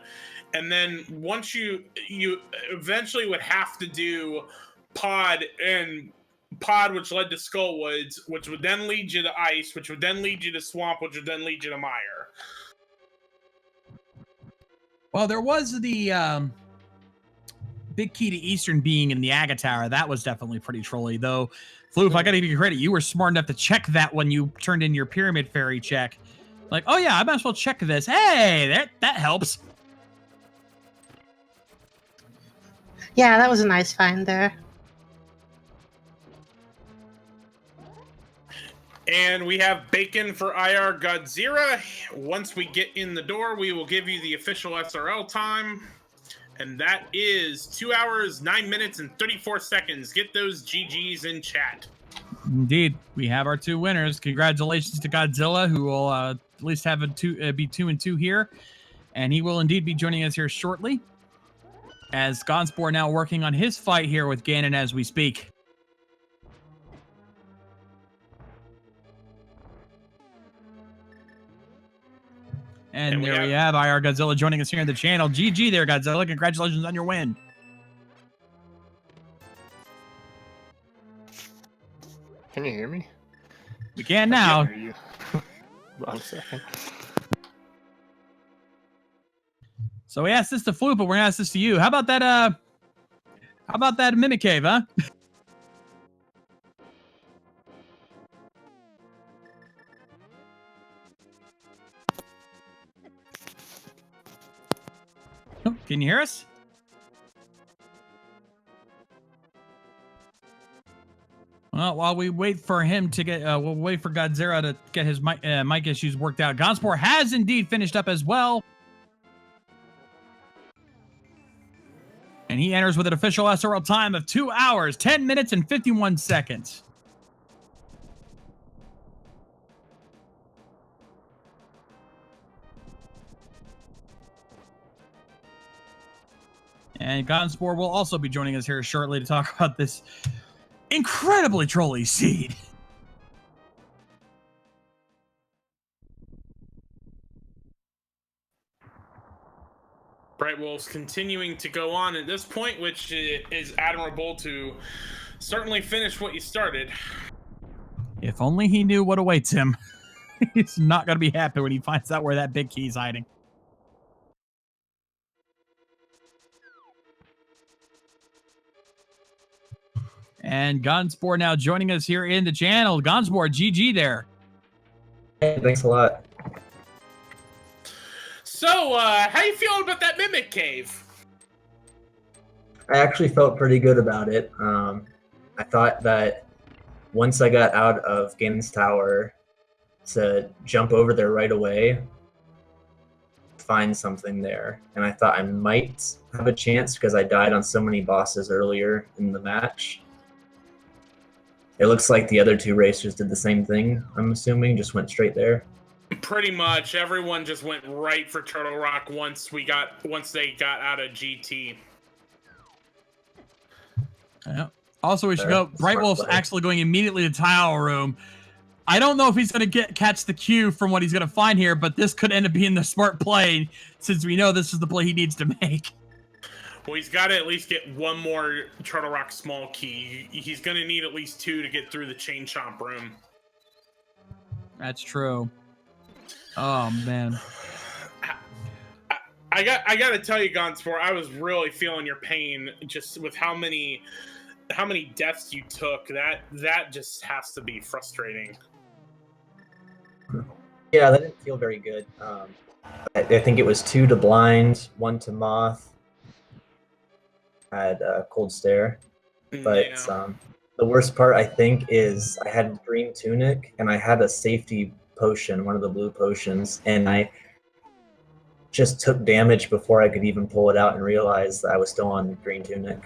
and then once you eventually would have to do Pod, which led to Skull Woods, which would then lead you to Ice, which would then lead you to Swamp, which would then lead you to Mire. Well, there was the big key to Eastern being in the Aga Tower. That was definitely pretty trolly, though. Floof, I gotta give you credit. You were smart enough to check that when you turned in your Pyramid Fairy check. Like, oh yeah, I might as well check this. Hey, that helps. Yeah, that was a nice find there. And we have bacon for Iaregodzirra. Once we get in the door, we will give you the official SRL time. And that is 2 hours, 9 minutes, and 34 seconds. Get those GGs in chat. Indeed, we have our 2 winners. Congratulations to Godzilla, who will at least have be 2 and 2 here. And he will indeed be joining us here shortly. As Gonzspor now working on his fight here with Ganon as we speak. And there we have Iaregodzirra joining us here in the channel. GG there, Godzilla. Congratulations on your win. Can you hear me? We can now. I can't hear you. 1 second. So we asked this to Floof, but we're gonna ask this to you. How about that Mimic Cave, huh? Oh, can you hear us? Well, while we wait for him to get, we'll wait for Godzilla to get his mic issues worked out. Gonzspor has indeed finished up as well. And he enters with an official SRL time of 2 hours, 10 minutes, and 51 seconds. And Gonzspor will also be joining us here shortly to talk about this incredibly trolly seed. Brightwolfz continuing to go on at this point, which is admirable to certainly finish what you started. If only he knew what awaits him. He's not going to be happy when he finds out where that big key's hiding. And Gonzspor now joining us here in the channel. Gonzspor, GG there. Hey, thanks a lot. So, how you feeling about that Mimic Cave? I actually felt pretty good about it. I thought that once I got out of Ganon's Tower to jump over there right away, find something there. And I thought I might have a chance because I died on so many bosses earlier in the match. It looks like the other 2 racers did the same thing, I'm assuming, just went straight there. Pretty much everyone just went right for Turtle Rock once they got out of GT. Yeah. Also, we should go. Brightwolf's actually going immediately to Tile Room. I don't know if he's going to catch the cue from what he's going to find here, but this could end up being the smart play since we know this is the play he needs to make. Well, he's got to at least get 1 more Turtle Rock small key. He's going to need at least 2 to get through the Chain Chomp room. That's true. Oh, man. I got to tell you, Gonzspor, I was really feeling your pain just with how many deaths you took. That just has to be frustrating. Yeah, that didn't feel very good. I think it was 2 to blind, 1 to moth. Had cold stare, but yeah. The worst part I think is I had green tunic and I had a safety potion, one of the blue potions, and I just took damage before I could even pull it out and realize that I was still on green tunic.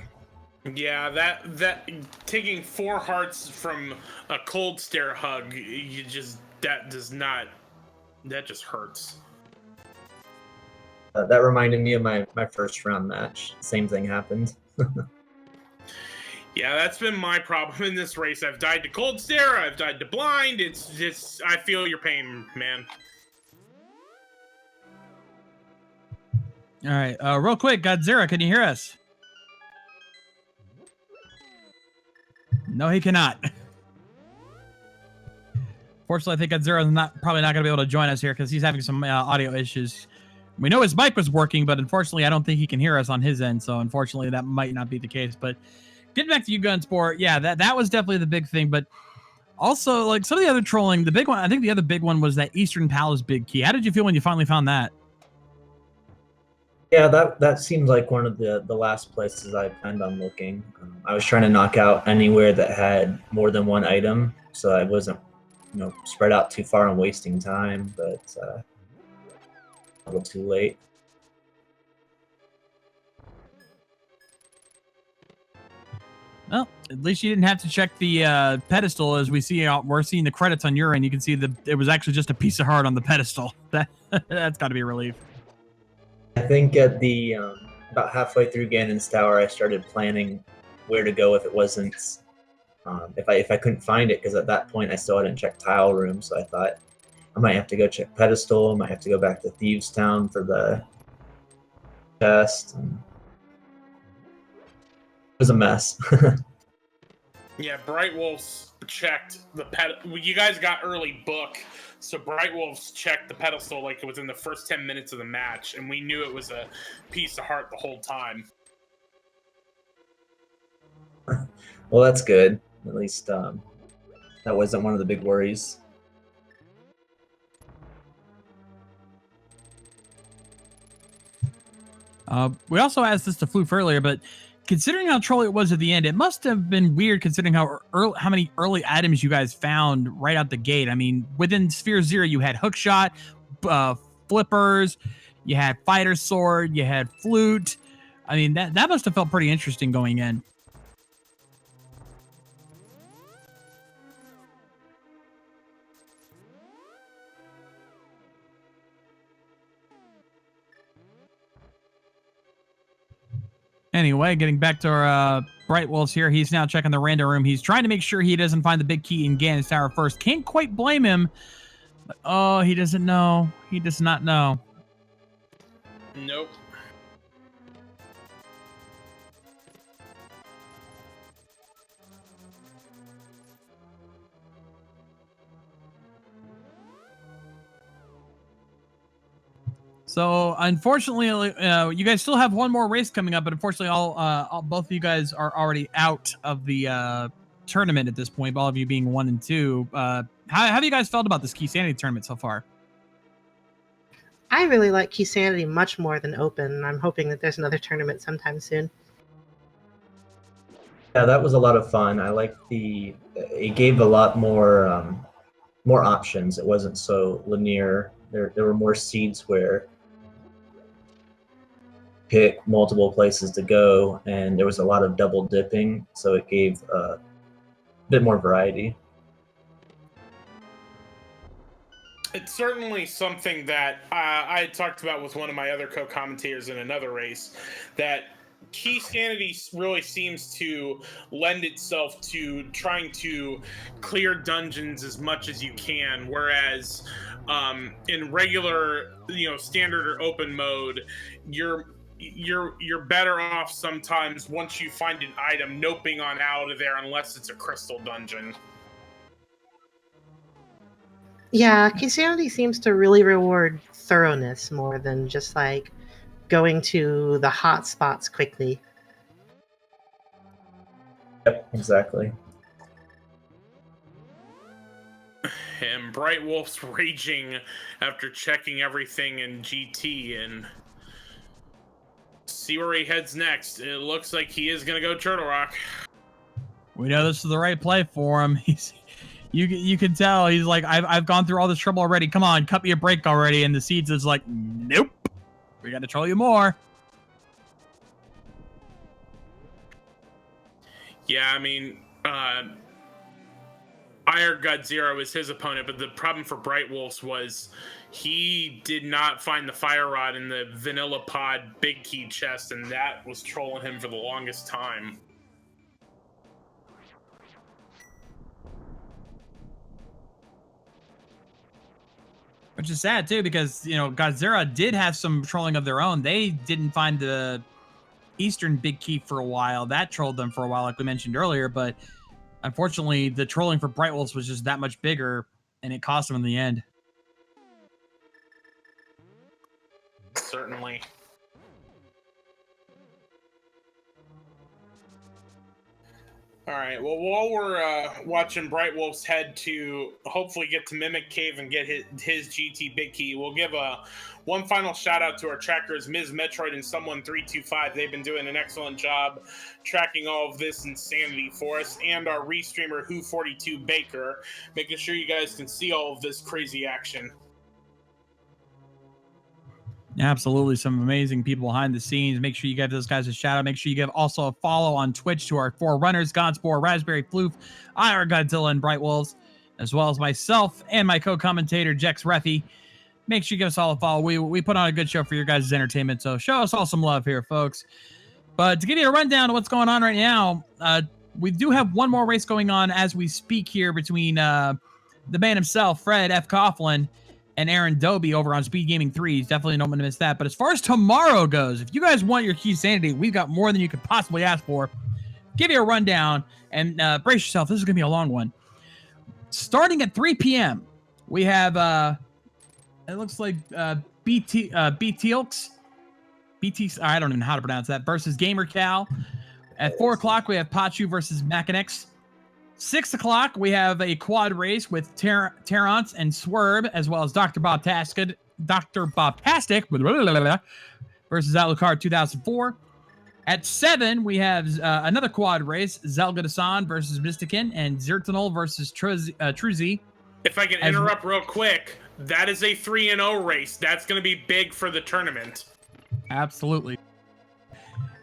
Yeah, that taking 4 hearts from a cold stare hug, that just hurts. That reminded me of my first round match. Same thing happened. Yeah, that's been my problem in this race. I've died to cold stare, I've died to blind. It's just, I feel your pain, man. All right, real quick, Godzirra, can you hear us? No, he cannot. Fortunately, I think Godzirra is probably not going to be able to join us here because he's having some audio issues. We know his mic was working, but unfortunately, I don't think he can hear us on his end. So unfortunately, that might not be the case. But getting back to you, Gonzspor, yeah, that was definitely the big thing. But also, like some of the other trolling, the big one, I think the other big one was that Eastern Palace big key. How did you feel when you finally found that? Yeah, that seemed like one of the last places I planned on looking. I was trying to knock out anywhere that had more than one item, so I wasn't, spread out too far and wasting time. But a little too late. Well, at least you didn't have to check the pedestal. As we're seeing the credits on your end. You can see it was actually just a piece of heart on the pedestal. That's got to be a relief. I think at the about halfway through Ganon's Tower, I started planning where to go if it wasn't if I couldn't find it, because at that point I still hadn't checked Tile Room, so I thought I might have to go check Pedestal. I might have to go back to Thieves Town for the test. And it was a mess. Yeah, brightwolfz checked the you guys got early book, so brightwolfz checked the pedestal like it was in the first 10 minutes of the match, and we knew it was a piece of heart the whole time. Well, that's good. At least that wasn't one of the big worries. We also asked this to Floof earlier, but considering how trolly it was at the end, it must have been weird considering how many early items you guys found right out the gate. I mean, within Sphere Zero, you had Hookshot, flippers, you had fighter sword, you had flute. I mean, that must have felt pretty interesting going in. Anyway, getting back to our brightwolfz here. He's now checking the random room. He's trying to make sure he doesn't find the big key in Ganon's Tower first. Can't quite blame him. But, oh, he doesn't know. He does not know. Nope. So, unfortunately, you guys still have one more race coming up, but unfortunately, both of you guys are already out of the tournament at this point, all of you being 1 and 2. How have you guys felt about this Keysanity tournament so far? I really like Keysanity much more than Open. I'm hoping that there's another tournament sometime soon. Yeah, that was a lot of fun. I liked it gave a lot more options. It wasn't so linear. There were more seeds where pick multiple places to go, and there was a lot of double dipping, so it gave a bit more variety. It's certainly something that I had talked about with one of my other co-commentators in another race, that Keysanity really seems to lend itself to trying to clear dungeons as much as you can, whereas in regular, standard or open mode, you're better off sometimes once you find an item noping on out of there unless it's a crystal dungeon. Yeah, Keysanity seems to really reward thoroughness more than just like going to the hot spots quickly. Yep, exactly. And brightwolfz raging after checking everything in GT, and see where he heads next. It looks like he is going to go Turtle Rock. We know this is the right play for him. You can tell he's like, I've gone through all this trouble already. Come on, cut me a break already. And the Seeds is like, nope, we got to troll you more. Yeah, I mean, Iaregodzirra was his opponent, but the problem for brightwolfz was he did not find the fire rod in the vanilla pod big key chest, and that was trolling him for the longest time. Which is sad too, because Godzirra did have some trolling of their own. They didn't find the Eastern big key for a while. That trolled them for a while, like we mentioned earlier. But unfortunately, the trolling for brightwolfz was just that much bigger, and it cost them in the end. certainly. All right. Well, while we're watching Brightwolfz head to hopefully get to Mimic Cave and get his GT Big Key, we'll give one final shout out to our trackers, Ms. Metroid and Someone325. They've been doing an excellent job tracking all of this insanity for us, and our restreamer Who42 Baker, making sure you guys can see all of this crazy action. Absolutely, some amazing people behind the scenes. Make sure you give those guys a shout out. Make sure you give also a follow on Twitch to our 4 runners, Gonzspor, Raspberryfloof, Iaregodzirra, and brightwolfz, as well as myself and my co-commentator, Jex Reffi. Make sure you give us all a follow. We put on a good show for your guys' entertainment, so show us all some love here, folks. But to give you a rundown of what's going on right now, we do have one more race going on as we speak here between the man himself, Fred F. Coughlin, and Aaron Doby over on Speed Gaming 3. Definitely don't want to miss that. But as far as tomorrow goes, if you guys want your Keysanity, we've got more than you could possibly ask for. Give you a rundown and brace yourself. This is going to be a long one. Starting at 3 p.m., we have, it looks like BTLX. I don't even know how to pronounce that, versus Gamer Cal. At 4 o'clock, we have Pachu versus Machinex. 6 o'clock, we have a quad race with Terrance and Swerve, as well as Dr. Bob Tastic versus Alucard 2004. At 7, we have another quad race, Zelga versus Mystikin, and Zertanol versus Truzy. If I can interrupt real quick, that is a 3-0 race. That's going to be big for the tournament. Absolutely.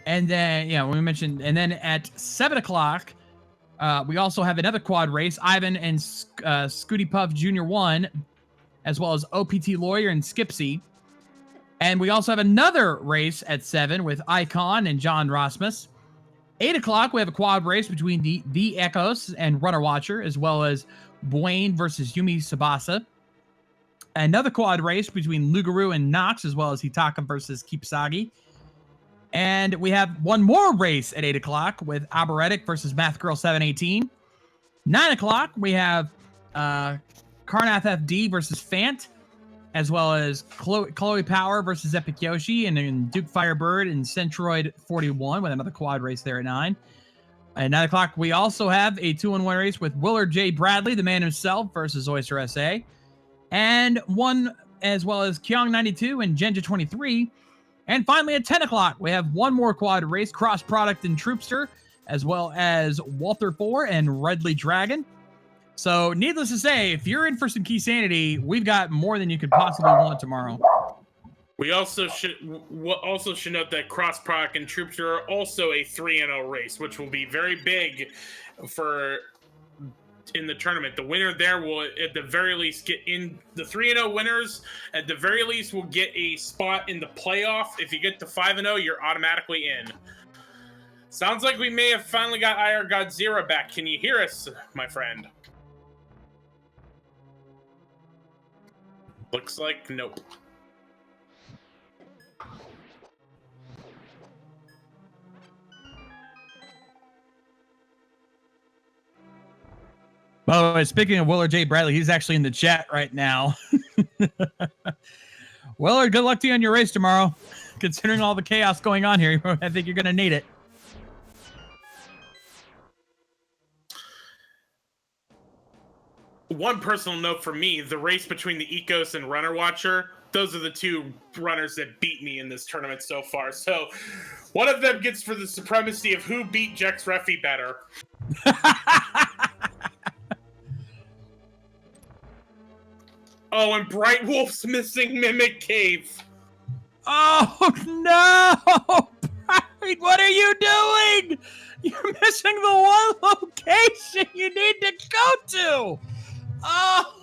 And then, we mentioned, and then at 7 o'clock, we also have another quad race, Ivan and Scooty Puff Jr. 1, as well as OPT Lawyer and Skipsy. And we also have another race at 7 with Icon and John Rasmus. 8 o'clock, we have a quad race between the Echoes and Runner Watcher, as well as Bwayne versus Yumi Sabasa. Another quad race between Lugaru and Nox, as well as Hitaka versus Kipsagi. And we have one more race at 8 o'clock with Aberetic versus Math Girl 718. 9 o'clock, we have Karnath FD versus Fant, as well as Chloe Power versus Epic Yoshi, and then Duke Firebird and Centroid 41 with another quad race there at 9. At 9 o'clock, we also have a 2-on-1 race with Willard J. Bradley, the man himself, versus Oyster SA. And one as well as Kyong92 and Genja 23. And finally, at 10 o'clock, we have one more quad race, Cross Product and Troopster, as well as Walther 4 and Redley Dragon. So, needless to say, if you're in for some Keysanity, we've got more than you could possibly want tomorrow. We also should note that Cross Product and Troopster are also a 3-0 race, which will be very big for in the tournament. The winner there will, at the very least, get in. The 3-0 winners, at the very least, will get a spot in the playoff. If you get to 5-0, you're automatically in. Sounds like we may have finally got Iaregodzirra back. Can you hear us, my friend? Looks like nope. By the way, speaking of Willard J. Bradley, he's actually in the chat right now. Willard, good luck to you on your race tomorrow. Considering all the chaos going on here, I think you're going to need it. One personal note for me, the race between the Ecos and Runner Watcher, those are the two runners that beat me in this tournament so far. So one of them gets for the supremacy of who beat Jex Reffi better. Oh, and Brightwolf's missing Mimic Cave. Oh, no! Bright, what are you doing? You're missing the one location you need to go to. Oh!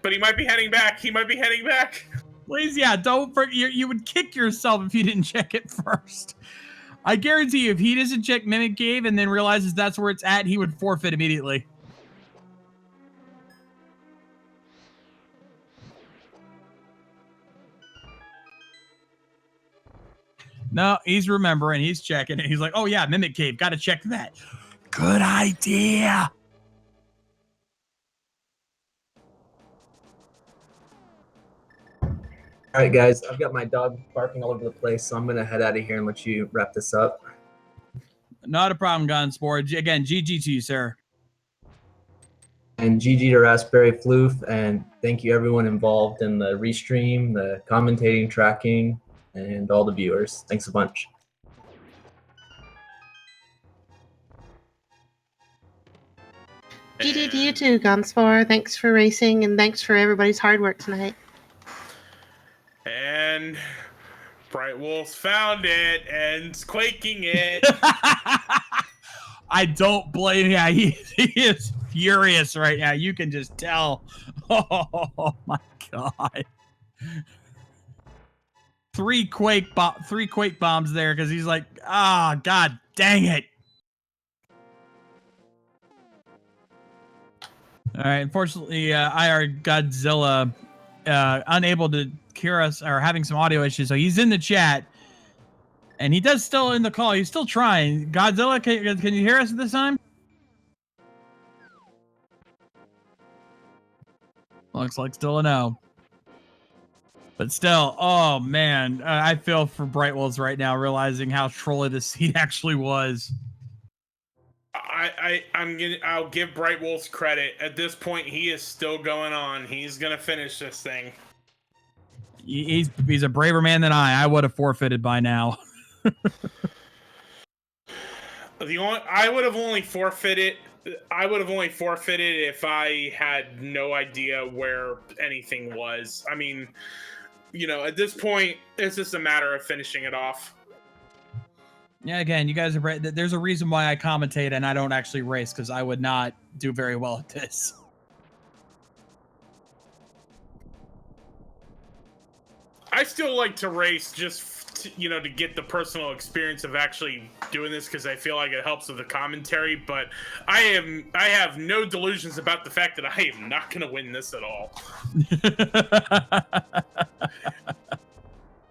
But he might be heading back. Please, yeah, don't forget. You would kick yourself if you didn't check it first. I guarantee you, if he doesn't check Mimic Cave and then realizes that's where it's at, he would forfeit immediately. No, he's remembering. He's checking it. He's like, oh, yeah, Mimic Cave. Got to check that. Good idea. All right, guys, I've got my dog barking all over the place, so I'm going to head out of here and let you wrap this up. Not a problem, Gonzspor. Again, GG to you, sir. And GG to Raspberryfloof, and thank you everyone involved in the restream, the commentating, tracking, and all the viewers. Thanks a bunch. GG to you too, Gonzspor. Thanks for racing, and thanks for everybody's hard work tonight. And brightwolfz found it and quaking it. I don't blame him. Yeah, he is furious right now. You can just tell. Oh my god. Three quake bombs there because he's like, god dang it. All right, unfortunately, Iaregodzirra unable to hear us or having some audio issues, so he's in the chat. And he does still in the call. He's still trying. Godzilla, can you hear us at this time? Looks like still a no. But still, oh man, I feel for brightwolfz right now, realizing how trolly this seed actually was. I'll give brightwolfz credit. At this point, he is still going on. He's gonna finish this thing. He's a braver man than I. I would have forfeited by now. I would have only forfeited if I had no idea where anything was. I mean, you know, at this point, it's just a matter of finishing it off. Yeah, again, you guys are. There's a reason why I commentate and I don't actually race, because I would not do very well at this. I still like to race just, to get the personal experience of actually doing this, because I feel like it helps with the commentary, but I have no delusions about the fact that I am not going to win this at all.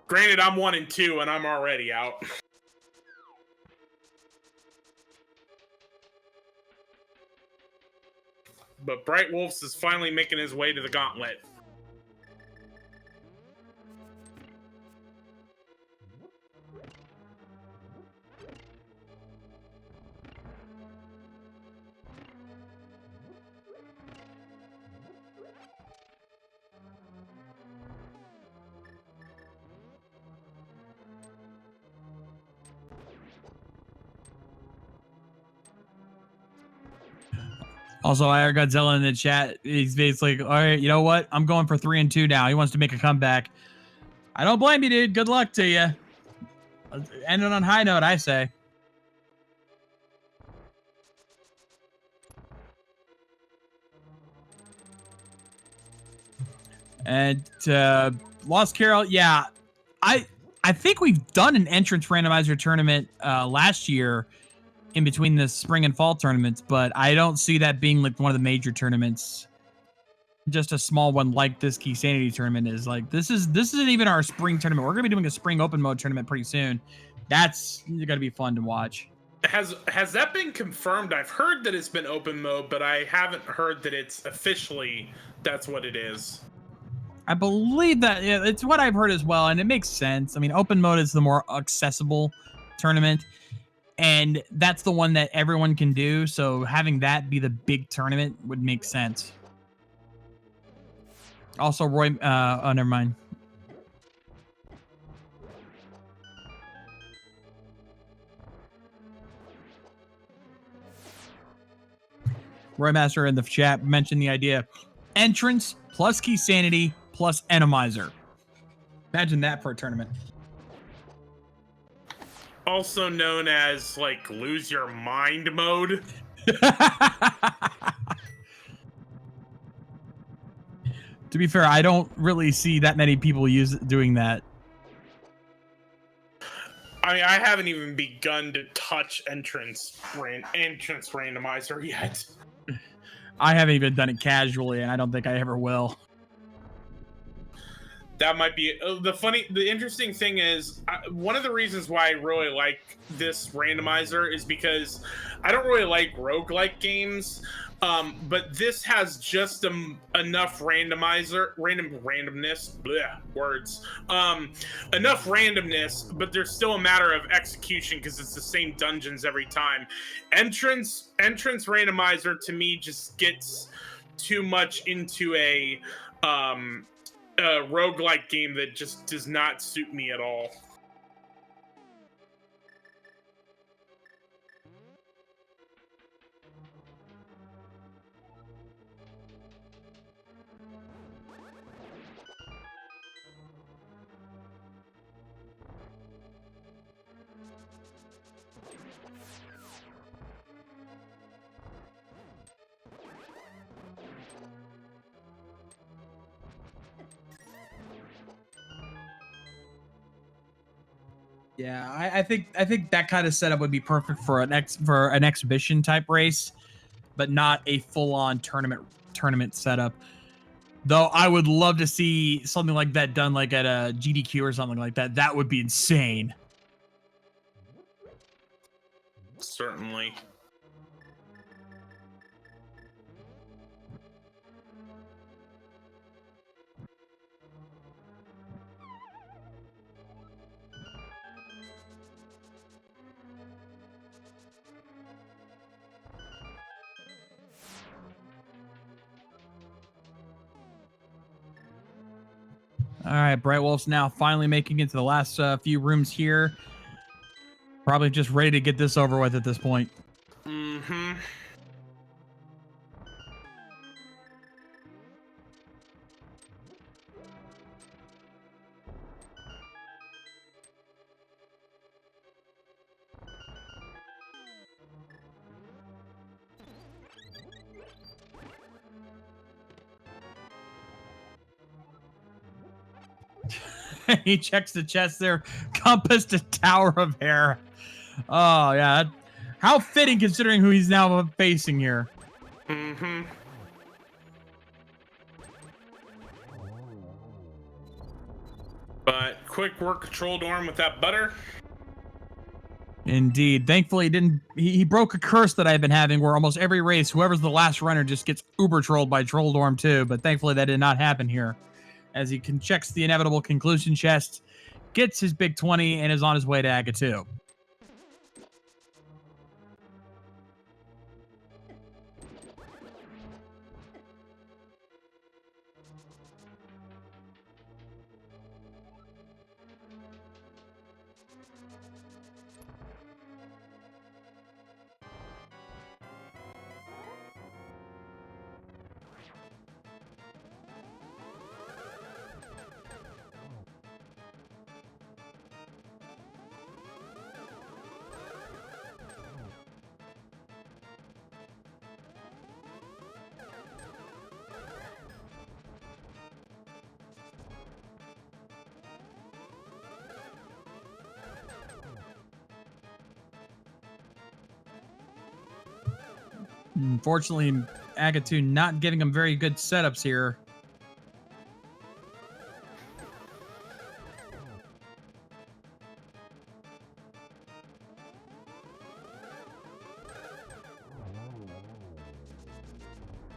Granted, I'm 1-2 and I'm already out. But brightwolfz is finally making his way to the gauntlet. Also, Iaregodzirra in the chat, he's basically, all right, you know what? I'm going for 3-2 now. He wants to make a comeback. I don't blame you, dude. Good luck to you. End it on a high note, I say. And Lost Carol, yeah. I think we've done an entrance randomizer tournament last year in between the spring and fall tournaments, but I don't see that being like one of the major tournaments. Just a small one like this Keysanity tournament is like, this isn't even our spring tournament. We're gonna be doing a spring open mode tournament pretty soon. That's gonna be fun to watch. Has that been confirmed? I've heard that it's been open mode, but I haven't heard that it's officially that's what it is. I believe that, yeah, it's what I've heard as well, and it makes sense. I mean, open mode is the more accessible tournament, and that's the one that everyone can do, so having that be the big tournament would make sense. Also, Roy, oh, never mind. Roy Master in the chat mentioned the idea: entrance plus Keysanity plus Randomizer. Imagine that for a tournament. Also known as, like, lose your mind mode. To be fair, I don't really see that many people doing that. I mean, I haven't even begun to touch entrance randomizer yet. I haven't even done it casually, and I don't think I ever will. That might be the interesting thing is one of the reasons why I really like this randomizer is because I don't really like roguelike games, but this has just enough randomness, enough randomness, but there's still a matter of execution because it's the same dungeons every time. Entrance randomizer to me just gets too much into a roguelike game that just does not suit me at all. Yeah, I think that kind of setup would be perfect for an exhibition type race, but not a full-on tournament setup. Though I would love to see something like that done like at a GDQ or something like that. That would be insane. Certainly. All right, Brightwolfz now finally making it to the last few rooms here. Probably just ready to get this over with at this point. Mm-hmm. He checks the chest there. Compass to Tower of Hera. Oh, yeah. How fitting considering who he's now facing here. Mm-hmm. But quick work control dorm with that butter. Indeed. Thankfully, he broke a curse that I've been having where almost every race, whoever's the last runner just gets uber trolled by Troll Dorm 2. But thankfully, that did not happen here. As he checks the inevitable conclusion chest, gets his big 20, and is on his way to AGA 2. Unfortunately, AGA 2 not giving him very good setups here.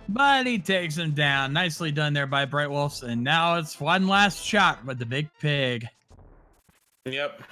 But he takes him down. Nicely done there by Brightwolfz. And now it's one last shot with the big pig. Yep.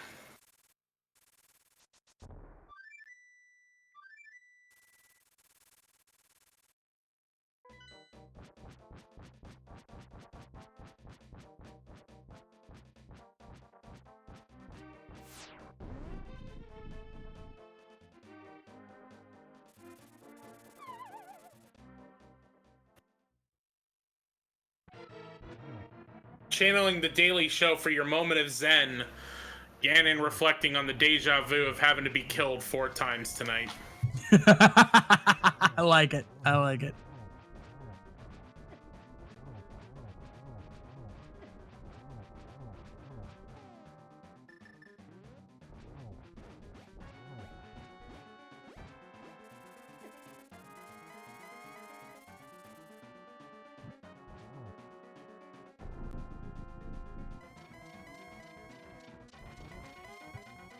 Channeling the Daily Show for your moment of zen. Ganon reflecting on the deja vu of having to be killed 4 times tonight. I like it. I like it.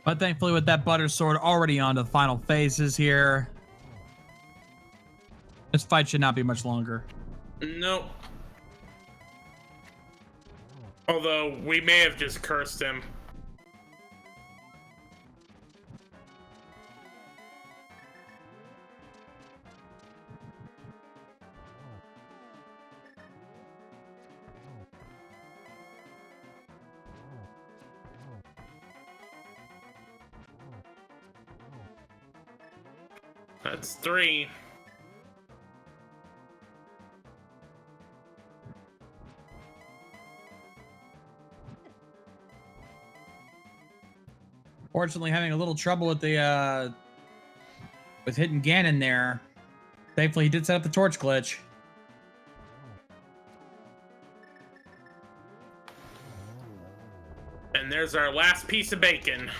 But thankfully with that butter sword already on to the final phases here, this fight should not be much longer. Nope. Although, we may have just cursed him. That's 3. Fortunately, having a little trouble with the with hitting Ganon there. Thankfully, he did set up the torch glitch. And there's our last piece of bacon.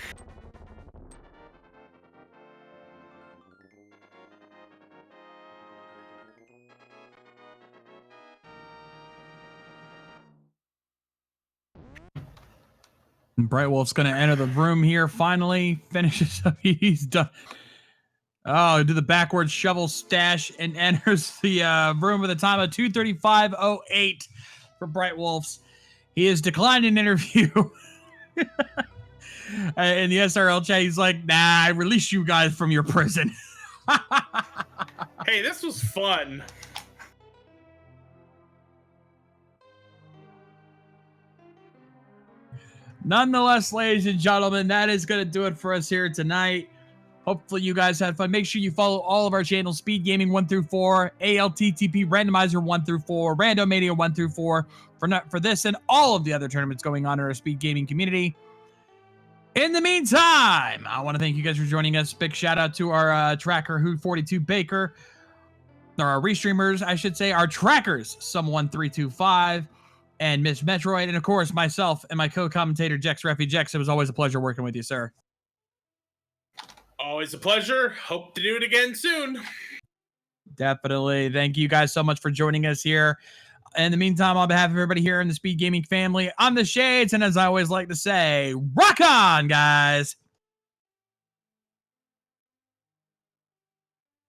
Brightwolf's going to enter the room here. Finally, finishes up. He's done. Oh, do the backwards shovel stash and enters the room with a time of 2:35:08 for Brightwolf's. He is declined an interview. In the SRL chat, he's like, "Nah, I released you guys from your prison." Hey, this was fun. Nonetheless, ladies and gentlemen, that is going to do it for us here tonight. Hopefully you guys had fun. Make sure you follow all of our channels: Speed Gaming 1 through 4, ALTTP Randomizer 1 through 4, Randomizer 1 through 4 for this and all of the other tournaments going on in our Speed Gaming community. In the meantime, I want to thank you guys for joining us. Big shout out to our tracker, Who42 Baker, or our restreamers, I should say, our trackers, Some1325, and Miss Metroid, and of course myself and my co-commentator Jex Refi. Jex, it was always a pleasure working with you, sir. Always a pleasure. Hope to do it again soon. Definitely. Thank you guys so much for joining us here. In the meantime, on behalf of everybody here in the Speed Gaming family, I'm the Shades, and as I always like to say, rock on, guys!